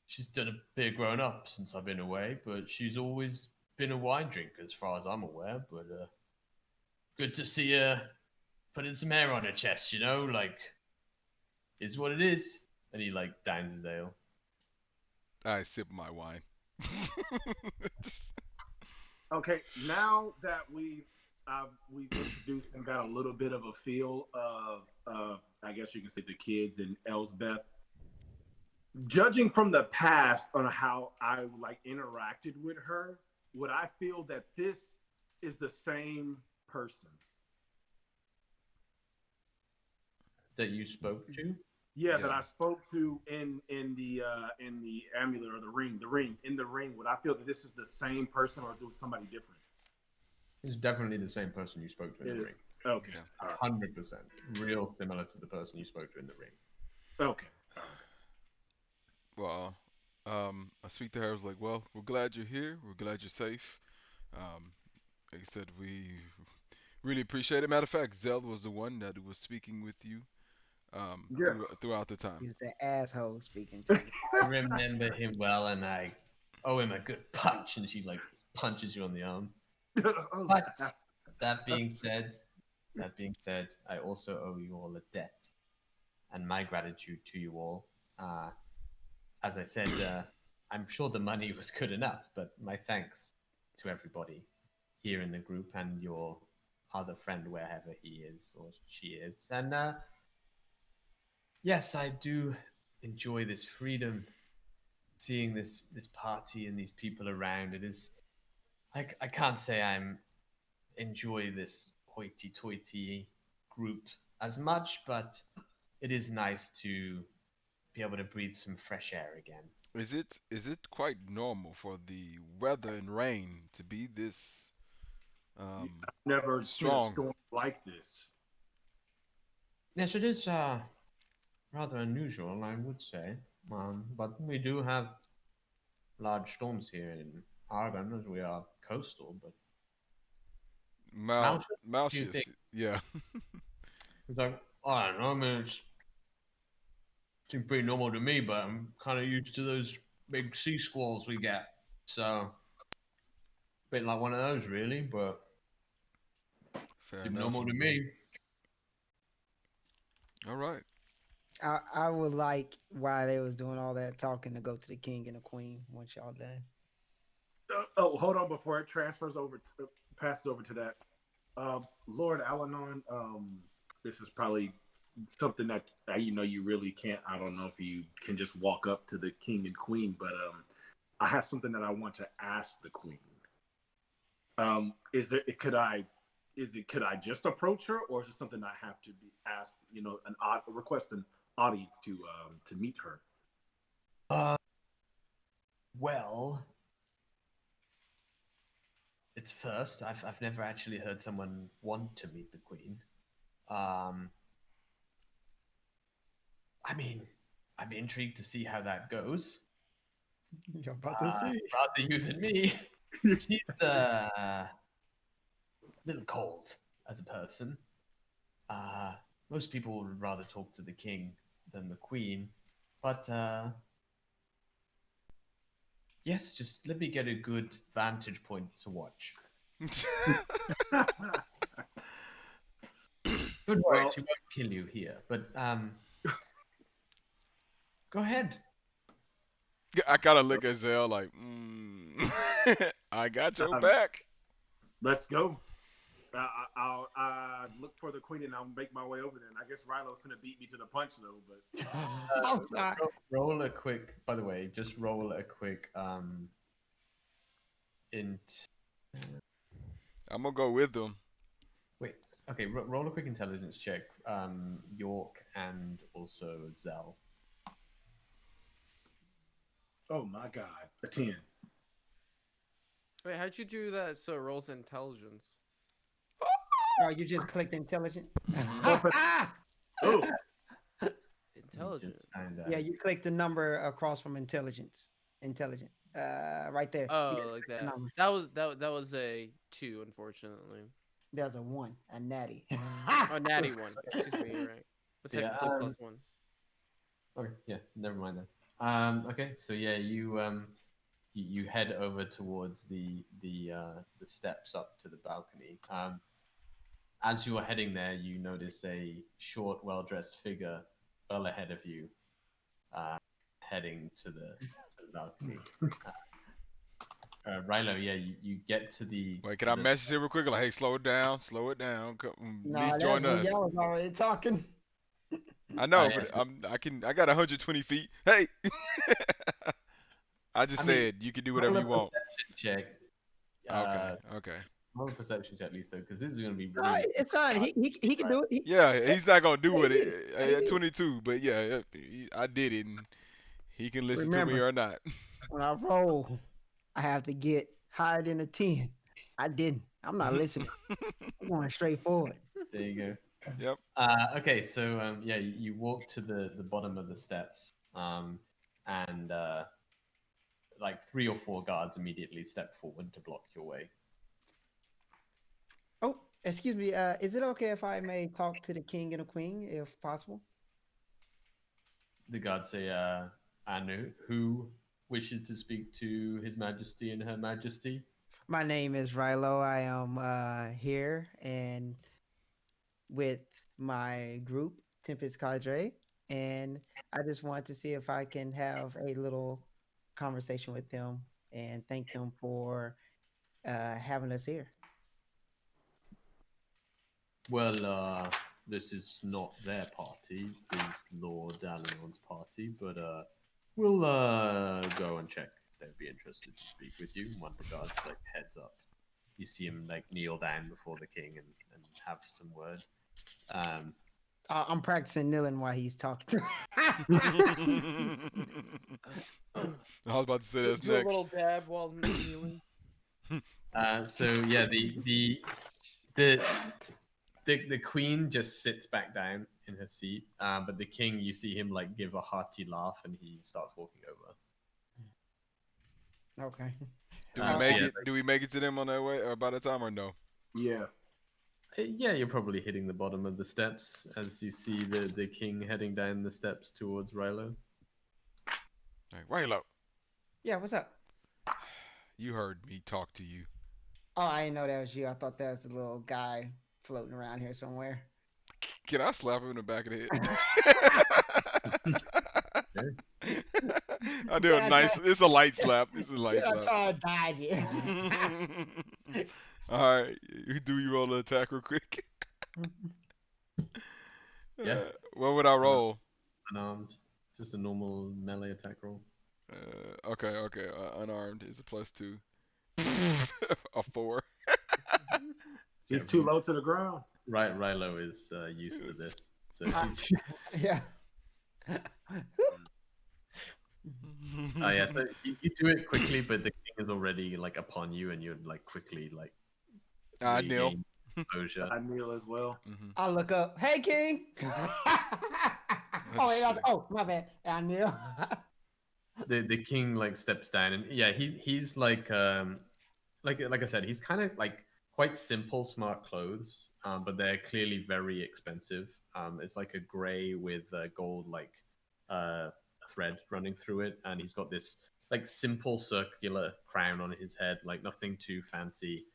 she's done a bit of growing up since I've been away, but she's always been a wine drinker as far as I'm aware. But good to see her putting some hair on her chest, you know, like, is what it is. And he, like, downs his ale. I sip my wine. Okay, now that we've introduced and got a little bit of a feel of I guess you can say the kids and Elsbeth. Judging from the past on how I like interacted with her, would I feel that this is the same person? That you spoke to? Yeah, that Yeah. I spoke to in the amulet or the ring. Would I feel that this is the same person or is it somebody different? It's definitely the same person you spoke to in It the is. ring. Okay. Yeah. All right. 100%. Real similar to the person you spoke to in the ring. Okay. All Well, I speak to her. I was like, "Well, we're glad you're here. We're glad you're safe. Um, like I said, we really appreciate it. Matter of fact, Zell was the one that was speaking with you right. throughout the time." He's the asshole speaking to you. I remember him well, and I owe him a good punch, and she like punches you on the arm. Yes. Oh, But that being said, I also owe you all a debt, and my gratitude to you all. As I said, I'm sure the money was good enough, but my thanks to everybody here in the group and your other friend, wherever he is or she is. And yes, I do enjoy this freedom, seeing this party and these people around. It is, I can't say I'm enjoy this hoity-toity group as much, but it is nice to be able to breathe some fresh air again. Is it quite normal for the weather and rain to be this never seen a strong? storm like this. Yes, it is rather unusual, I would say. But we do have large storms here in Argon as we are coastal. But mountain, do you think? Malchus, yeah. It's like, I don't know. I mean, it seems pretty normal to me, but I'm kind of used to those big sea squalls we get. So, a bit like one of those, really, but Fair seems enough. normal to me. All right. I would like while they was doing all that talking to go to the king and the queen once y'all done. Oh, hold on before it transfers over, passes over to that. Lord Alanon, this is probably something that you really can't. I don't know if you can just walk up to the king and queen, but I have something that I want to ask the queen. Is it could I just approach her, or is it something I have to be asked? Request an audience to meet her. Uh, well, it's first. I've never actually heard someone want to meet the queen. Um, I mean, I'm intrigued to see how that goes. You're about to see. Rather you than me. She's a little cold as a person. Most people would rather talk to the king than the queen. But yes, just let me get a good vantage point to watch. Don't worry, Well, she won't kill you here. But go ahead. I kind of look at Zell like, I got your back. let's go. I'll look for the queen and I'll make my way over there. And I guess Rilo's gonna beat me to the punch though. But I'm sorry. Roll a quick. By the way, just roll a quick int. I'm gonna go with them. Wait. Okay. Roll a quick intelligence check. York and also Zell. oh my god, a 10. Wait, how'd you do that so it rolls intelligence? Oh, you just clicked intelligent. Oh, Intelligent. Yeah, you clicked the number across from intelligence. Intelligent. Right there. You Oh, just like clicked the that. number. That was a 2, unfortunately. There's a one, a natty. Oh, natty one. Excuse me. You're right. But So, yeah, technically plus one. okay, yeah, never mind then. Okay, so yeah, you head over towards the steps up to the balcony. As you are heading there, you notice a short, well-dressed figure well ahead of you, uh, heading to the balcony. Rilo, yeah, you get to the. Wait, can to I the message it real quick? Like, hey, slow it down, slow it down. At No, least that's join when us. y'all was already talking. I know, yeah, but so, I got 120 feet. Hey, I just I mean, said you can do whatever roll a you want. perception check. Okay, Uh, okay. roll a perception check, at least, though, because this is going to be No, really. it's fine. He can do it. Yeah, he's not gonna do He it did it. Yeah, he at did it. 22, but yeah, I did it, and he can listen to me Remember, or not. when I roll, I have to get higher than a 10. I didn't. I'm not listening. I'm going straight forward. There you go. Yep. Okay, so yeah, you walk to the bottom of the steps, and like 3 or 4 guards immediately step forward to block your way. Oh, excuse me. Is it okay if I may talk to the king and the queen, if possible? The guards say, "And who wishes to speak to His Majesty and Her Majesty?" My name is Rilo. I am here and with my group, Tempest Cadre, and I just want to see if I can have a little conversation with them and thank them for having us here. Well, this is not their party. It is Lord Alanon's party, but we'll go and check. They'd be interested to speak with you. One of the guards like heads up. You see him like kneel down before the king and have some word. I'm practicing kneeling while he's talking. I was about to say that's Do a next. little dab while kneeling. So yeah, the queen just sits back down in her seat, but the king, you see him like give a hearty laugh, and he starts walking over. Okay. Do we So, make yeah, it? Do we make it to them on that way or by the time or no? Yeah. yeah, you're probably hitting the bottom of the steps as you see the king heading down the steps towards Rilo. Hey, Raylo, Yeah, what's up? you heard me talk to you. Oh, I didn't know that was you. I thought that was the little guy floating around here somewhere. Can I slap him in the back of the head? Sure. I do a nice. It's a light slap. It's a light I slap. try to dodge it. All right, do you roll an attack real quick? Yeah. What would I roll? Unarmed, just a normal melee attack roll. Okay. Unarmed is a +2. A 4. He's too low to the ground. Right, Rilo is used to this, so Yeah. yeah. So you do it quickly, but the king is already like upon you, and you're like quickly like I kneel. regain composure. I kneel as well. I look up. Hey, king. Oh, my bad. I kneel. The king like steps down, and yeah, he's like I said, he's kind of like quite simple, smart clothes, but they're clearly very expensive. It's like a gray with gold like thread running through it, and he's got this like simple circular crown on his head, like nothing too fancy.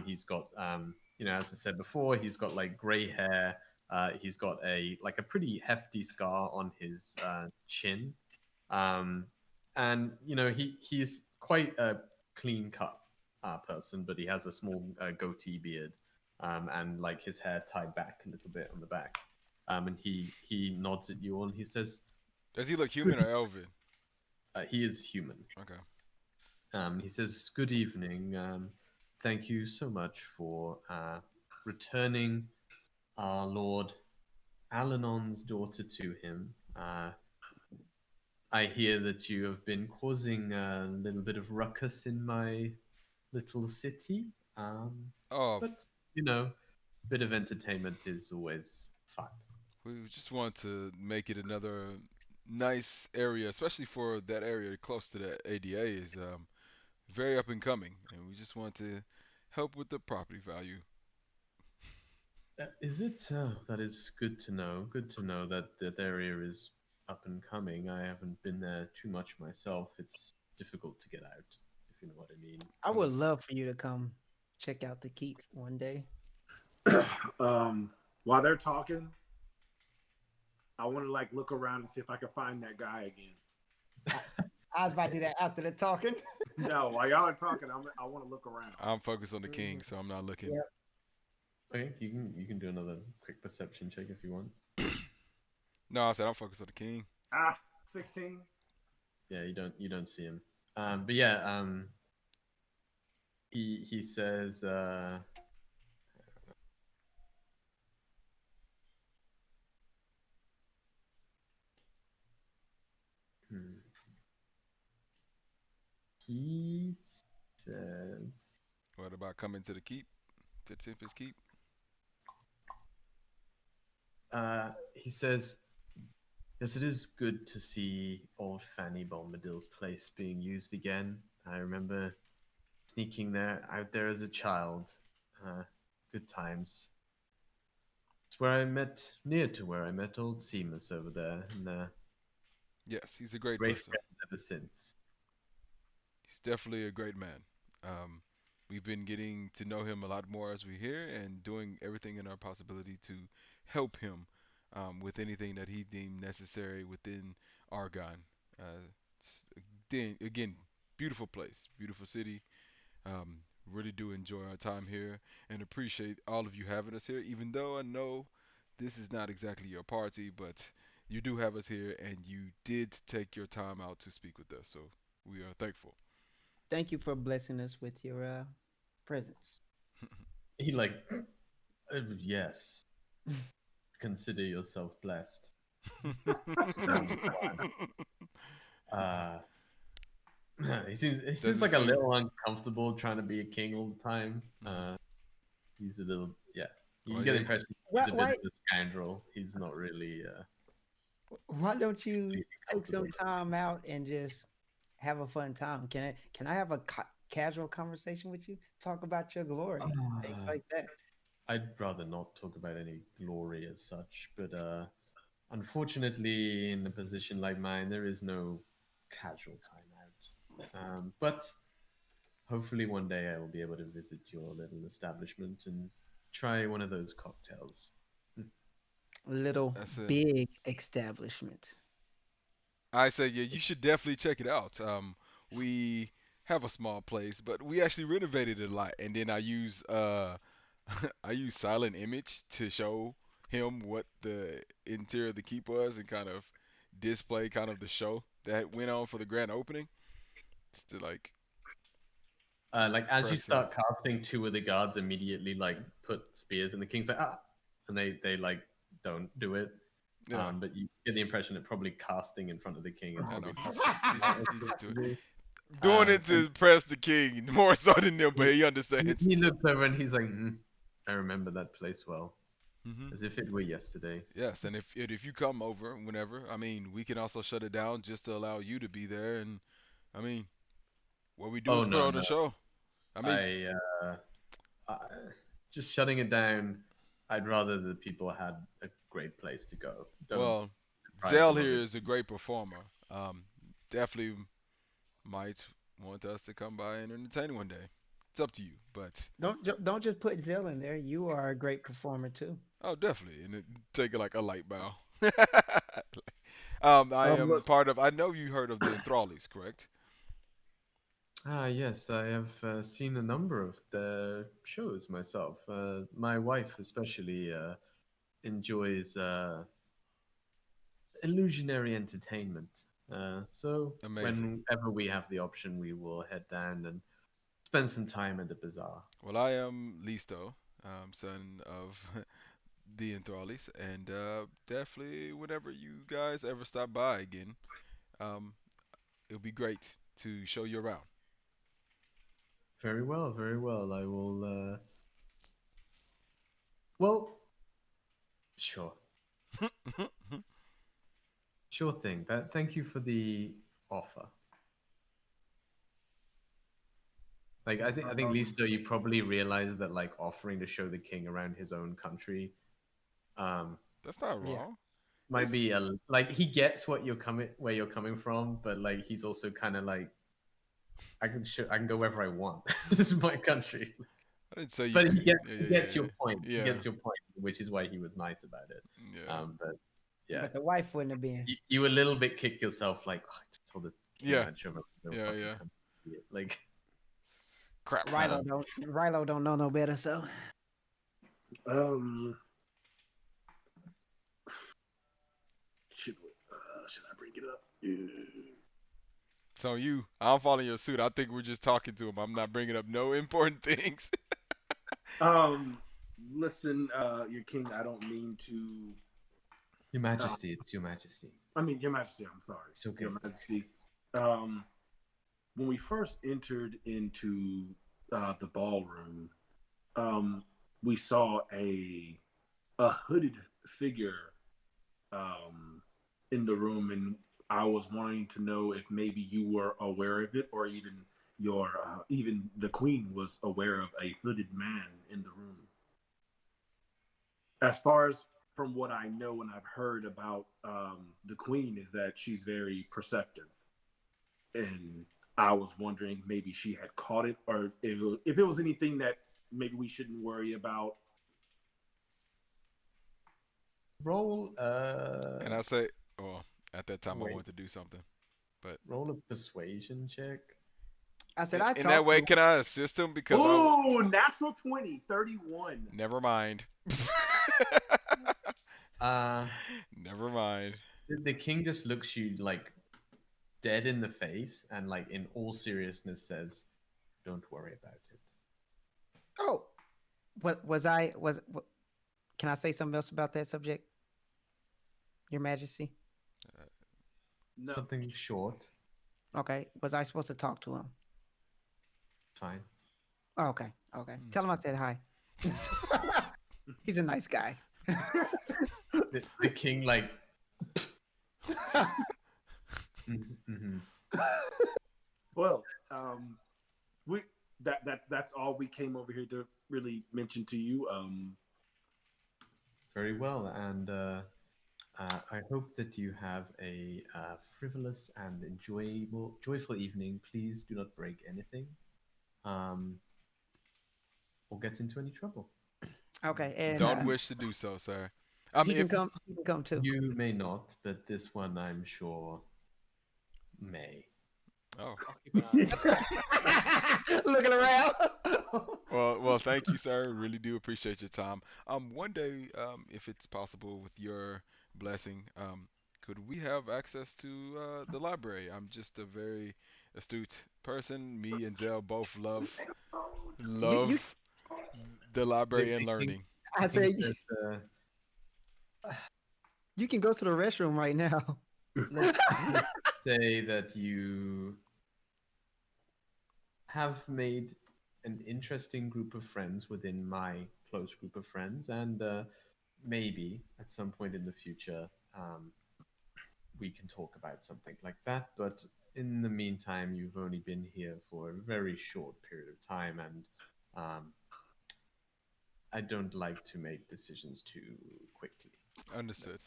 He's got as I said before, he's got like gray hair. He's got a pretty hefty scar on his chin, and he's quite a clean cut person, but he has a small goatee beard, and like his hair tied back a little bit on the back. And he nods at you all, and he says, Does he look human or elven? he is human. Okay. He says, "Good evening. Thank you so much for returning our Lord Alanon's daughter to him. I hear that you have been causing a little bit of ruckus in my little city. Oh, But, bit of entertainment is always fun." we just want to make it another nice area, especially for that area close to the ADA is very up and coming, and we just want to help with the property value. Is it? That is good to know. Good to know that that area is up and coming. I haven't been there too much myself. It's difficult to get out, if you know what I mean. I would love for you to come check out the keep one day. While they're talking, I want to like look around and see if I can find that guy again. I was about to do that after the talking. No, while y'all are talking, I want to look around. I'm focused on the king, so I'm not looking. Yeah. Okay, you can do another quick perception check if you want. No, I said I'm focused on the king. 16. Yeah, you don't see him. But yeah, he says, hmm. He says, What about coming to the keep? To Tempest Keep? he says, yes, it is good to see old Fanny Bombadil's place being used again. I remember sneaking out there as a child. Good times. It's where I met, near to where I met old Seamus over there, and Yes, he's a great great person. friends ever since. He's definitely a great man. Um, we've been getting to know him a lot more as we're here and doing everything in our possibility to help him with anything that he deemed necessary within Argonne. Uh, again, beautiful place, beautiful city. Um, really do enjoy our time here and appreciate all of you having us here, even though I know this is not exactly your party, but you do have us here and you did take your time out to speak with us. So we are thankful. Thank you for blessing us with your presence. He like, yes, consider yourself blessed. Uh, he seems Doesn't like a seem. little uncomfortable trying to be a king all the time. He's a little, yeah. You Well, get the yeah, impression Why, he's a bit why, of a scoundrel. He's not really why don't you completely take some comfortable. time out and just have a fun time? Can I have a casual conversation with you? Talk about your glory, things Uh, like that. I'd rather not talk about any glory as such, but unfortunately, in a position like mine, there is no casual time out. But hopefully, one day I will be able to visit your little establishment and try one of those cocktails. Little that's it. big establishment. I say, yeah, you should definitely check it out. We have a small place, but we actually renovated it a lot. And then I use I use silent image to show him what the interior of the keep was and kind of display kind of the show that went on for the grand opening. Just to like Like as you press him. start casting, two of the guards immediately like put spears, and the king's like and they like don't do it. Yeah, But you get the impression that probably casting in front of the king is I know. probably He's just doing do. doing it to And impress the king more so than them, but he he, understands. he looks over and he's like, I remember that place well, Hmm. as if it were yesterday. Yes, and if you come over whenever, I mean, we can also shut it down just to allow you to be there. And I mean, what we do Oh is put no, on the no, show. I mean, I, I just shutting it down. I'd rather the people had a great place to go. Don't well, deprive Zell them of here it. is a great performer. Definitely might want us to come by and entertain one day. It's up to you, but Don't just put Zill in there. You are a great performer too. oh, definitely, and take it like a light bow. I am Look, part of. I know you heard of the Enthrallies, correct? yes, I have seen a number of the shows myself. My wife, especially, enjoys illusionary entertainment. So Amazing. whenever we have the option, we will head down and spend some time at the bazaar. Well, I am Listo, son of the Enthrallies, and definitely whenever you guys ever stop by again, um, it'll be great to show you around. Very well, very well. I will. Well, sure, sure thing. Thank you for the offer. Like I think Listo, you probably realize that like offering to show the king around his own country, um, That's not Yeah. wrong. might be a like he gets where you're coming from, but like he's also kind of like I can go wherever I want. This is my country. I didn't say you But could. Yeah, he yeah, gets yeah, your point. He yeah. gets your point, which is why he was nice about it. Yeah. But yeah, But the wife wouldn't have been. you a little bit kick yourself, like oh, I just told the king Yeah. I'd show him no Yeah, fucking yeah. country. Like Crap. Rilo don't know no better, so Should I bring it up? Yeah. So you, I'm following your suit. I think we're just talking to him. I'm not bringing up no important things. Listen, your king. I don't mean to. Your Majesty, it's Your Majesty. I mean, Your Majesty. I'm sorry. It's okay. Your Majesty. When we first entered into the ballroom, we saw a hooded figure in the room, and I was wanting to know if maybe you were aware of it, or even even the queen was aware of a hooded man in the room. As far as from what I know and I've heard about the queen is that she's very perceptive, and I was wondering maybe she had caught it, or if it was anything that maybe we shouldn't worry about. Roll And I say, oh, at that time I Wait. wanted to do something. roll a persuasion check. I said In, I in that talked way, to can I assist him? Because Oh, natural 20, 31. never mind. Uh Never mind. the king just looks you like dead in the face and like in all seriousness says, "Don't worry about it." Oh, can I say something else about that subject, Your Majesty? No. Something short, Okay. Was I supposed to talk to him? fine. Oh, okay. Okay. Tell him I said hi. He's a nice guy. The king like mm-hmm. Well, we that's all we came over here to really mention to you. Very well, and I hope that you have a frivolous and joyful evening. Please do not break anything, or get into any trouble. Okay. And Don't wish to do so, sir. he can come. He can come too. You may not, but this one I'm sure may. Oh, I'll keep an eye on it. Looking around. well, thank you, sir. Really do appreciate your time. One day, if it's possible, with your blessing, could we have access to the library? I'm just a very astute person. Me and Zell both love You- the library The and king- learning. I King said says, you can go to the restroom right now. let's say that you have made an interesting group of friends within my close group of friends, and maybe at some point in the future we can talk about something like that. But in the meantime, you've only been here for a very short period of time, and I don't like to make decisions too quickly. Understood.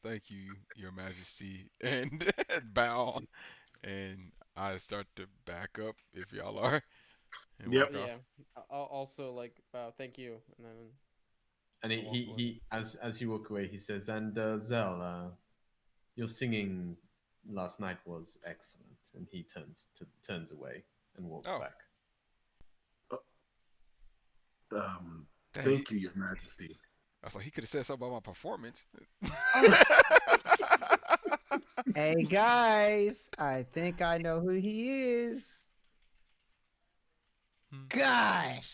Thank you, Your Majesty, and bow. And I start to back up if y'all are. And Yep. walk off. Yeah. I'll also like thank you, and then And I'll walk away. he as you walk away, he says, "And Zell, your singing last night was excellent." And he turns away and walks Oh. back. Dang, Thank you, Your Majesty. I was like, he could have said something about my performance. Hey guys, I think I know who he is. Gosh,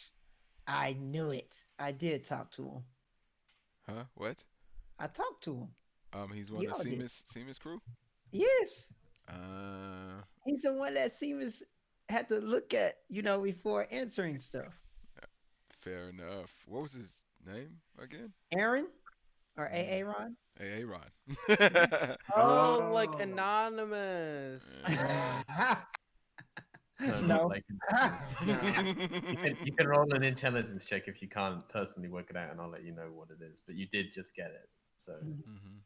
I knew it. I did talk to him. Huh? What? I talked to him. He's one of Y'all the did. Seamus crew. Yes, Uh, he's the one that Seamus had to look at, before answering stuff. fair enough. What was his name again? Aaron or AA Ron? Hey, Ron. Oh, like Oh. anonymous. Yeah. No, not No. like Nah. you can roll an intelligence check if you can't personally work it out, and I'll let you know what it is. But you did just get it. So Mhm.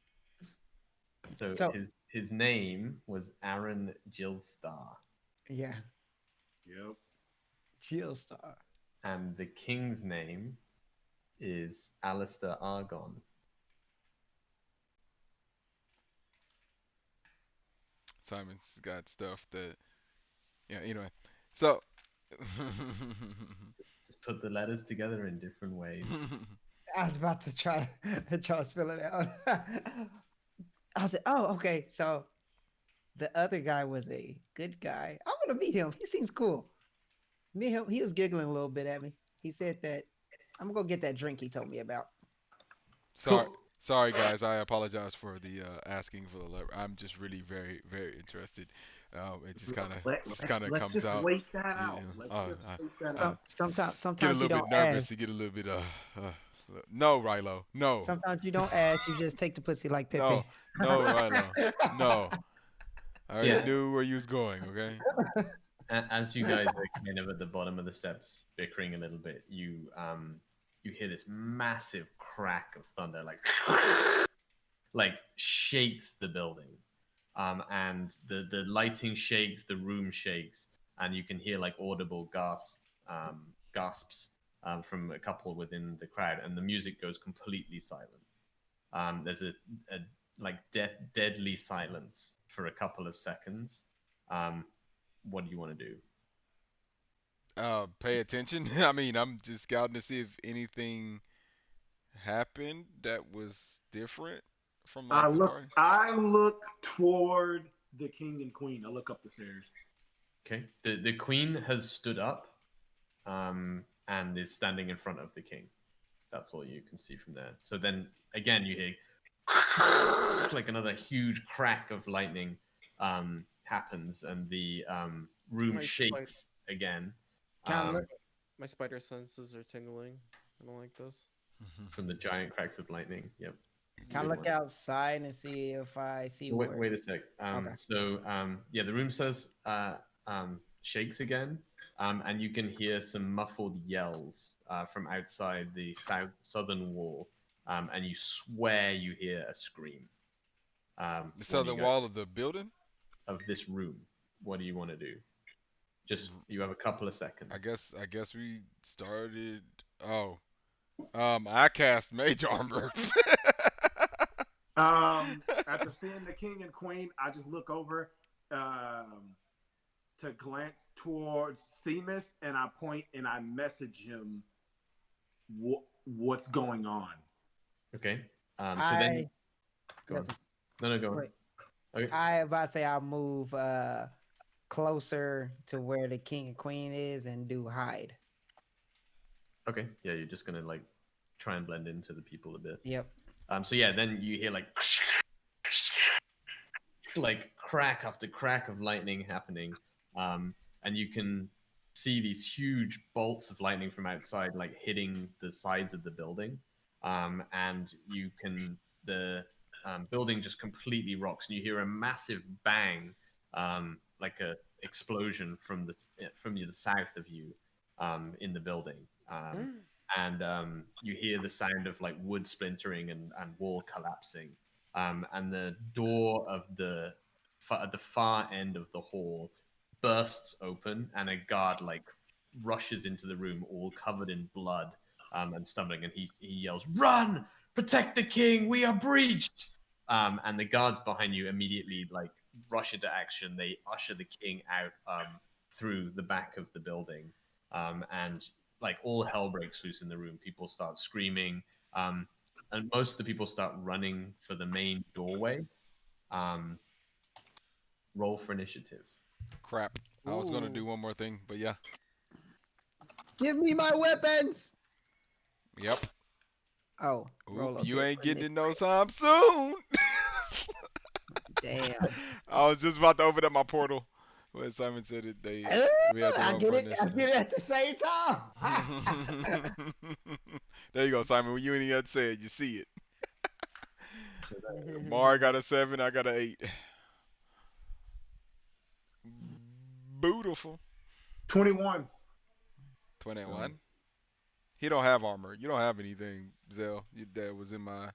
So his name was Aaron Gilstar, yeah, Yep. chill star. and the king's name is Alistair Argon. Simon's got stuff that. Yeah. Anyway, so. Just put the letters together in different ways. I was about to try to spell it out. I was like, oh, okay. So the other guy was a good guy. I want to meet him. He seems cool. Me and him, he was giggling a little bit at me. He said that I'm gonna go get that drink he told me about. Sorry, sorry guys. I apologize for the asking for the letter. I'm just really very, very interested. It just kind of, Let's comes just out. wait that You out. know, Let's uh, just uh, wait that uh, out. Sometimes get a sometimes you little don't bit nervous. ask. You get a little bit no, Rilo, no, Sometimes you don't ask. You just take the pussy like no, Pepe. no, Rilo, no. I So already yeah, knew where you was going. Okay. as you guys are kind of at the bottom of the steps, bickering a little bit, you hear this massive crack of thunder, like shakes the building, and the lighting shakes, the room shakes, and you can hear like audible gasps from a couple within the crowd, and the music goes completely silent. There's a like deadly silence for a couple of seconds. What do you want to do? Pay attention. I mean, I'm just scouting to see if anything happened that was different from I like the look party. I look toward the king and queen. I look up the stairs. Okay. The queen has stood up, and is standing in front of the king. That's all you can see from there. So then again, you hear like another huge crack of lightning happens, and the room My shakes again Kind of My, um, look, sp- my spider senses are tingling. I don't like this. from the giant cracks of lightning. Yep. It's a kind of good look one. outside and see if I see Wait, where. wait a sec. Okay. Yeah, the room says shakes again, and you can hear some muffled yells from outside the southern wall, and you swear you hear a scream. The What do you southern guys wall of the building. of this room? What do you want to do? Just you have a couple of seconds. I guess we started. Oh, I cast Mage Armor. After seeing the king and queen, I just look over to glance towards Seamus, and I point and I message him what's going on. Okay. So I then, go on. No, go on. wait. Okay. I about to say I'll move closer to where the king and queen is and do hide. Okay. Yeah, you're just gonna like try and blend into the people a bit. Yep. So yeah, then you hear like crack after crack of lightning happening, and you can see these huge bolts of lightning from outside, like hitting the sides of the building, and the building just completely rocks, and you hear a massive bang, like a explosion from the south of you, in the building. And you hear the sound of like wood splintering and wall collapsing, and the door of at the far end of the hall bursts open, and a guard like rushes into the room, all covered in blood, and stumbling, and he yells, "Run! Protect the king! We are breached!" And the guards behind you immediately like rush into action. They usher the king out through the back of the building, and like all hell breaks loose in the room. People start screaming, and most of the people start running for the main doorway. Um, roll for initiative. Crap. I was gonna do Ooh. one more thing, but yeah. Give me my weapons. Yep. Oh, Oop, roll up you here. ain't getting it no time soon. Damn. I was just about to open up my portal when Simon said it. We had to I roll get for it. I initiative. get it at the same time. There you go, Simon. When you ain't even had to say it, you see it. Mar got a 7. I got an 8. Beautiful. 21. 21. He don't have armor. You don't have anything, Zell. That was in my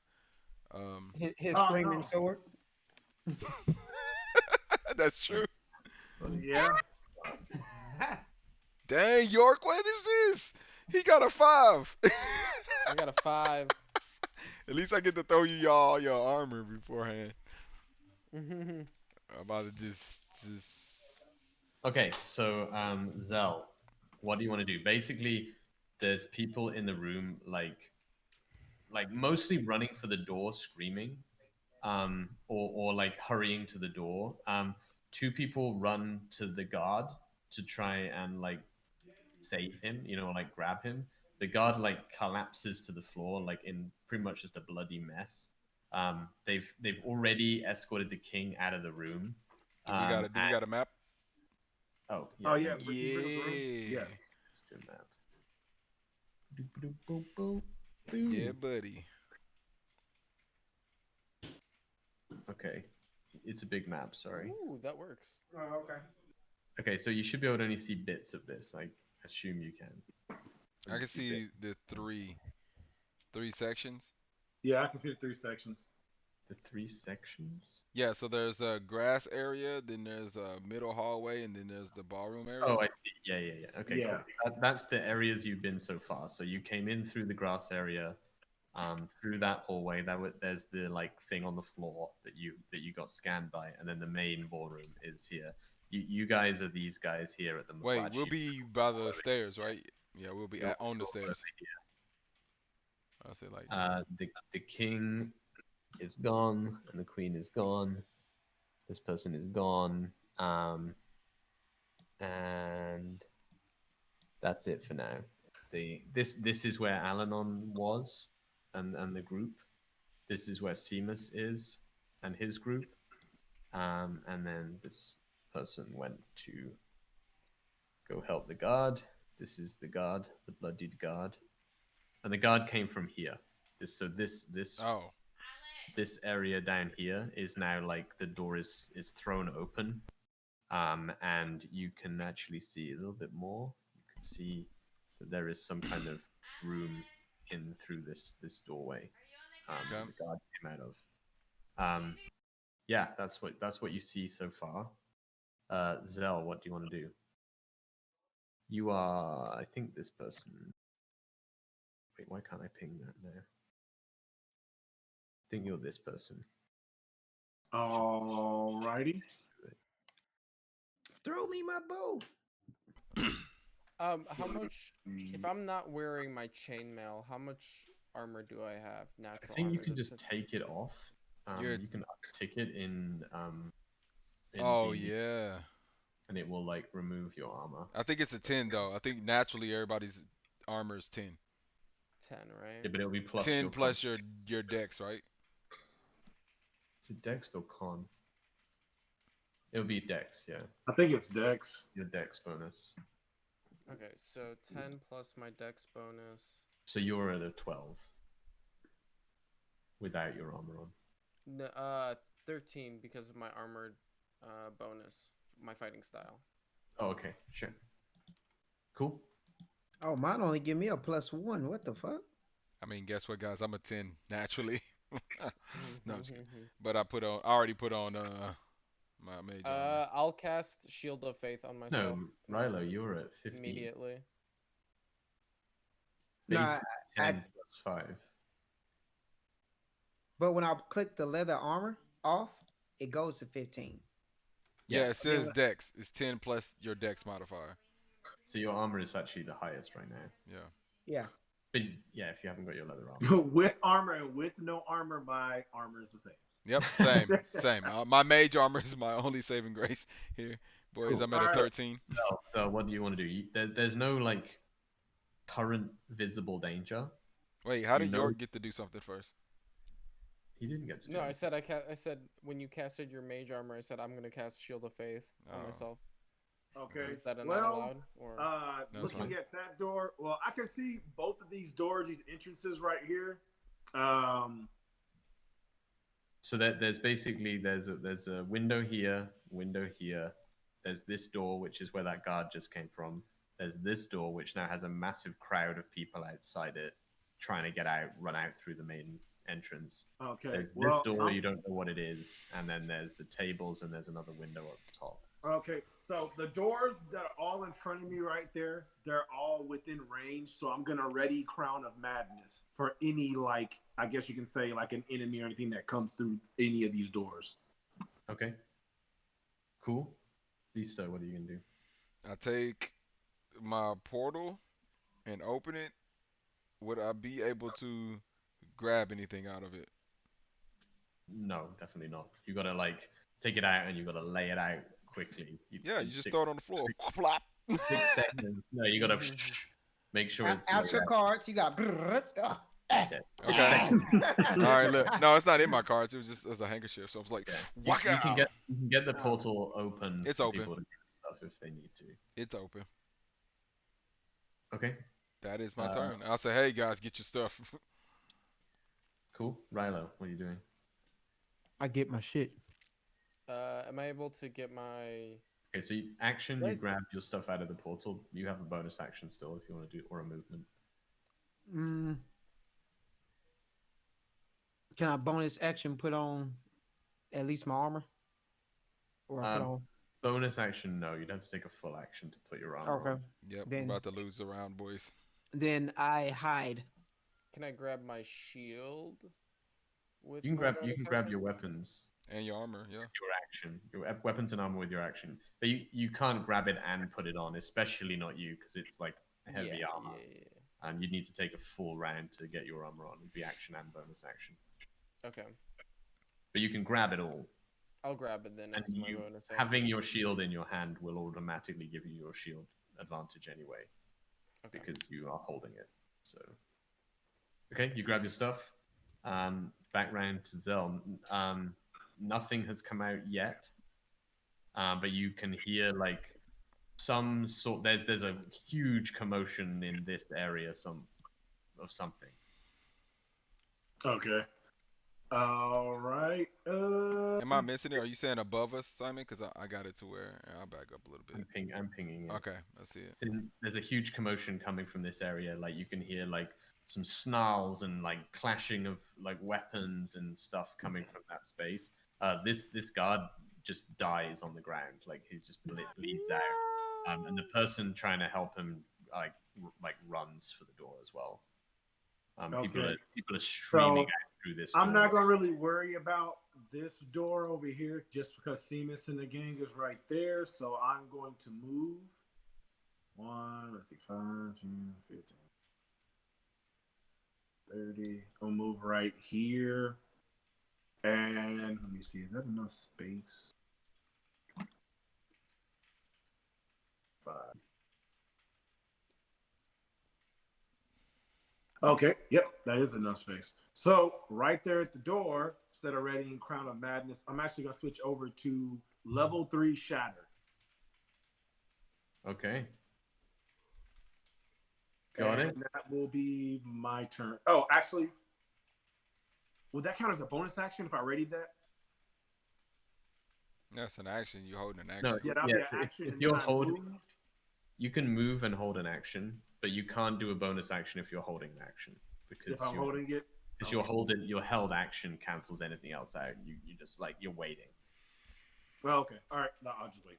His Oh, screaming no. sword. That's true. Yeah. Dang, York, what is this? He got a 5. I got a 5. At least I get to throw you all your armor beforehand. Mhm. I'm about to just. Okay, so Zell, what do you want to do? Basically, there's people in the room like mostly running for the door, screaming, or like hurrying to the door. Two people run to the guard to try and like save him, like grab him. The guard like collapses to the floor, like in pretty much just a bloody mess. They've already escorted the king out of the room. Do we got a And map? oh Oh, yeah. let me- Bring us the room. Yeah. Yeah. good map. Boop. Yeah, buddy. Okay, it's a big map. Sorry. Ooh, that works. Oh, okay. Okay, so you should be able to only see bits of this. I assume you can. I can see the three sections. Yeah, I can see the 3 sections. the 3 sections. Yeah, so there's a grass area, then there's a middle hallway, and then there's the ballroom area. Oh, I see. Yeah. Okay, Yeah. cool. That's the areas you've been so far. So you came in through the grass area, through that hallway. There's the like thing on the floor that you got scanned by, and then the main ballroom is here. You guys are these guys here at the. Wait, we'll be by the stairs, right? Yeah, we'll be on the stairs. I'll say like. The king is gone, and the queen is gone. This person is gone, and that's it for now. This is where Alanon was, and the group. This is where Seamus is, and his group. And then this person went to go help the guard. This is the guard, the bloodied guard, and the guard came from here. This Oh. this area down here is now like the door is thrown open, and you can actually see a little bit more. You can see that there is some kind of room in through this doorway. Okay. The guard came out of. Yeah, that's what you see so far. Zell, what do you want to do? You are, I think, this person. Wait, why can't I ping that there? I think you're this person. Alrighty. Throw me my bow. How much? If I'm not wearing my chainmail, how much armor do I have? Natural I think you armor? can Is it just take it off. You can uptick it in Oh D&D, yeah. and it will like remove your armor. I think it's a 10 though. I think naturally everybody's armor is 10. 10, right? Yeah, but it'll be plus 10 your plus con. your dex, right? Is it dex or con? It'll be dex, yeah. I think it's Dex. Your dex bonus. Okay, so 10 plus my dex bonus. So you're at a 12 without your armor on. No, 13 because of my armored bonus, my fighting style. Oh, okay, sure. Cool. Oh, mine only give me a +1. What the fuck? I mean, guess what, guys? I'm a 10 naturally. No, I'm just kidding. Mhm. But I already put on my mage armor. I'll cast Shield of Faith on myself. No, Rilo, you're at 15. Immediately. No, Base I- 10 plus 5. But when I click the leather armor off, it goes to 15. Yeah, it says Yeah. dex. It's 10 plus your dex modifier. So your armor is actually the highest right now. Yeah. Yeah. But yeah, if you haven't got your leather armor. With armor and with no armor, my armor is the same. Yep, same. My mage armor is my only saving grace here. Boys, Cool. I'm at a Alright. 13. So what do you want to do? There's no like current visible danger. Wait, how did You know- York get to do something first? He didn't get to. No, do I it. said I said when you casted your mage armor, I said I'm gonna cast Shield of Faith on Oh. myself. Okay. Is that not Well, allowed? Or That's looking fine. at that door, well, I can see both of these doors, these entrances right here. So there's basically there's a window here, There's this door, which is where that guard just came from. There's this door, which now has a massive crowd of people outside it trying to get out, run out through the main entrance. Okay. There's Well, this door, you don't know what it is, and then there's the tables, and there's another window up top. Okay, so the doors that are all in front of me right there, they're all within range. So I'm gonna ready Crown of Madness for any, like, I guess you can say, like, an enemy or anything that comes through any of these doors. Okay. Cool. Listo, what are you gonna do? I take my portal and open it. Would I be able to grab anything out of it? No, definitely not. You gotta like take it out and you gotta lay it out quickly. Yeah, in you just six- throw it on the floor. Plop. 6 seconds. No, you gotta make sure it's Out laid your out. cards. You got. Yeah. Okay. All right, look. No, it's not in my cards. It was just as a handkerchief. So I was like, Yeah. whack You can out. get the portal open. It's for open. people to do stuff if they need to. It's open. Okay. That is my turn. I'll say, hey guys, get your stuff. Cool. Rilo, what are you doing? I get my shit. Am I able to get my? Okay, so action, you Right. grab your stuff out of the portal. You have a bonus action still if you want to do, or a movement. Can I bonus action put on at least my armor? Or I put on. Bonus action, no. You'd have to take a full action to put your armor Okay. on. Yep, Then- we're about to lose the round, boys. Then I hide. Can I grab my shield? With You can my grab bonus your action? weapons, And your armor, yeah. your action, your weapons and armor with your action. But you can't grab it and put it on, especially not you, because it's like heavy Yeah, armor, yeah. and you'd need to take a full round to get your armor on. It'd be action and bonus action. Okay, But you can grab it all, I'll grab it then. and As my you bonus action. having your shield in your hand will automatically give you your shield advantage anyway, Okay. because you are holding it. So, okay, you grab your stuff. Back round to Zell. Nothing has come out yet, but you can hear like some sort. There's a huge commotion in this area. Something. Okay. All right. Am I missing it? Are you saying above us, Simon? Because I got it to where I'll back up a little bit. I'm pinging it. Okay, I see it. There's a huge commotion coming from this area. Like you can hear like some snarls and like clashing of like weapons and stuff coming from that space. This guard just dies on the ground. Like he just bleeds out. And the person trying to help him like runs for the door as well. People are streaming out through this. I'm door. not gonna really worry about this door over here just because Seamus and the gang is right there. So I'm going to move. 5, 10, 15, 30. I'll move right here. And let me see, is that enough space? 5. Okay, yep, that is enough space. So right there at the door, instead of readying Crown of Madness, I'm actually gonna switch over to level 3 Shatter. Okay. Got it. And that will be my turn. Oh, actually, would that count as a bonus action if I readied that? That's an action. You holding an action. No, Yeah, that'll be an action. if and you're then I holding, move. you can move and hold an action, but you can't do a bonus action if you're holding an action because If I'm you're, holding it. because you're holding your held action cancels anything else out. You just like you're waiting. Oh, okay. All right. No, I'll just wait.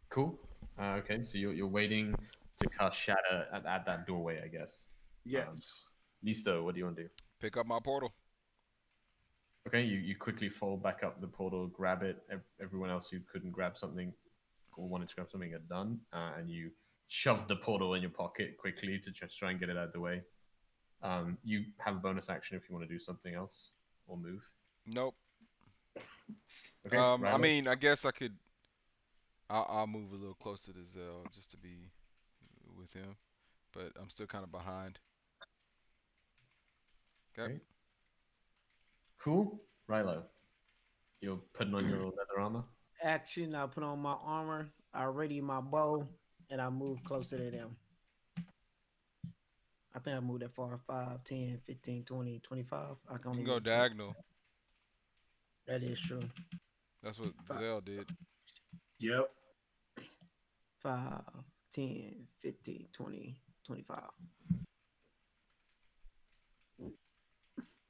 Cool. Okay, so you're waiting to cast Shatter at that doorway, I guess. Yes. Listo, what do you want to do? Pick up my portal. Okay, you quickly fold back up the portal, grab it. Everyone else who couldn't grab something or wanted to grab something had done, and you shove the portal in your pocket quickly to just try and get it out of the way. You have a bonus action if you want to do something else or move. Nope. Okay. I Riley? mean, I guess I could. I'll move a little closer to Zell just to be with him, but I'm still kind of behind. Okay. Okay. Cool. Rilo, you're putting on your leather armor. Action. I put on my armor. I ready my bow, and I move closer to them. I think I moved that far. 5, 10, 15, 20, 25. I can You only can go move 20. diagonal. That is true. That's what Fuck. Zell did. Yep. 5, 10, 15, 20, 25.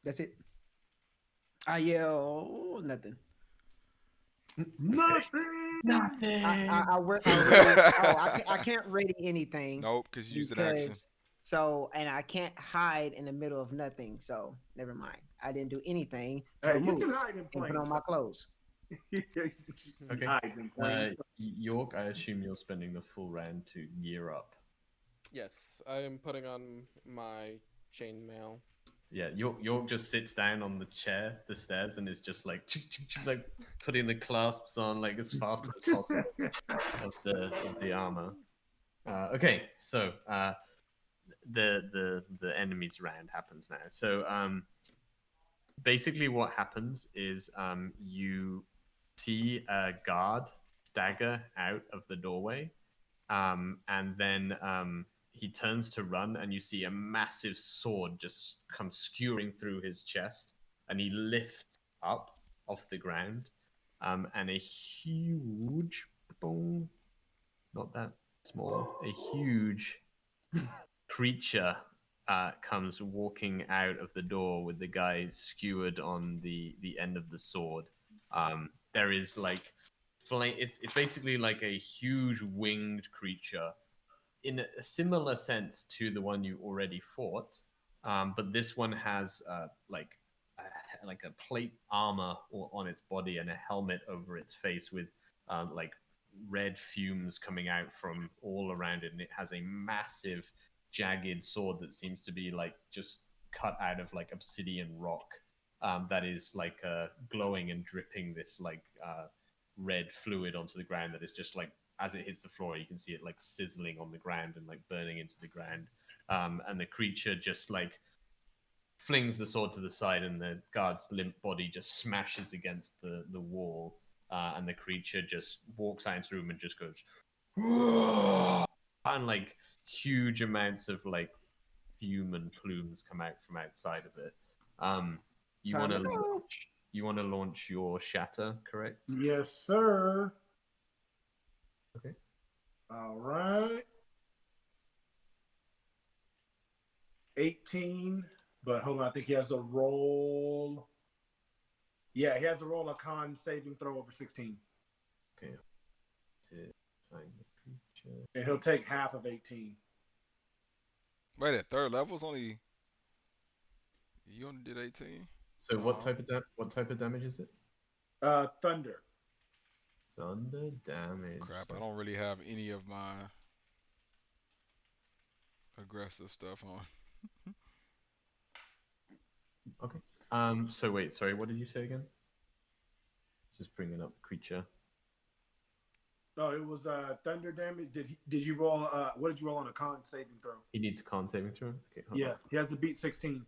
That's it. I yell nothing. Nothing. I rated. Oh, I can't rate anything Nope, because you used an action. because and I can't hide in the middle of nothing. So never mind. I didn't do anything Hey, but you move can hide in and plain put on my clothes. sight. Okay. Hide in plain sight. York, I assume you're spending the full round to gear up. Yes, I am putting on my chainmail. Yeah, York just sits down on the chair, the stairs, and is just like like putting the clasps on like as fast as possible of the armor. Okay, so the enemy's round happens now. So basically, what happens is you see a guard stagger out of the doorway, and then he turns to run, and you see a massive sword just come skewering through his chest, and he lifts up off the ground, and a huge, boom, not that small, a huge creature comes walking out of the door with the guy skewered on the end of the sword. There is like flame. It's basically like a huge winged creature in a similar sense to the one you already fought, but this one has like a plate armor on its body and a helmet over its face with like red fumes coming out from all around it, and it has a massive jagged sword that seems to be like just cut out of like obsidian rock, that is like glowing and dripping this like red fluid onto the ground that is just like as it hits the floor, you can see it like sizzling on the ground and like burning into the ground. And the creature just like flings the sword to the side, and the guard's limp body just smashes against the wall. And the creature just walks out into the room and just goes, and like huge amounts of like fume and plumes come out from outside of it. You Time want to to go. launch your shatter, correct? Yes, sir. Okay. All right. 18, but hold on, I think he has a roll. Yeah, he has a roll a con saving throw over 16. Okay. To find the creature. And he'll take half of 18. Wait, at third level's only. You only did 18? So what Oh. type of damage is it? Thunder. Thunder damage. Crap, I don't really have any of my aggressive stuff on. Okay. So wait, sorry, what did you say again? Just bringing up creature. Oh, it was thunder damage. Did you roll what did you roll on a con saving throw? He needs a con saving throw. Okay. Hold Yeah, on. he has to beat 16.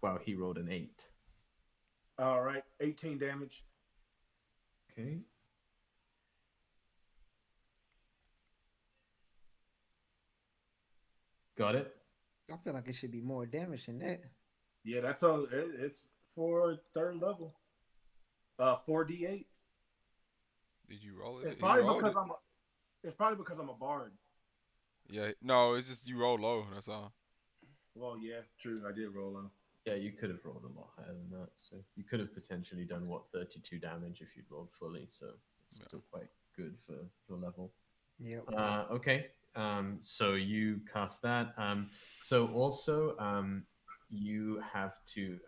Wow, he rolled an 8. All right, 18 damage. Okay. Got it. I feel like it should be more damage than that. Yeah, that's all. It's for third level. 4d8. Did you roll it? It's He probably rolled because it. it's probably because I'm a bard. Yeah, no, it's just you roll low. That's all. Well, yeah, true. I did roll low. Yeah, you could have rolled a lot higher than that. So you could have potentially done 32 damage if you'd rolled fully. So it's Yeah. still quite good for your level. Yep. Okay. So you cast that. So also, you have to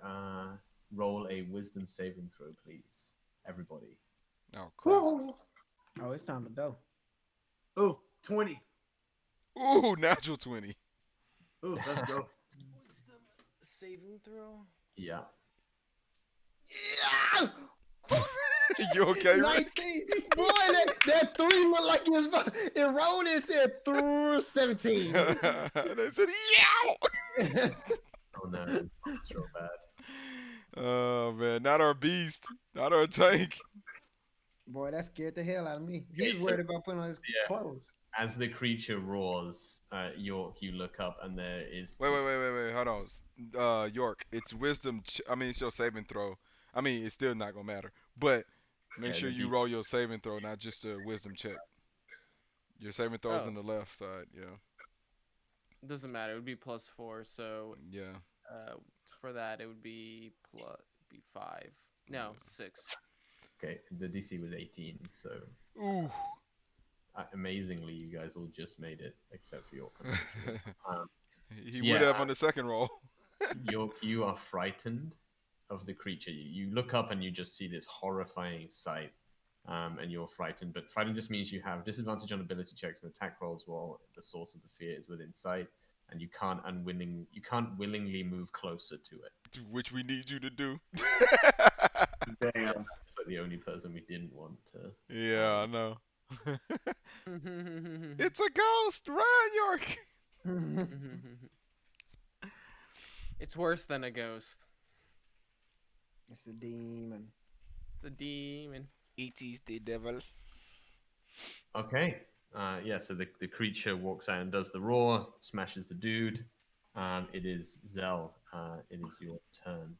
roll a wisdom saving throw, please, everybody. Oh crap. Oh, it's time to go. Oh, 20. Ooh, natural 20. Ooh, let's go. Wisdom saving throw. Yeah. Yeah! You okay, Rick? 19. Boy, that 3 looked like it was. It rolled and said through 17. They said, yow! Oh no, it's real bad. Oh man, not our beast, not our tank. Boy, that scared the hell out of me. Okay, He's so- worried about putting on his Yeah. clothes. As the creature roars, York, you look up and there is. Wait, hold on. York, it's wisdom. I mean, it's your saving throw. I mean, it's still not gonna matter. But make Yeah, sure the you DC. roll your saving throw, not just a wisdom check. Your saving throws Oh. on the left side. Yeah. Doesn't matter. It would be +4. So Yeah. uh, for that, it would be 5. No, 6. Okay, the DC was 18, so Ooh. amazingly, you guys all just made it, except for your connection. Um, He so would yeah, have on the second roll. you are frightened of the creature. You look up and you just see this horrifying sight, and you're frightened. But frightened just means you have disadvantage on ability checks and attack rolls while the source of the fear is within sight, and you can't willingly move closer to it. Which we need you to do. Damn. It's like the only person we didn't want to. Yeah, I know. It's a ghost, Ryan York. It's worse than a ghost. It's a demon. It's a demon. It is the devil. Okay. Yeah, so the creature walks out and does the roar, smashes the dude. It is Zell. It is your turn.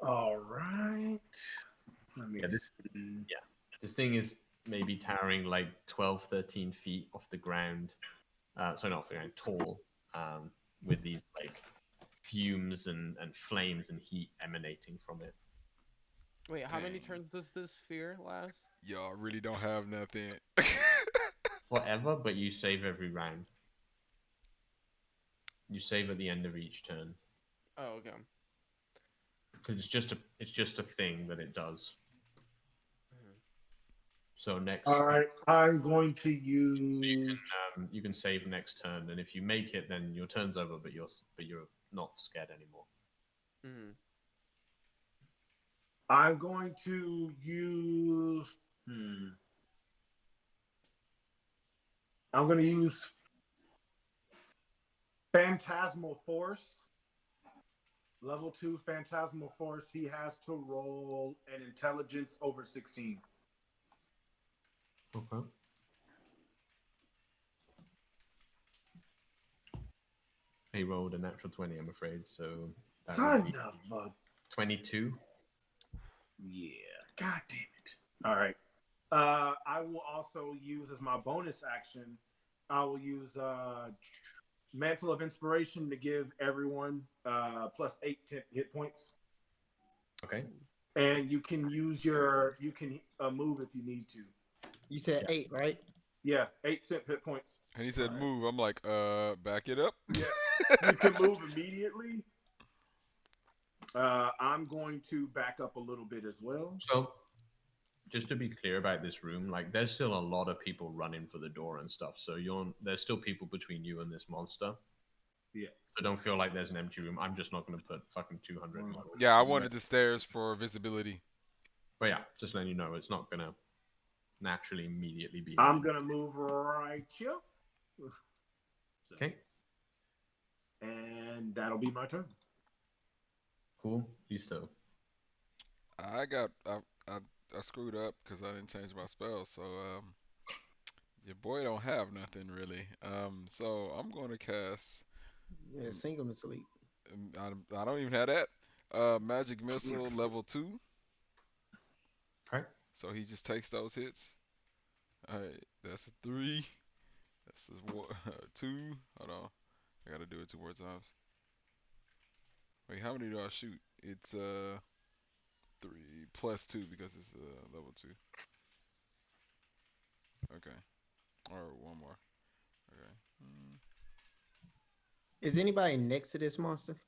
All right. Let me Yeah, this see. this thing is maybe towering like 12, 13 feet off the ground. Sorry, not off the ground, tall, with these like fumes and flames and heat emanating from it. Wait, how many Dang. turns does this sphere last? Y'all really don't have nothing. Forever, but you save every round. You save at the end of each turn. Oh, okay. Because it's just a thing that it does. So next, All right. I'm going to use. you can save next turn, and if you make it, then your turn's over. But you're not scared anymore. Mm-hmm. I'm going to use. I'm going to use Phantasmal Force. Level 2 Phantasmal Force. He has to roll an intelligence over 16. Okay. He rolled a natural 20, I'm afraid. So that would Son be of a. 22. Yeah. God damn it. All right. I will also use as my bonus action. I will use Mantle of Inspiration to give everyone plus 8 hit points. Okay. And you can use you can move if you need to. You said 8, right? Yeah, 8 hit points. And he said, "Move." I'm like, back it up. Yeah, you can move immediately. I'm going to back up a little bit as well. So, just to be clear about this room, like there's still a lot of people running for the door and stuff. So there's still people between you and this monster. Yeah. So don't feel like there's an empty room. I'm just not going to put fucking 200 models. Yeah, I wanted the stairs for visibility. But yeah, just letting you know, it's not going to naturally immediately be. I'm going to move right here. Okay. And that'll be my turn. Cool. Listo. I screwed up because I didn't change my spell. So your boy don't have nothing really. So I'm going to cast. Yeah, single him to sleep. I don't even have that. Magic Missile level 2. Okay. So he just takes those hits. Alright, that's a 3. That's a 2. Hold on. I gotta do it 2 more times. Wait, how many do I shoot? It's 3 plus 2 because it's level 2. Okay. Or 1 more. Okay. Is anybody next to this monster?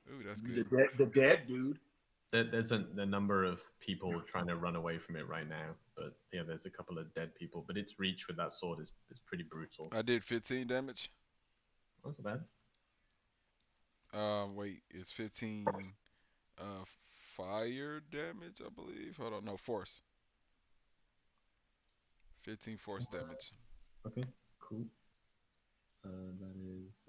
Ooh, that's The good. dead dude. There's a number of people trying to run away from it right now, but yeah, there's a couple of dead people. But its reach with that sword is pretty brutal. I did 15 damage. Not so bad. Wait, it's 15 fire damage, I believe. Hold on, no, force. 15 force damage. Okay, cool. That is.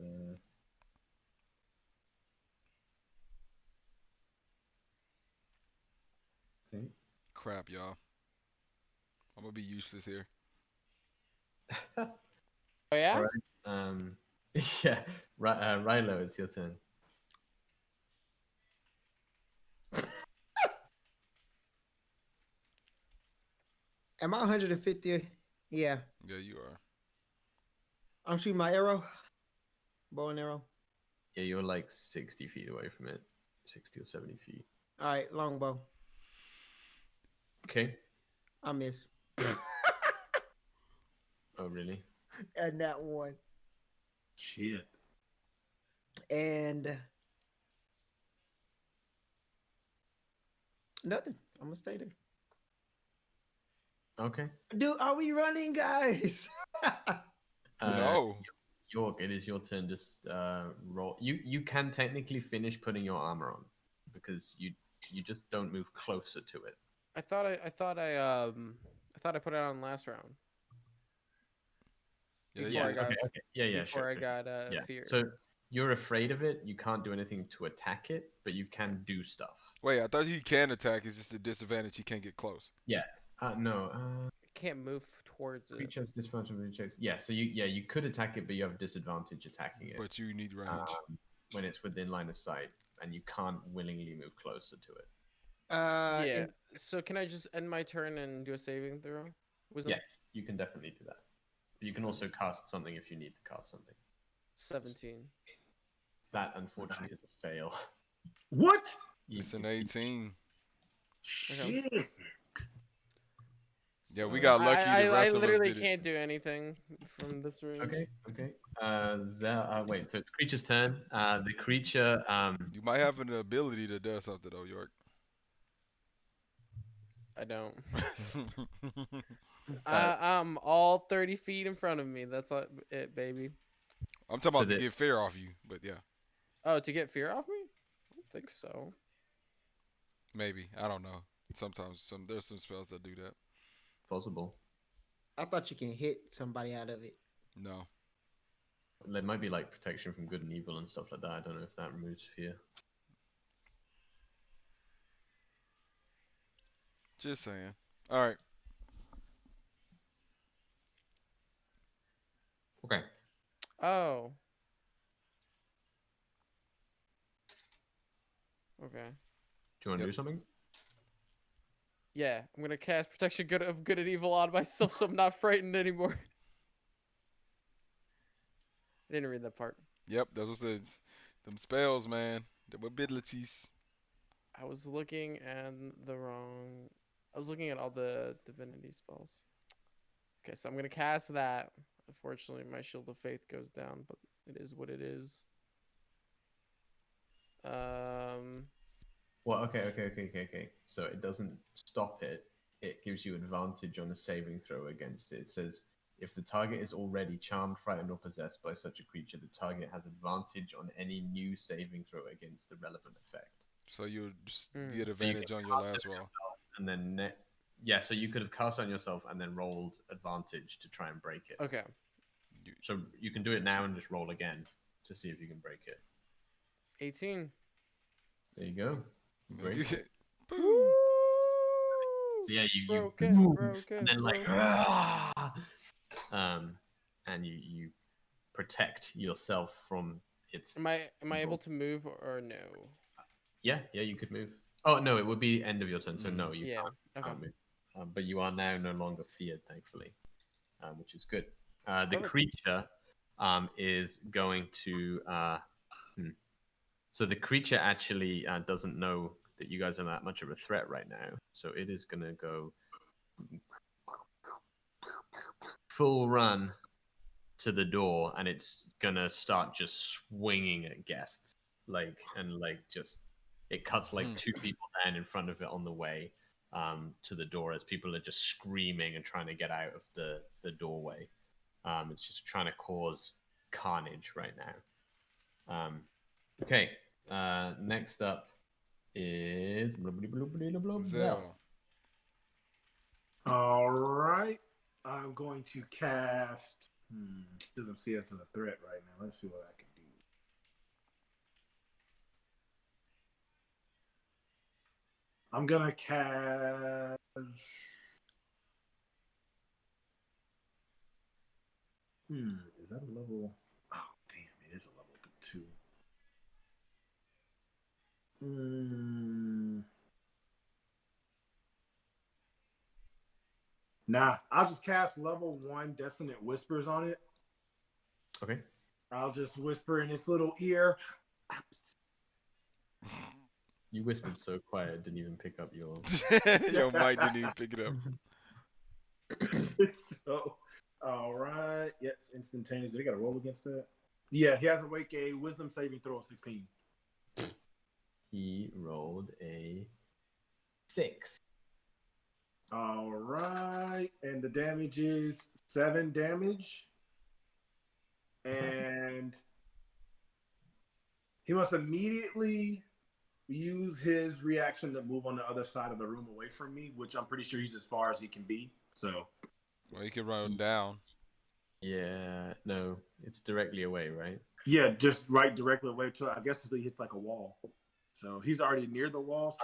Okay. Crap, y'all. I'm gonna be useless here. Oh yeah. All right. Yeah. Rilo, it's your turn. Am I 150 Yeah, Yeah, you are. I'm shooting my arrow, bow and arrow. Yeah, you're like 60 feet away from it, 60 or 70 feet. All right, longbow. Okay. I miss. Oh, really? And that one. Shit. And nothing. I'm gonna stay there. Okay. Dude, are we running, guys? No. York, it is your turn. Just roll. You can technically finish putting your armor on because you just don't move closer to it. I thought I put it on last round Yeah, before you I did. got Okay. Yeah. before Sure. I Sure. got Yeah. fear. So you're afraid of it. You can't do anything to attack it, but you can do stuff. Wait, I thought he can attack. It's just a disadvantage. He can't get close. Yeah. No. I can't move towards it. Creature has disadvantage when it checks. Yeah. So you could attack it, but you have disadvantage attacking it But you need range. when it's within line of sight, and you can't willingly move closer to it. Yeah. And So can I just end my turn and do a saving throw? Wisdom? Yes, you can definitely do that. But you can also cast something if you need to cast something. 17. That unfortunately is a fail. What? It's an 18. Okay. Shit. Yeah, we got lucky. The I rest of us literally did it. can't do anything from this range. Okay. Wait, so it's creature's turn. The creature You might have an ability to do something though, York. I don't. I'm all 30 feet in front of me. That's it, baby. I'm talking So about to the- get fear off you, but yeah, Oh, to get fear off me? I don't think so. maybe. I don't know. Sometimes there's some spells that do that. possible. I thought you can hit somebody out of it. No. There might be like protection from good and evil and stuff like that. I don't know if that removes fear. Just saying. All right. Okay. Oh. Okay. Do you want to Yep. do something? Yeah, I'm gonna cast protection of good and evil on myself, so I'm not frightened anymore. I didn't read that part. Yep, that's what it says. Them spells, man. The abilities. I was looking at the wrong. I was looking at all the divinity spells. Okay, so I'm gonna cast that. Unfortunately, my shield of faith goes down, but it is what it is. Well, okay. So it doesn't stop it. It gives you advantage on a saving throw against it. It says if the target is already charmed, frightened, or possessed by such a creature, the target has advantage on any new saving throw against the relevant effect. So you'll just Hmm. get So you advantage can on your cast last it roll. yourself, and then yeah, so you could have cast on yourself and then rolled advantage to try and break it. Okay. So you can do it now and just roll again to see if you can break it. 18. There you go. Break it. Boom. Woo! So yeah, you Broken, boom, broken, and then like broken. and you protect yourself from its. Am I evil. able to move or no? Yeah, you could move. Oh no, it would be end of your turn, so no, you Yeah. Okay. can't move. But you are now no longer feared, thankfully, which is good. The Perfect. creature is going to. So the creature actually doesn't know that you guys are that much of a threat right now. So it is going to go full run to the door, and it's going to start just swinging at guests. Just it cuts like two people down in front of it on the way to the door as people are just screaming and trying to get out of the doorway. It's just trying to cause carnage right now. Okay. Next up is Zell. Zell. All right. I'm going to cast. Doesn't see us as a threat right now. Let's see what I can do. I'm gonna cast. Is that a level? Oh, damn! It is a level 2. Nah, I'll just cast level 1 Dissonant Whispers on it. Okay. I'll just whisper in its little ear. You whispered so quiet, it didn't even pick up your. Your mic didn't even pick it up. So, all right. Yes, instantaneous. They got to roll against that. Yeah, he has to make a Wisdom saving throw of 16. He rolled a 6. All right, and the damage is 7 damage, and he must immediately use his reaction to move on the other side of the room away from me, which I'm pretty sure he's as far as he can be. So, Well, you can run down. Yeah, no, it's directly away, right? yeah, just right directly away to. I guess if he hits like a wall, so he's already near the wall.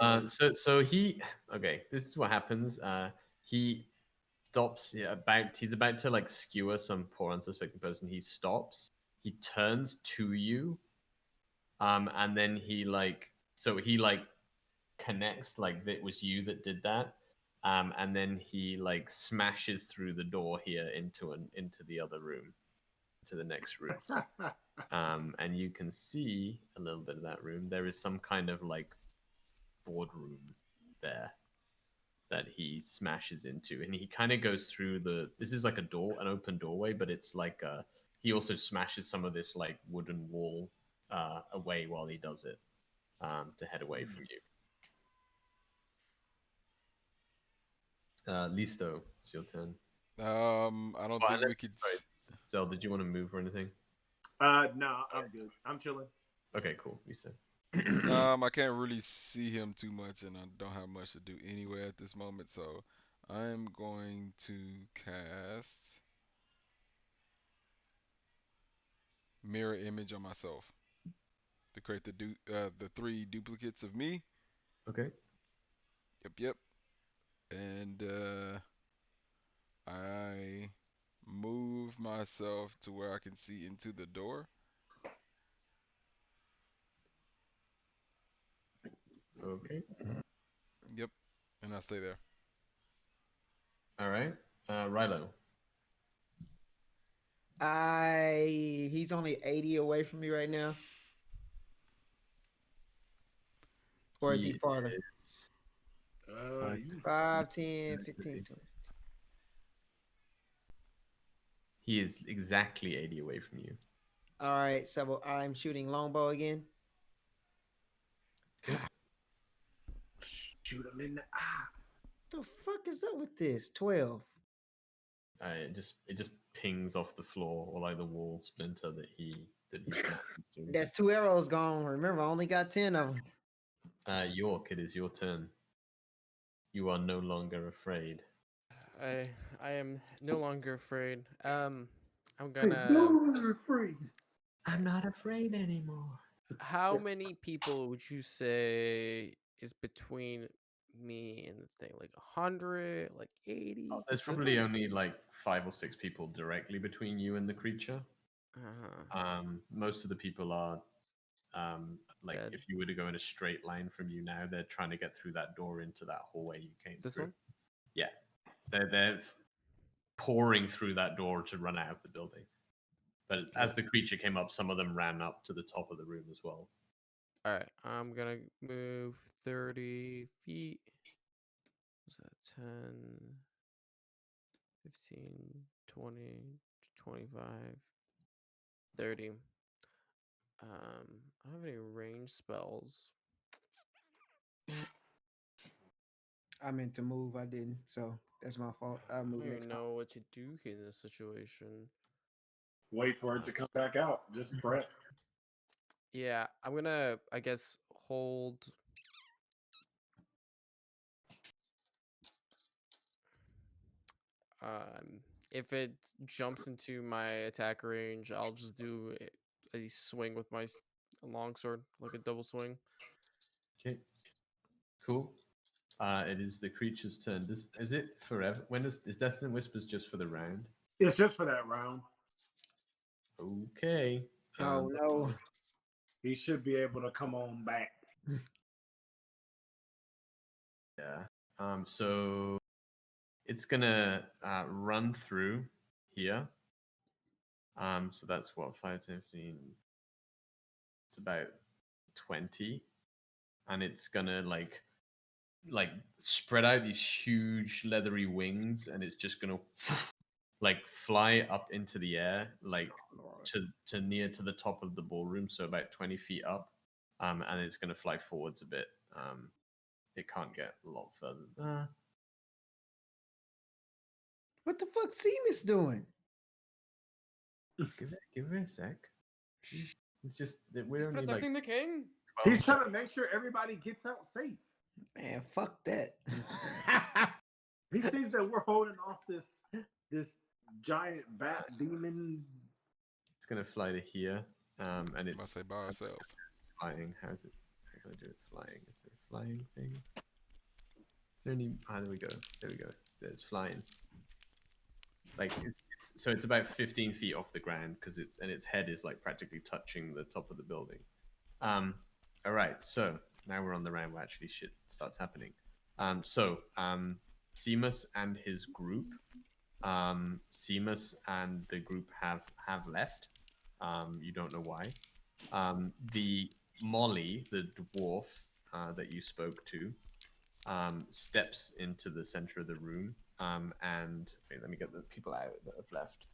So he okay. This is what happens. He stops. Yeah, he's about to like skewer some poor unsuspecting person. He stops. He turns to you, and then he connects like it was you that did that. And then he like smashes through the door here into the other room, to the next room. And you can see a little bit of that room. There is some kind of like boardroom there that he smashes into, and he kind of goes through this is like an open doorway, but it's like he also smashes some of this like wooden wall away while he does it, to head away from you. Listo, it's your turn. I don't think we could. Sorry, Zell, did you want to move or anything? No, I'm good. I'm chilling. Okay, cool. Listo. I can't really see him too much, and I don't have much to do anyway at this moment, so I'm going to cast Mirror Image on myself to create the 3 duplicates of me. Okay. Yep. And I move myself to where I can see into the door. Okay. Yep. And I stay there. All right. Rilo. He's only 80 away from me right now. Or is he farther? Is 5, 10, 15, 20. He is exactly 80 away from you. All right, so I'm shooting longbow again. Shoot him in the eye. The fuck is up with this? 12. It just pings off the floor or like the wall splinter that he smashed through. That's 2 arrows gone. Remember, I only got 10 of them. York, it is your turn. You are no longer afraid. I am no longer afraid. I'm Hey, gonna. no longer afraid. I'm not afraid anymore. How many people would you say is between me and the thing? Like 100, like 80? There's probably only like 5 or 6 people directly between you and the creature. Most of the people are like dead. if you were to go in a straight line from you now, they're trying to get through that door into that hallway you came This through. one? Yeah, they're pouring through that door to run out of the building. But as the creature came up, some of them ran up to the top of the room as well. All right, I'm gonna move 30 feet. What's that? 10, 15, 20, 25, 30. I don't have any range spells. I meant to move. I didn't. So that's my fault. I'll I move don't next even time. know what to do here in this situation. Wait for it to come back out. Just prep. Yeah, I'm gonna, I guess, hold. If it jumps into my attack range, I'll just do a swing with my longsword, like a double swing. Okay, cool. It is the creature's turn. Is it forever? Is Destiny Whispers just for the round? It's just for that round. Okay. Oh no. He should be able to come on back. Yeah. So it's gonna run through here. So that's what 5 to 15. It's about 20, and it's gonna like spread out these huge leathery wings, and it's just gonna like fly up into the air, like to near to the top of the ballroom, so about 20 feet up. And it's gonna fly forwards a bit. It can't get a lot further than that. What the fuck Seamus doing? Give it a sec. It's just that we're He's only like protecting the king. 12 He's trying to make sure everybody gets out safe. Man, fuck that. He sees that we're holding off this giant bat demon. It's gonna fly to here, and I it's say by ourselves. flying. How's it? How do I do it flying? Is there a flying thing? Is there any? There we go. There we go. It's flying. Like so it's about 15 feet off the ground because its head is like practically touching the top of the building. All right. So now we're on the round where actually shit starts happening. Seamus and his group. Seamus and the group have left. You don't know why. The Molly, the dwarf that you spoke to, steps into the center of the room. And wait, let me get the people out that have left.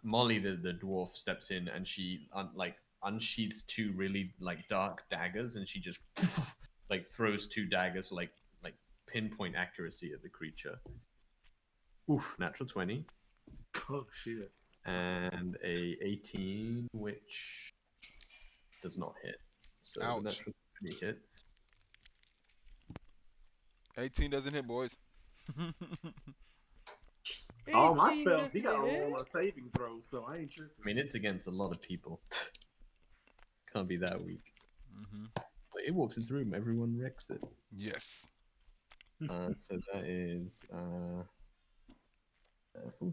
Molly, the dwarf, steps in, and she unsheaths two really like dark daggers, and she just like throws two daggers like pinpoint accuracy at the creature. Oof, natural 20. Oh shit! And a 18, which does not hit. So Ouch. the natural 20 hits. 18 doesn't hit, boys. All my 18 spells, he got to doesn't roll hit. a saving throw, so I ain't tripping. I mean, it's against a lot of people. Can't be that weak. But it walks its room, everyone wrecks it. Yes. So that is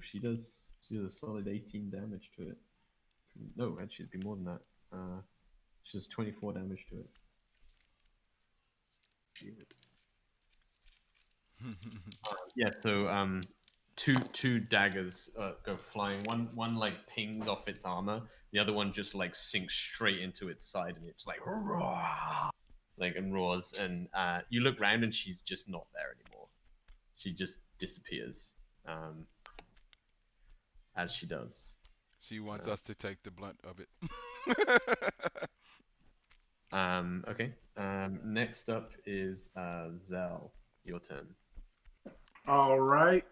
she does a solid 18 damage to it. No, actually it'd be more than that. She does 24 damage to it. Shit. Yeah, so two daggers go flying. One like pings off its armor. The other one just like sinks straight into its side, and it's like and roars. And you look round, and she's just not there anymore. She just disappears, as she does. She wants us to take the blunt of it. Okay. Next up is Zell. Your turn. All right.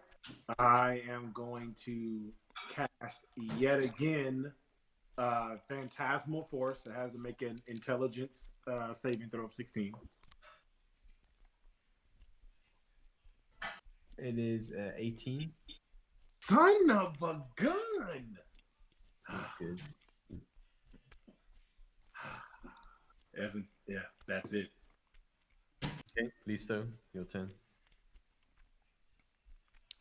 I am going to cast yet again Phantasmal Force. It has to make an intelligence saving throw of 16. It is 18. Son of a gun! Sounds good. Yeah, that's it. Okay, Listo, your turn.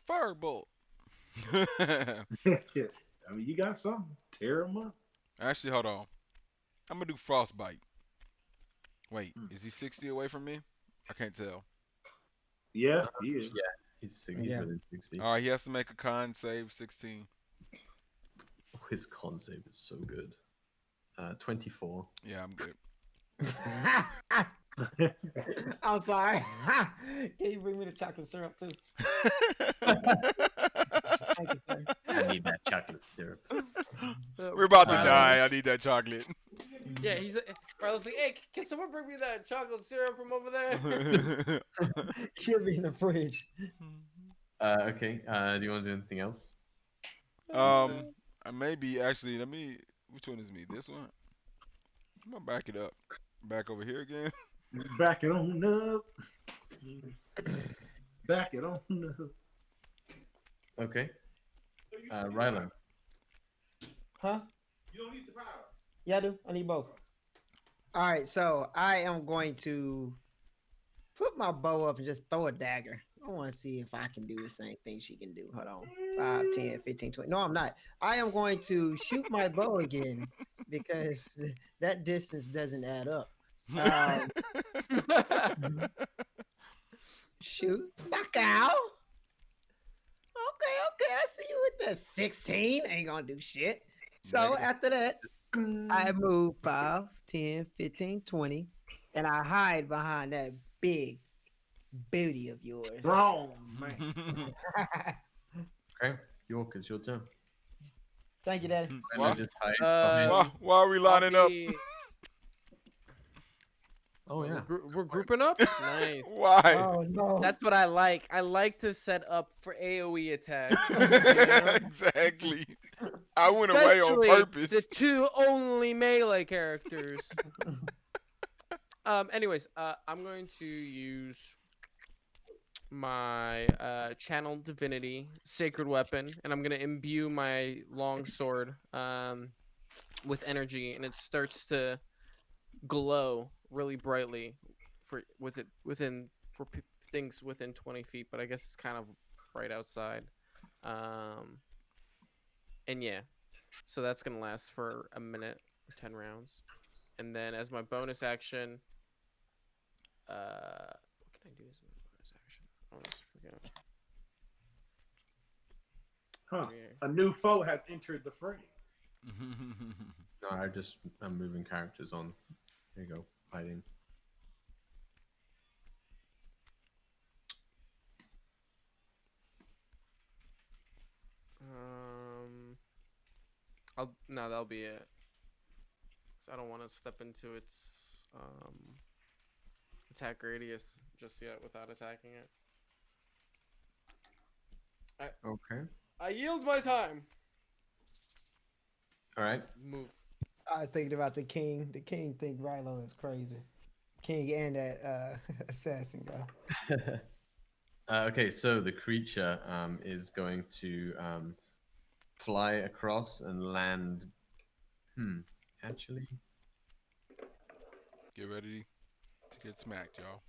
Firebolt. I mean, you got something. Tear them up. Actually, hold on. I'm gonna do frostbite. Wait, is he 60 away from me? I can't tell. Yeah, he is. Yeah, he's Yeah. within 60. All right, he has to make a con save 16. Oh, his con save is so good. 24. Yeah, I'm good. I'm sorry. Can you bring me the chocolate syrup too? Thank you, sir. I need that chocolate syrup. We're about to Rylan- die. I need that chocolate. Yeah, he's Rylan's like, hey, can someone bring me that chocolate syrup from over there? She'll be in the fridge. Okay. Do you want to do anything else? Maybe actually. Let me. Which one is me? This one. I'm gonna back it up. Back over here again. Back it on up. Back it on up. Okay. Rylan. Huh? You don't need the power. Yeah, I do. I need both. All right, so I am going to put my bow up and just throw a dagger. I want to see if I can do the same thing she can do. Hold on. 5, 10, 15, 20. No, I'm not. I am going to shoot my bow again because that distance doesn't add up. Shoot. Back out. okay, I see you with the 16. Ain't gonna do shit. So Negative. after that, I move 5, 10, 15, 20, and I hide behind that big booty of yours. Strong man. Okay, York, it's your turn. Thank you, Daddy. And Why? I just hide behind. Why are we lining up? Oh yeah. We're grouping up. Nice. Why? Oh no. That's what I like. I like to set up for AoE attacks. Exactly. I went away on Especially purpose. the two only melee characters. Anyways, I'm going to use my channel divinity sacred weapon, and I'm gonna imbue my long sword with energy, and it starts to glow really brightly for things within 20 feet, but I guess it's kind of right outside. And yeah, so that's gonna last for a minute or 10 rounds, and then as my bonus action, what can I do as my bonus action? I always forget. Huh. Yeah. A new foe has entered the fray. No, I'm moving characters on. There you go, hiding. That'll be it. 'Cause I don't want to step into its attack radius just yet without attacking it. Okay. I yield my time. All right. Move. I was thinking about the king. The king think Rilo is crazy. King and that assassin guy. Okay, so the creature is going to fly across and land. Actually, Get ready to get smacked, y'all.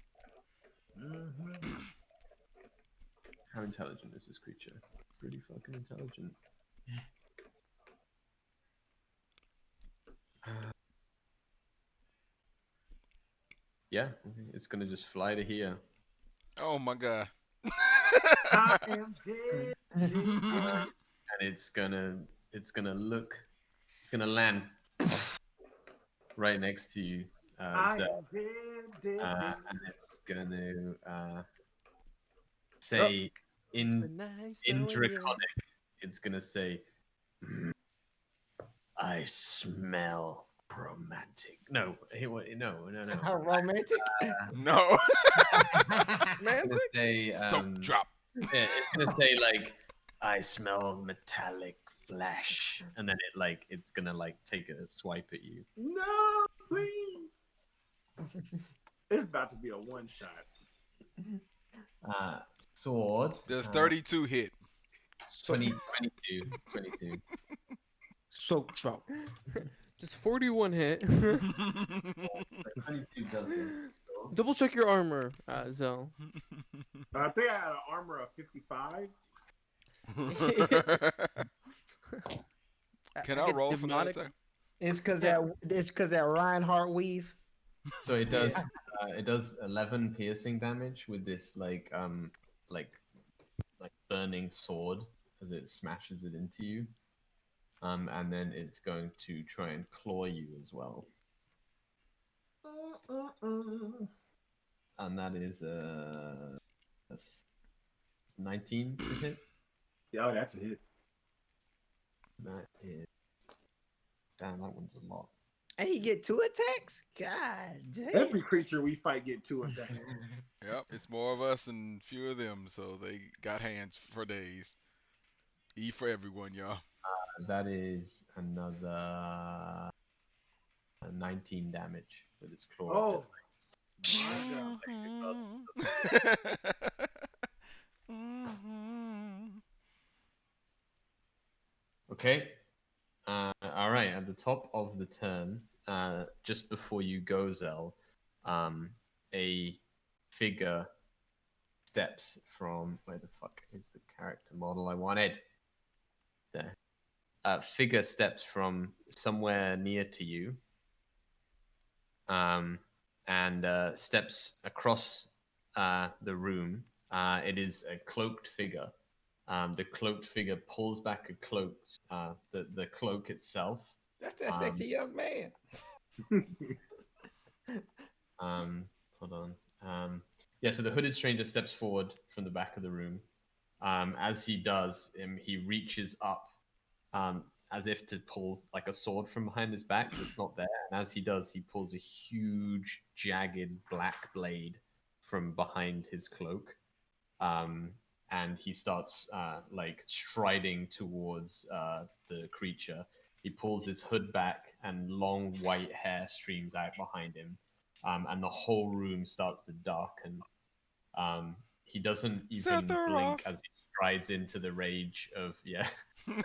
how intelligent is this creature? Pretty fucking intelligent. Yeah, it's gonna just fly to here. Oh my god. I am dead. And it's gonna land right next to you, I Zell. am dead. And it's gonna say in Draconic, it's gonna say, "I smell romantic." No, no. Romantic. No. It's gonna say, Soap drop. yeah, it's gonna say like, "I smell metallic flesh," and then it's gonna take a swipe at you. No, please. It's about to be a one shot. Sword. Does 32 hit? 22. Soap drop. Does 41 hit? 22 does it. Double check your armor, Zell. I think I had an armor of 55. Can I roll for that attack? It's because that Reinhardt weave. So it does it does 11 piercing damage with this like burning sword as it smashes it into you. And then it's going to try and claw you as well. And that is a 19 to hit. Yeah, that's a hit. That is, damn, that one's a lot. And he get 2 attacks? God damn. Every creature we fight get 2 attacks. Yep, it's more of us and fewer of them, so they got hands for days. E for everyone, y'all. That is another 19 damage with its claws. Oh, my God. Okay. All right. At the top of the turn, just before you go, Zell, a figure steps from where the fuck is the character model I wanted? There. A figure steps from somewhere near to you, and steps across the room. It is a cloaked figure, The cloaked figure pulls back a cloak, the cloak itself. That's that sexy young man. Hold on. Yeah, so the hooded stranger steps forward from the back of the room. As he does, he reaches up as if to pull like a sword from behind his back that's not there. And as he does, he pulls a huge, jagged black blade from behind his cloak. And he starts like striding towards the creature. He pulls his hood back, and long white hair streams out behind him. And the whole room starts to darken. He doesn't even blink as he strides into the rage of he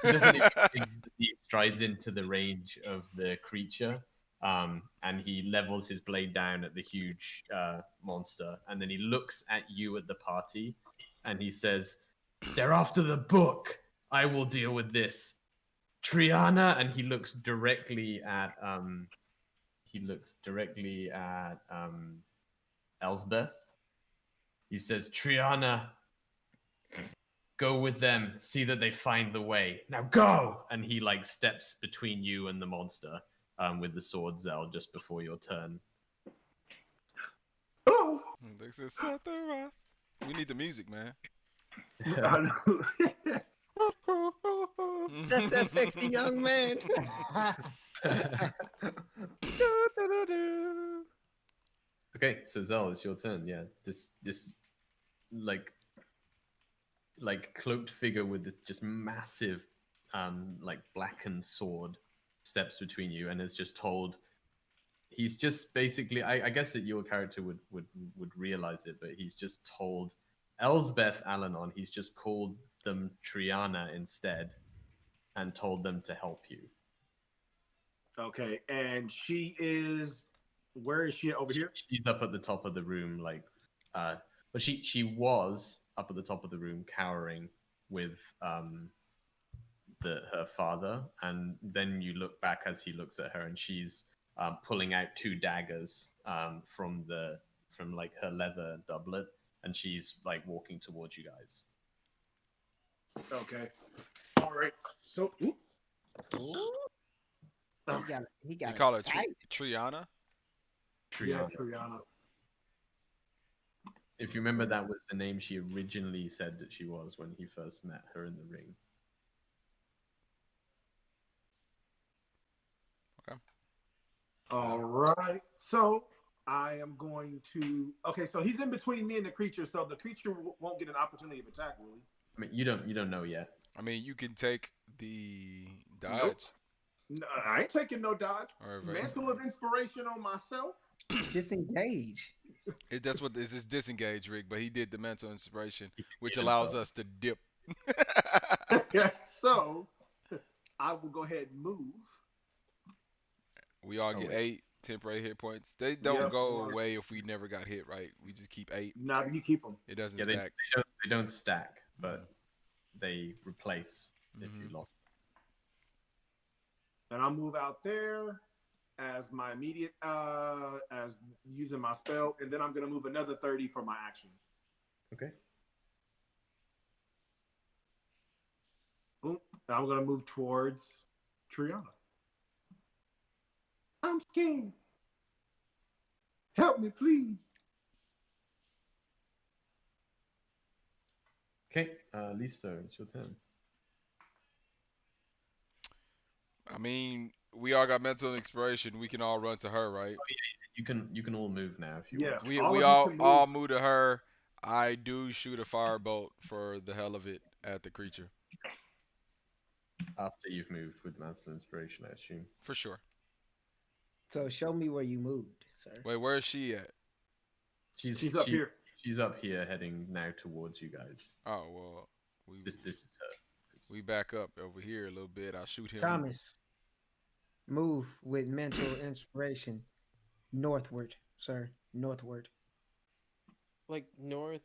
doesn't even blink as he strides into the range of the creature. And he levels his blade down at the huge monster, and then he looks at you at the party, and he says, "They're after the book. I will deal with this. Triana," and he looks directly at Elsbeth. He says, "Triana, go with them. See that they find the way. Now go!" And he like steps between you and the monster with the sword, Zell, just before your turn. Oh, They said, "Set the rough." We need the music, man. I know. That's that sexy young man. Okay, so Zell, it's your turn. Yeah, this like cloaked figure with this just massive like blackened sword steps between you and is just told. He's just basically, I guess that your character would realize it, but he's just told Elsbeth Alanon. He's just called them Triana instead, and told them to help you. Okay, and she is. Where is she over here? She's up at the top of the room, like, but she was up at the top of the room, cowering with her father, and then you look back as he looks at her, and she's pulling out two daggers from like her leather doublet, and she's like walking towards you guys. Okay. All right. So, He got You call her excited. Triana? yeah, Triana. If you remember, that was the name she originally said that she was when he first met her in the ring. Okay. All right. So I am going to. Okay, so he's in between me and the creature, so the creature won't get an opportunity of attack, will he? I mean, you don't know yet. I mean, you can take the dodge. Nope. No, I ain't taking no dodge. Or evade. Mantle of inspiration on myself. Disengage. That's what this is, disengage, Rick. But he did the mental inspiration, which allows us to dip. So I will go ahead and move. We all get 8 temporary hit points. They don't go away if we never got hit, right? We just keep 8. No, you keep them. It doesn't Yeah, stack. they don't stack, but they replace if you lost. And I'll move out there as my immediate, as using my spell, and then I'm gonna move another 30 for my action. Okay. Boom. And I'm gonna move towards Triana. I'm scared. Help me, please. Okay, Lisa, it's your turn. I mean, we all got mental inspiration. We can all run to her, right? You can all move now if you Yeah. want. We All we of you can all move. move to her. I do shoot a firebolt for the hell of it at the creature. After you've moved with Mantle Inspiration, I assume. For sure. So show me where you moved, sir. Wait, where is she at? She's up here. She's up here, heading now towards you guys. Oh well, This is her. we back up over here a little bit. I'll shoot him. Thomas, move with mental inspiration northward, sir. Northward. Like north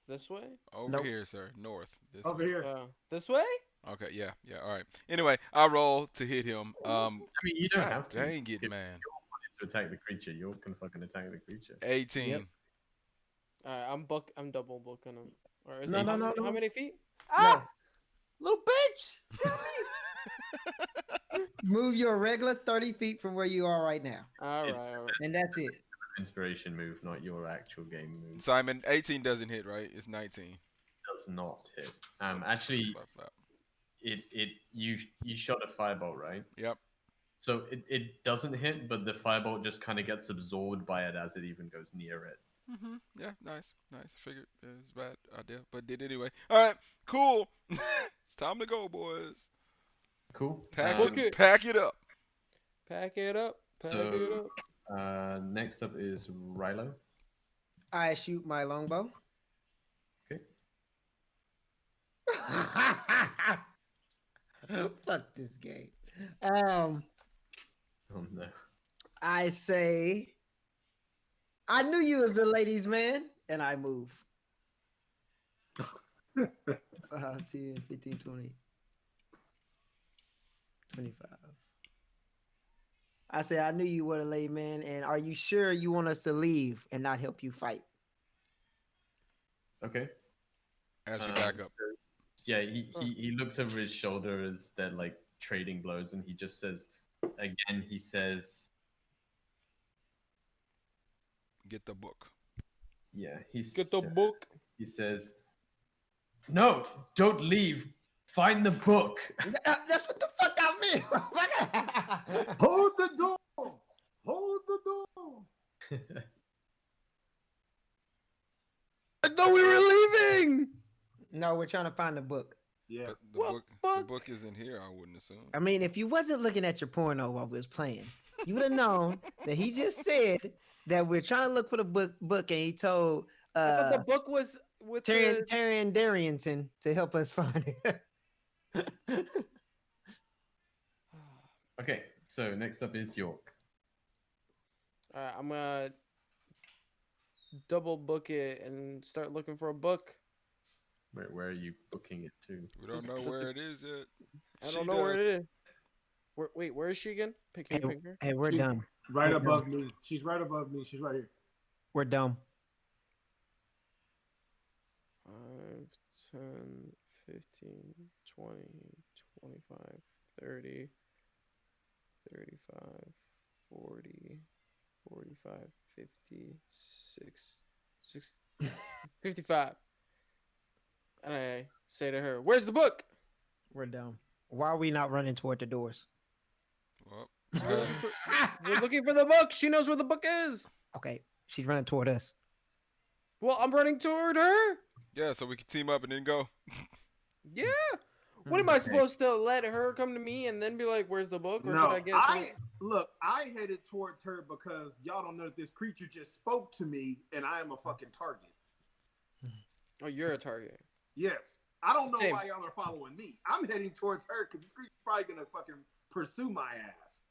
this way? Over Nope. here, sir. North. This Over way. here. This way? Okay, yeah, all right. Anyway, I roll to hit him. I mean, you don't God have to. dang it, If man. you wanted to attack the creature, you can fucking attack the creature. 18. Yep. Alright, I'm double booking him. Or is No, it no, how, no, many- no. how many feet? No, Little bitch. Move your regular 30 feet from where you are right now. All It's- right. And that's it. Inspiration move, not your actual game move. Simon, 18 doesn't hit, right? It's 19. Does not hit. Actually, you shot a firebolt, right? Yep. So it doesn't hit, but the firebolt just kind of gets absorbed by it as it even goes near it. Yeah, nice. I figured it was a bad idea, but did anyway. All right, cool. It's time to go, boys. Cool. Pack Book it, it. pack it up. Pack it up. Pack it up. Next up is Rilo. I shoot my longbow. Okay. Fuck this game. Oh no. I say, I knew you was the ladies' man, and I move. 5, 10, 15, 20, 25. I say, I knew you were the lady man, and are you sure you want us to leave and not help you fight? Okay. As you back up. Yeah, he looks over his shoulder as they're like trading blows, and he just says, again, he says, Get the book. yeah, Get the book. He says, no, don't leave. Find the book. That's what the fuck I meant. Hold the door. Hold the door. I thought we were leaving. No, we're trying to find the book. Yeah. But What the book? book isn't here, I wouldn't assume. I mean, if you wasn't looking at your porno while we was playing, you would have known that he just said that we're trying to look for the book, and he told I thought the book was with the... Taryn Darrington to help us find it. Okay, so next up is York. I'm gonna double book it and start looking for a book. Where are you booking it to? We don't know where it is yet. I don't know where it is. Wait, where is she again? Pick her. Hey, we're She's dumb. Right above me. She's right above me. She's right here. We're dumb. 5, 10, 15, 20, 25, 30, 35, 40, 45, 50, 55. And I say to her, "Where's the book?" We're dumb. Why are we not running toward the doors? Well, We're looking for the book. She knows where the book is. Okay, she's running toward us. Well, I'm running toward her. yeah, so we can team up and then go. Yeah. What am I Okay. supposed to let her come to me and then be like, "Where's the book?" Or No, should I get? I headed towards her because y'all don't know that this creature just spoke to me, and I am a fucking target. Oh, you're a target. Yes. I don't know Same. why y'all are following me. I'm heading towards her because this creature's probably gonna fucking pursue my ass.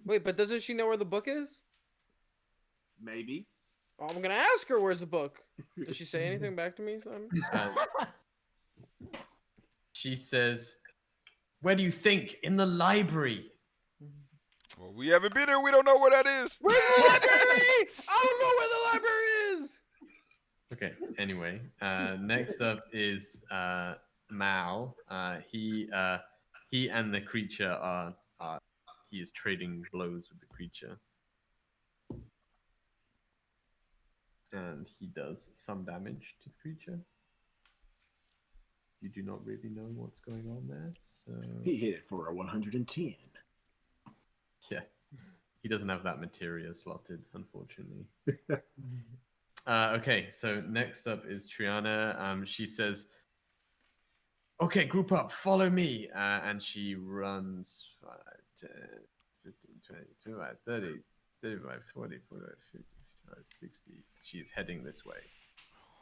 Wait, but doesn't she know where the book is? Maybe. Oh, I'm gonna ask her where's the book. Does she say anything back to me, Simon? She says, where do you think? In the library. Well, we haven't been here. We don't know where that is. Where's the library? I don't know where the library is. Okay, anyway, next up is Mal. He and the creature are he is trading blows with the creature. And he does some damage to the creature. You do not really know what's going on there, so He hit it for a 110. yeah. He doesn't have that materia slotted, unfortunately. Okay, so next up is Triana. She says, okay, group up, follow me. And she runs 5, 10, 15, 20, 25, 30, 35, 40, 45, 50, 55, 60. She's heading this way.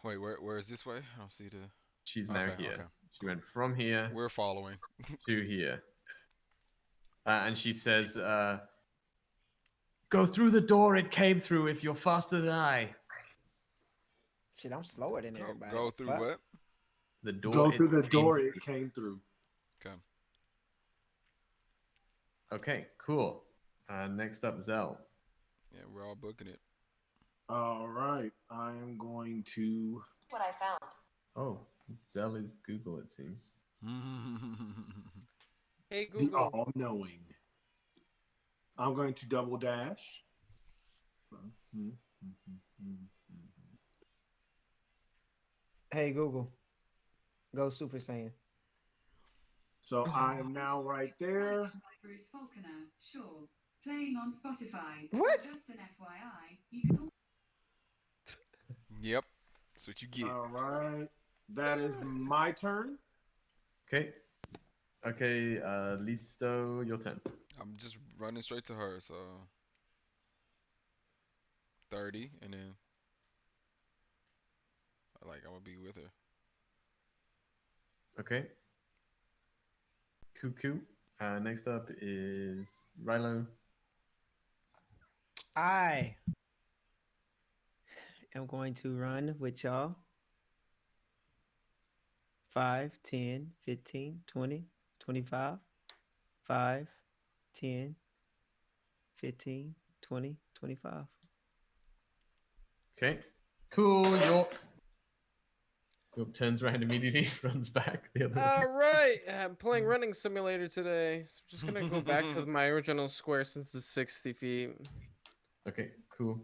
Wait, where is this way? I don't see the. She's now Okay, here. okay. She went from here We're following. to here. And she says, go through the door it came through if you're faster than I. Shit, I'm slower than everybody. Go through Fuck. what? The door. Go through the came door through. it came through. Okay. Okay, cool. Next up, Zell. Yeah, we're all booking it. All right. I am going to. What I found. Oh, Zell is Google, it seems. Hey The Google. all-knowing. I'm going to double dash. Hey Google, go Super Saiyan. So I am now right there. Bruce Falconer, sure. Playing on Spotify. What? Just an FYI, you can Yep, that's what you get. All right. That is my turn. Okay. Okay, Listo, your turn. I'm just running straight to her, so 30, and then like I'm gonna be with her. Okay. Cuckoo. Next up is Rilo. I am going to run with y'all. 5, 10, 15, 20, 25. 5, 10, 15, 20, 25. Okay. Cool, York. York turns around immediately, runs back the other way. All right, I'm playing running simulator today. So I'm just gonna go back to my original square since it's 60 feet. Okay, cool.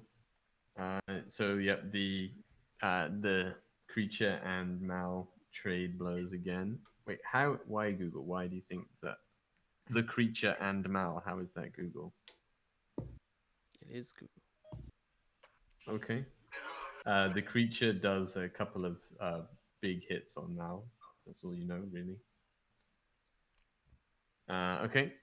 So yep, the creature and Mal trade blows again. Wait, how? Why Google? Why do you think that the creature and Mal? How is that Google? It is Google. Okay. The creature does a couple of big hits on Mal. That's all you know, really. Okay.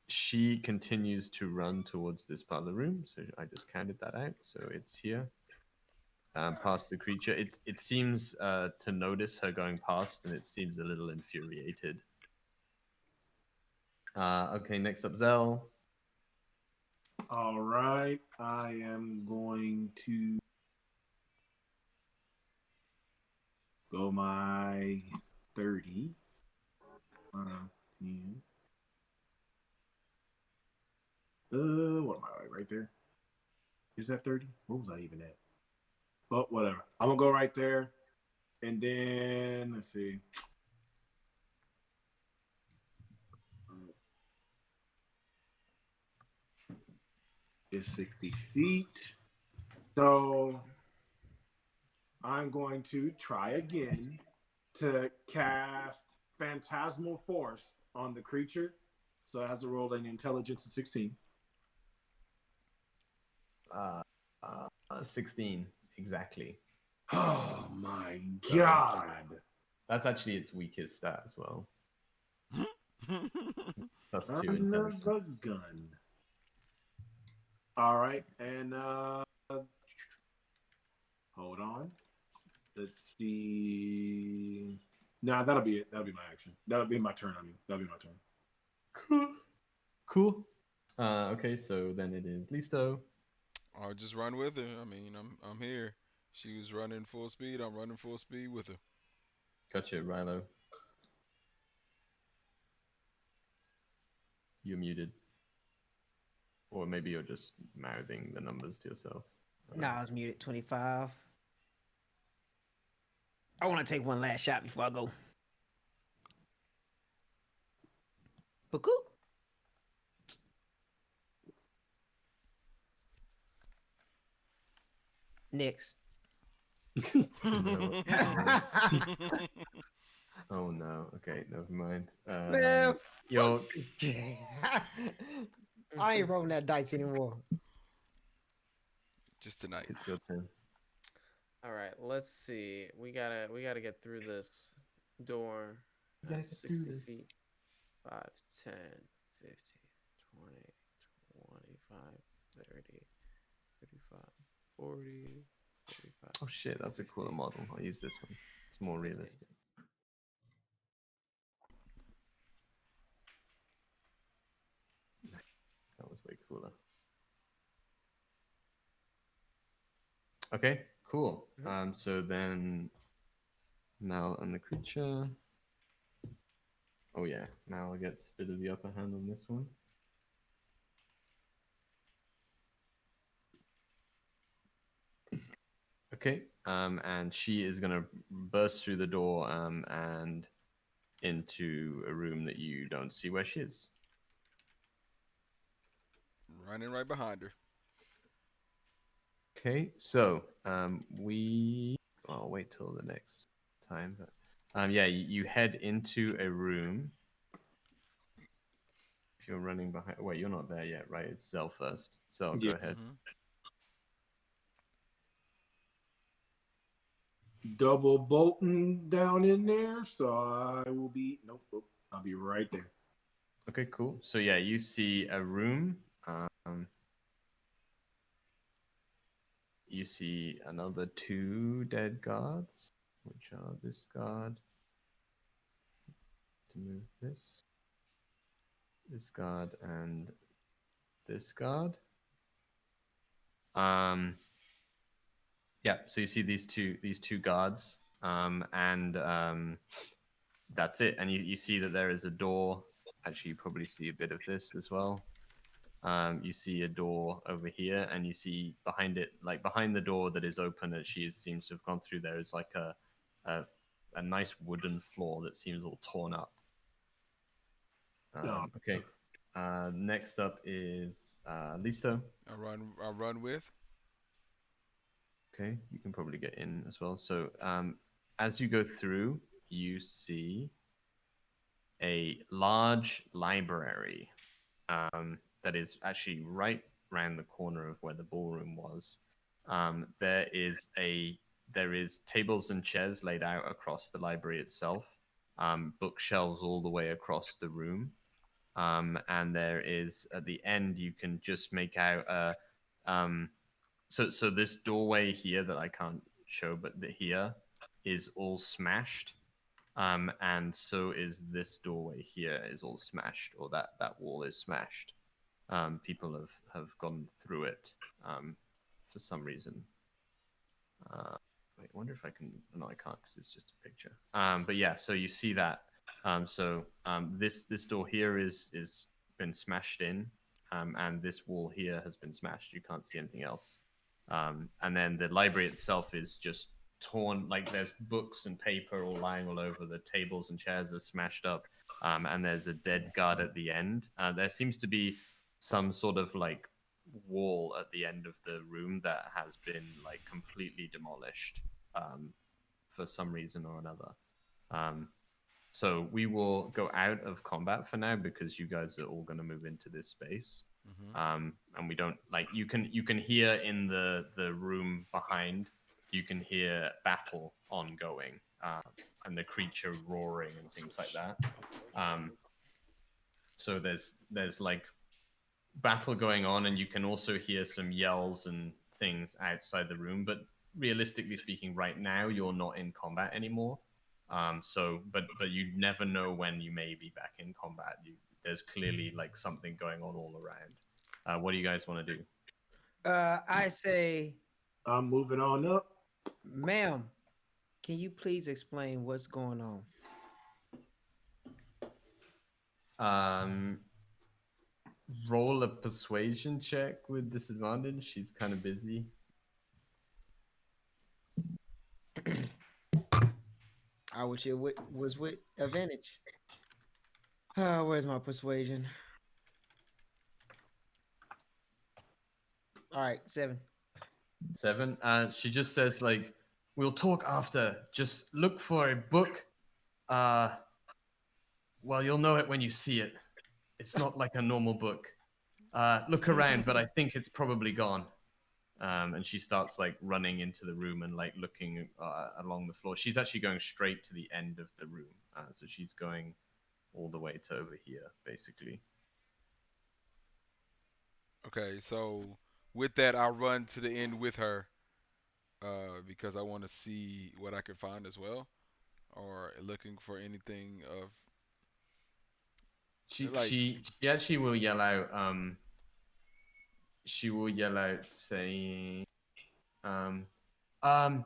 She continues to run towards this part of the room. So I just counted that out. So it's here. Past the creature. It seems to notice her going past, and it seems a little infuriated. Okay, next up, Zell. All right. I am going to go my 30. 10. What am I right there? Is that 30? What was I even at? But whatever. I'm gonna go right there. And then let's see. It's 60 feet. So I'm going to try again to cast Phantasmal Force on the creature. So it has to roll an intelligence of 16. 16 exactly. Oh my god. That's actually its weakest stat as well. Plus 2 Another intelligence. gun. All right, and hold on. Let's see. Nah, that'll be it. That'll be my action. That'll be my turn. I mean, that'll be my turn. Cool. Okay, so then it is Listo. I'll just run with her. I mean, I'm here. She was running full speed. I'm running full speed with her. Gotcha, Rilo. You're muted. Or maybe you're just mouthing the numbers to yourself. Nah, I was muted. 25. I want to take one last shot before I go. Buku? Next. Oh no. Okay, never mind. Man, Yo, fuck this game. I ain't rolling that dice anymore. Just tonight. it's your turn. All right, let's see. We gotta get through this door. We gotta At get through 60 this. feet. 5, 10, 15, 20, 25, 30, 35, 40, 45. Oh shit, that's a cooler 50. model. I'll use this one. It's more 50. realistic. That was way cooler. Okay, cool. So then Mal and the creature. Oh yeah, Mal gets a bit of the upper hand on this one. Okay, and she is gonna burst through the door and into a room that you don't see where she is. Running right behind her. Okay, so I'll wait till the next time. But yeah, you head into a room. If you're running behind, wait, you're not there yet, right? It's Zell first. So go Yeah. ahead. Hmm. Double bolting down in there, so I will be. Nope. I'll be right there. Okay, cool. So yeah, you see a room. You see another two dead guards, which are this guard. To move this guard, and this guard. Yeah. So you see these two guards, and that's it. And you see that there is a door. Actually, you probably see a bit of this as well. You see a door over here, and you see behind it, like behind the door that is open, that she seems to have gone through. There is like a, a nice wooden floor that seems all torn up. No. Okay. Next up is Listo. I run with. Okay, you can probably get in as well. So as you go through, you see a large library that is actually right around the corner of where the ballroom was. There is tables and chairs laid out across the library itself, bookshelves all the way across the room, and there is at the end you can just make out so this doorway here that I can't show, but here is all smashed. And so is this doorway here is all smashed, or that wall is smashed. People have gone through it for some reason. Wait, I wonder if I can. No, I can't because it's just a picture. But yeah, so you see that. This door here is been smashed in, and this wall here has been smashed. You can't see anything else. And then the library itself is just torn. Like there's books and paper all lying all over. The tables and chairs are smashed up. And there's a dead guard at the end. There seems to be some sort of like wall at the end of the room that has been like completely demolished for some reason or another. Um, so we will go out of combat for now because you guys are all going to move into this space. Hmm. And we don't like you can hear in the room behind, you can hear battle ongoing, and the creature roaring and things like that. Um, so there's like battle going on, and you can also hear some yells and things outside the room. But realistically speaking, right now you're not in combat anymore. But you never know when you may be back in combat. There's clearly like something going on all around. What do you guys want to do? I say, I'm moving on up. ma'am, can you please explain what's going on? Um, roll a persuasion check with disadvantage. She's kind of busy. I wish it was with advantage. Where's my persuasion? All right, 7. 7. She just says like, "We'll talk after. Just look for a book. Uh, well, you'll know it when you see it. It's not like a normal book. Look around, but I think it's probably gone." And she starts like running into the room and like looking along the floor. She's actually going straight to the end of the room. So she's going all the way to over here, basically. Okay, so with that, I run to the end with her because I want to see what I can find as well, or looking for anything of She like. she she actually will yell out. She will yell out saying, um, um,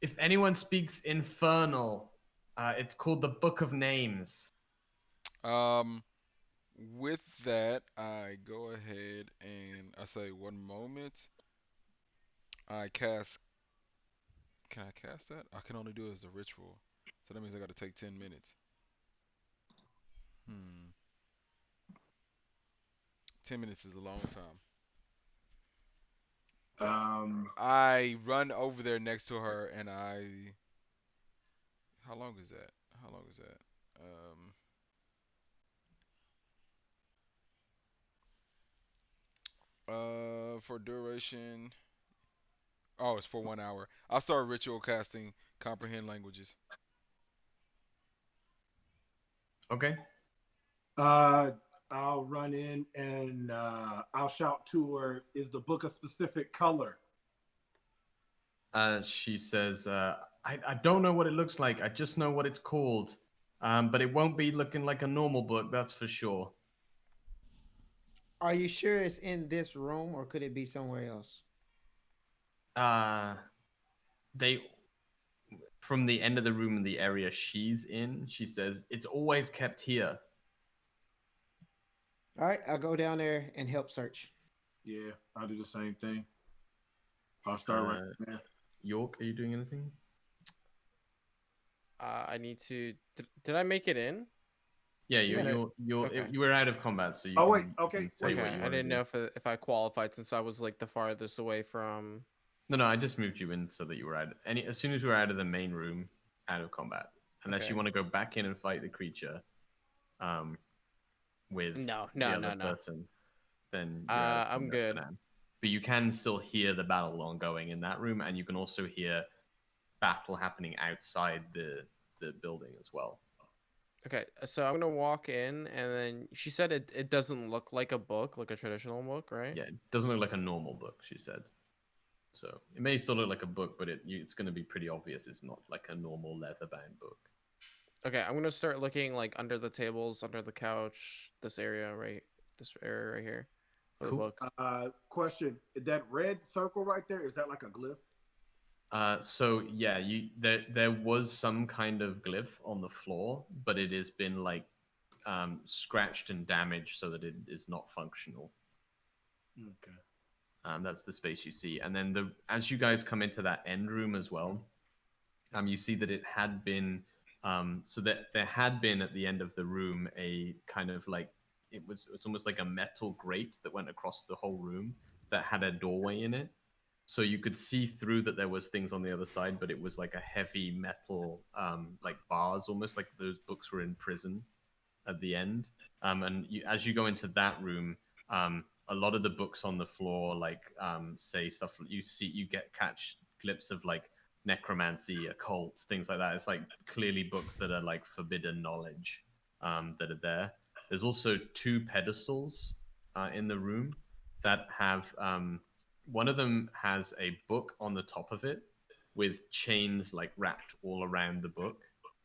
"If anyone speaks Infernal, it's called the Book of Names." Um, with that, I go ahead and I say 1 moment. I cast. Can I cast that? I can only do it as a ritual, so that means I got to take 10 minutes. Hmm. 10 minutes is a long time. I run over there next to her and I. How long is that? How long is that? For duration. Oh, it's for 1 hour. I'll start ritual casting comprehend languages. Okay. I'll run in and I'll shout to her, "Is the book a specific color?" She says, I don't know what it looks like. I just know what it's called. But it won't be looking like a normal book, that's for sure. Are you sure it's in this room or could it be somewhere else? They, from the end of the room in the area she's in, she says, it's always kept here. All right, I'll go down there and help search. Yeah, I'll do the same thing. I'll start right there. York, are you doing anything? I need to. Did I make it in? Yeah, Yeah. Okay. you were out of combat, so you Oh, can, wait, you okay, can say wait, what Okay, you I want to didn't do. know if I qualified since I was like the farthest away from. No, I just moved you in so that you were out. As soon as you were out of the main room, out of combat, unless Okay. you want to go back in and fight the creature, with No, the other person, then you're out of I'm combat for good. now. But you can still hear the battle ongoing in that room, and you can also hear battle happening outside the building as well. Okay, so I'm gonna walk in, and then she said it doesn't look like a book, like a traditional book, right? Yeah, it doesn't look like a normal book, she said. So it may still look like a book, but it's going to be pretty obvious it's not like a normal leather-bound book. Okay, I'm gonna start looking like under the tables, under the couch, this area right here for the Cool. book. Question: that red circle right there, is that like a glyph? So yeah, there was some kind of glyph on the floor, but it has been like scratched and damaged so that it is not functional. Okay. That's the space you see, and then as you guys come into that end room as well, you see that it had been so that there had been at the end of the room a kind of like it's almost like a metal grate that went across the whole room that had a doorway in it. So you could see through that there was things on the other side, but it was like a heavy metal, like bars, almost like those books were in prison at the end. And as you go into that room, a lot of the books on the floor, like say stuff you catch clips of like necromancy, occult, things like that. It's like clearly books that are like forbidden knowledge that are there. There's also two pedestals in the room that have one of them has a book on the top of it with chains like wrapped all around the book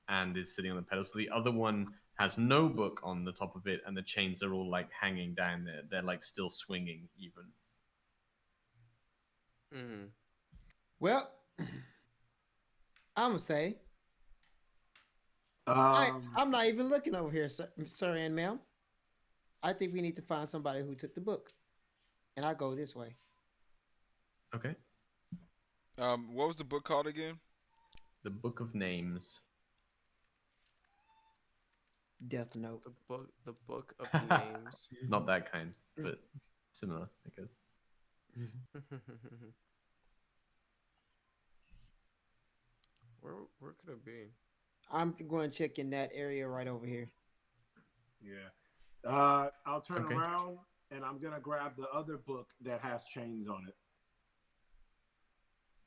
and is sitting on the pedestal. The other one has no book on the top of it, and the chains are all like hanging down there. They're like still swinging even. Mm-hmm. Well, I'm gonna say Um, I'm not even looking over here, sir and ma'am. I think we need to find somebody who took the book, and I'll go this way. Okay. What was the book called again? The Book of Names. Death Note. The book of names. Not that kind, but similar, I guess. Where could it be? I'm going to check in that area right over here. yeah. I'll turn Okay. around and I'm gonna grab the other book that has chains on it.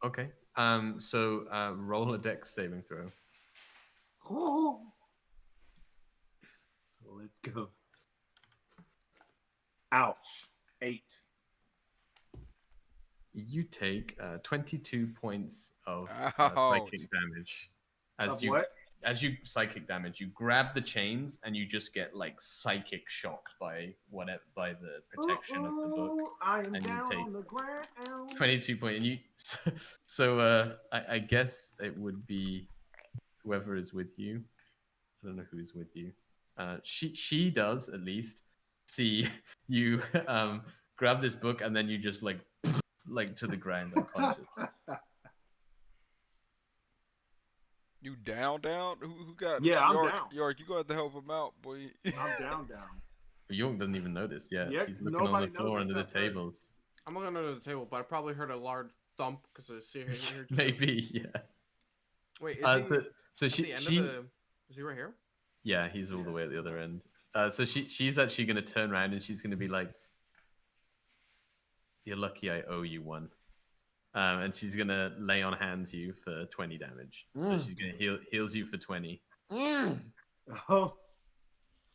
Okay. So roll a dex saving throw. Oh. Let's go. Ouch. 8. You take 22 points of Ouch. psychic damage. Of what? As you psychic damage, you grab the chains and you just get like psychic shocked by the protection of the book. Ooh, I am And you down take on the ground. 22 point, and you so I guess it would be whoever is with you. I don't know who's with you. She does at least see you grab this book and then you just like to the ground unconscious. You down? Who got Yeah, I'm York? down. York, you got to help him out, boy. I'm down. York doesn't even notice yet. Yep, He's looking on the nobody knows floor under the except her. tables. I'm looking under the table, but I probably heard a large thump because I see her here. Maybe, yeah. Wait, is he So at she the end she of the? Is he right here? yeah, he's all the way at the other end. So she's actually gonna turn around and she's gonna be like, "You're lucky I owe you one." And she's gonna lay on hands you for 20 damage. So she's gonna heals you for 20. Oh,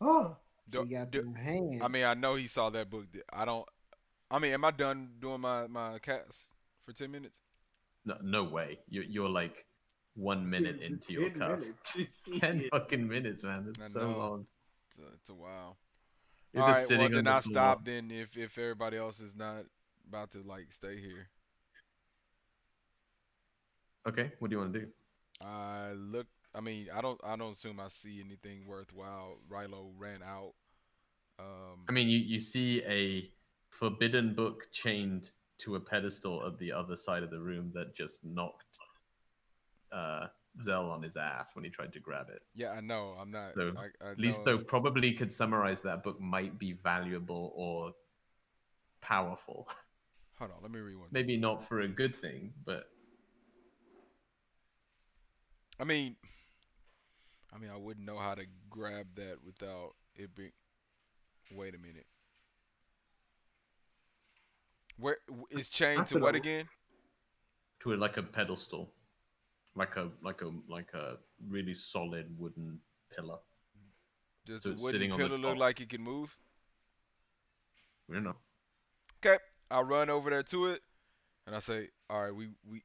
oh. She got Do- them hands. I mean, I know he saw that book. I don't. I mean, am I done doing my cast for 10 minutes? No way. You're like 1 minute into your 10 cast. minutes. 10 fucking minutes, man. I That's so know. long. It's a while. You're All just right, well sitting on then the I floor. stop. Then if everybody else is not about to like stay here, Okay, what do you want to do? I look. I mean, I don't assume I see anything worthwhile. Rilo ran out. I mean, you see a forbidden book chained to a pedestal at the other side of the room that just knocked Zell on his ass when he tried to grab it. Yeah, I know. I'm not. So I at least know. though probably could summarize that book might be valuable or powerful. Hold on. Let me read one. Maybe not for a good thing, but I mean, I wouldn't know how to grab that without it being. Wait a minute. Where is I chained to should what have. again? to like a pedestal, like a really solid wooden pillar. Does So the it's wooden sitting on the pillar look top. like it can move? You know. Okay, I'll run over there to it, and I say, "All right,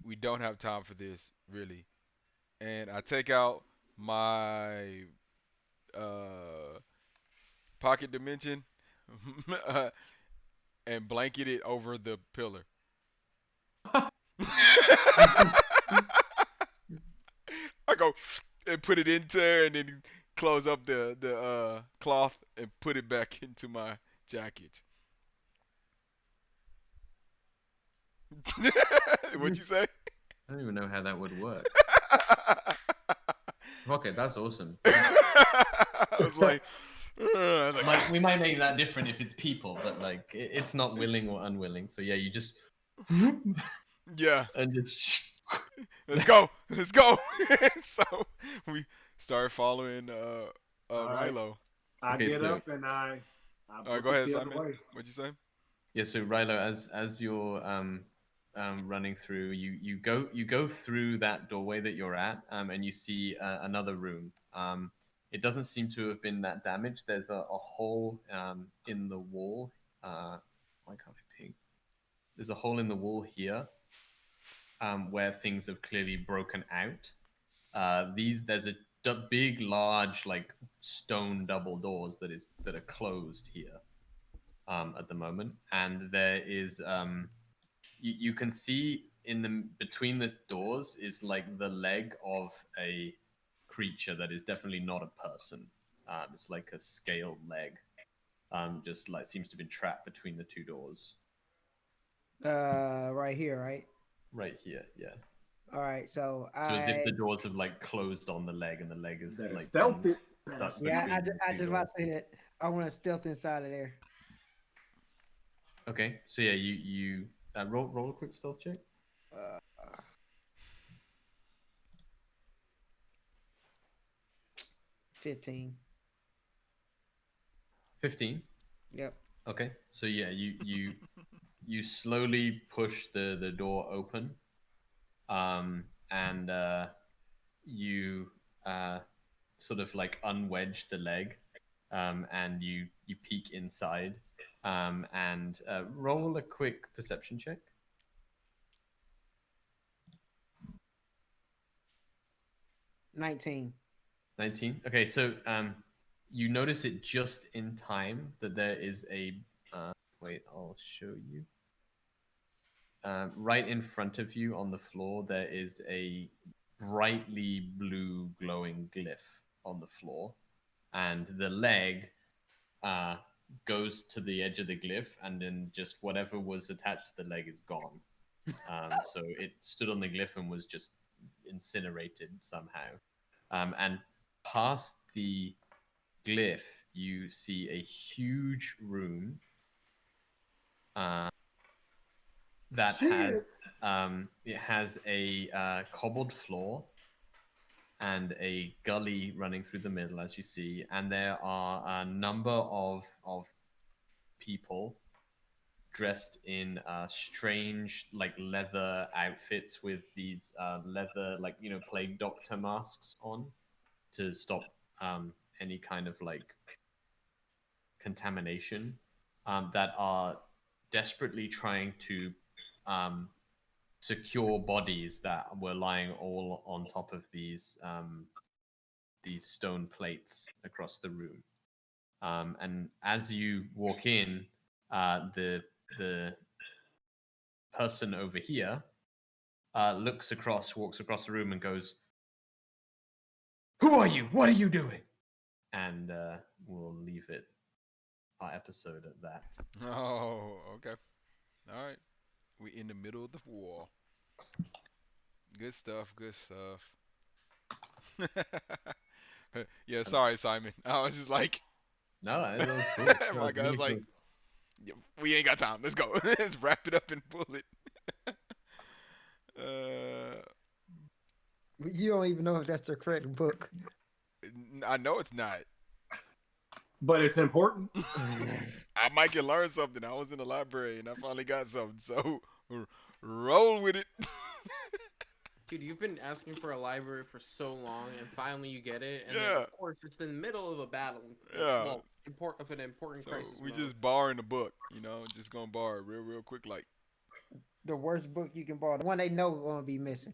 we don't have time for this, really." And I take out my uh, pocket dimension and blanket it over the pillar. I go and put it in there, and then close up the cloth and put it back into my jacket. What'd you say? I don't even know how that would work. Okay, that's awesome. I was like, We might make that different if it's people, but like it's not willing or unwilling. So yeah, you just yeah, and just let's go. So we start following All right. Rilo. I Okay, get so- up and I All right, book go it ahead, the other Simon. way. What'd you say? yeah. So Rilo, as you're running through, you go through that doorway that you're at, and you see another room. It doesn't seem to have been that damaged. There's a hole in the wall. Why can't I ping? There's a hole in the wall here where things have clearly broken out. There's a big, large, like stone double doors that are closed here at the moment, and there is you can see in the between the doors is like the leg of a creature that is definitely not a person. It's like a scaled leg. Just like seems to have been trapped between the two doors. Right here, right? Right here, yeah. All right, so So as if I the doors have like closed on the leg, and the leg is Better like stealth been it. Better stuck yeah, between the I two just about doors. to say that I want to stealth inside of there. Okay, so yeah, you roll a quick stealth check. Uh, 15. 15. Yep. Okay, so yeah, you slowly push the door open, and you sort of like unwedge the leg, and you peek inside, and roll a quick perception check. 19. 19. Okay, so you notice it just in time that there is a wait, I'll show you. Right in front of you on the floor, there is a brightly blue glowing glyph on the floor, and the leg uh, goes to the edge of the glyph, and then just whatever was attached to the leg is gone. So it stood on the glyph and was just incinerated somehow. And past the glyph, you see a huge room that has it has a cobbled floor and a gully running through the middle, as you see, and there are a number of people dressed in strange like leather outfits with these leather plague doctor masks on to stop any kind of like contamination, that are desperately trying to secure bodies that were lying all on top of these stone plates across the room. And as you walk in, the person over here walks across the room and goes, "Who are you? What are you doing?" And we'll leave our episode at that. Oh, okay. All right. We in the middle of the war. Good stuff. Good stuff. Yeah, sorry, Simon. I was just like, No, that was cool. my guy's like, yeah, we ain't got time. Let's go. Let's wrap it up and pull it. You don't even know if that's the correct book. I know it's not. But it's important. I might can learn something. I was in the library and I finally got something. So roll with it. Dude, you've been asking for a library for so long, and finally you get it. And Yeah. then, of course, it's in the middle of a battle. Yeah. Well, an important So crisis. we mode. just borrowing the book, you know, just gonna borrow it real quick, like. The worst book you can borrow. The one they know won't be missing.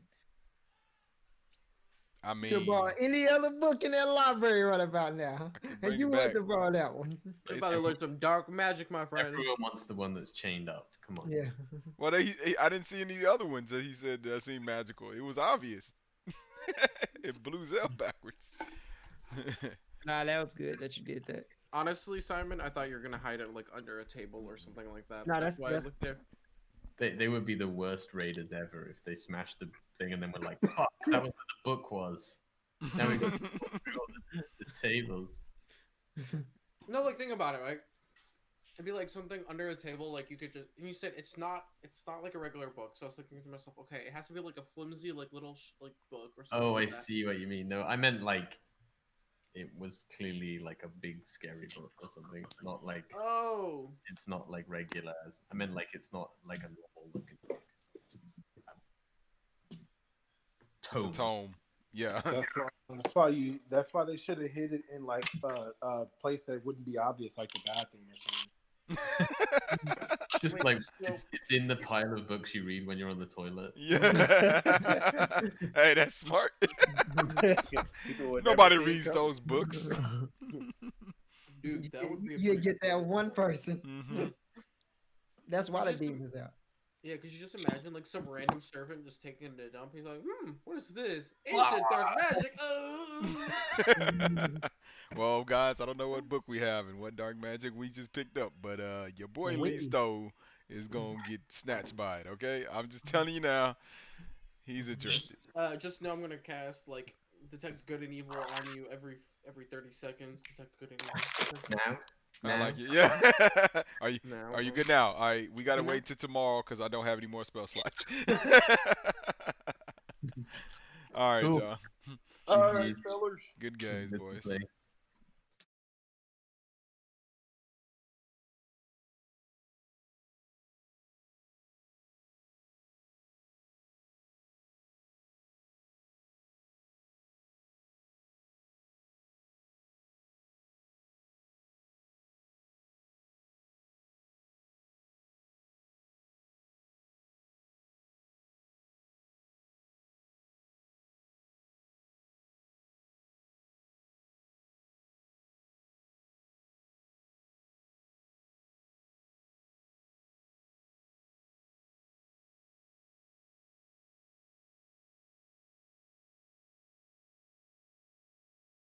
I You can mean, borrow any other book in that library right about now. I can And bring you it want back. to borrow that one. You're about to learn some dark magic, my friend. Everyone wants the one that's chained up. Come on. Yeah. Well, I didn't see any of the other ones that he said that seemed magical. It was obvious. It blew Zell backwards. Nah, that was good that you did that. Honestly, Simon, I thought you were gonna hide it like under a table or something like that. No, That's why I looked there. They would be the worst raiders ever if they smashed the thing and then were like, "Fuck, that was what the book was." Now we got the tables. No, like think about it, right? It'd be like something under a table, like you could just. And you said it's not like a regular book. So I was thinking to myself, okay, it has to be like a flimsy, like little like book or something. Oh, like I that. see what you mean. No, I meant like it was clearly like a big scary book or something. Not like Oh. it's not like regular. I meant like it's not like a normal looking book. It's just a tome. It's a tome. Yeah. That's why they should have hid it in like a place that wouldn't be obvious, like the bathroom or something. Just Wait, like so- it's in the pile of books you read when you're on the toilet. Yeah. Hey, that's smart. People would Nobody never see it reads coming. those books. Dude, that would be. You get that one person. Hmm. That's why the Just- demons out. Yeah, could you just imagine like some random servant just taking a dump? He's like, what is this? Ancient dark magic. Well, guys, I don't know what book we have and what dark magic we just picked up, but your boy Lee Stowe is gonna get snatched by it. Okay, I'm just telling you now. He's interested. Just know I'm gonna cast like detect good and evil on you every 30 seconds. Detect good and evil. Now, I like it. Yeah. Now, Are you good now? All right, we gotta Good now? wait till tomorrow because I don't have any more spell slots. All right, Cool. y'all. All right, fellas. Good guys, Good to boys. play.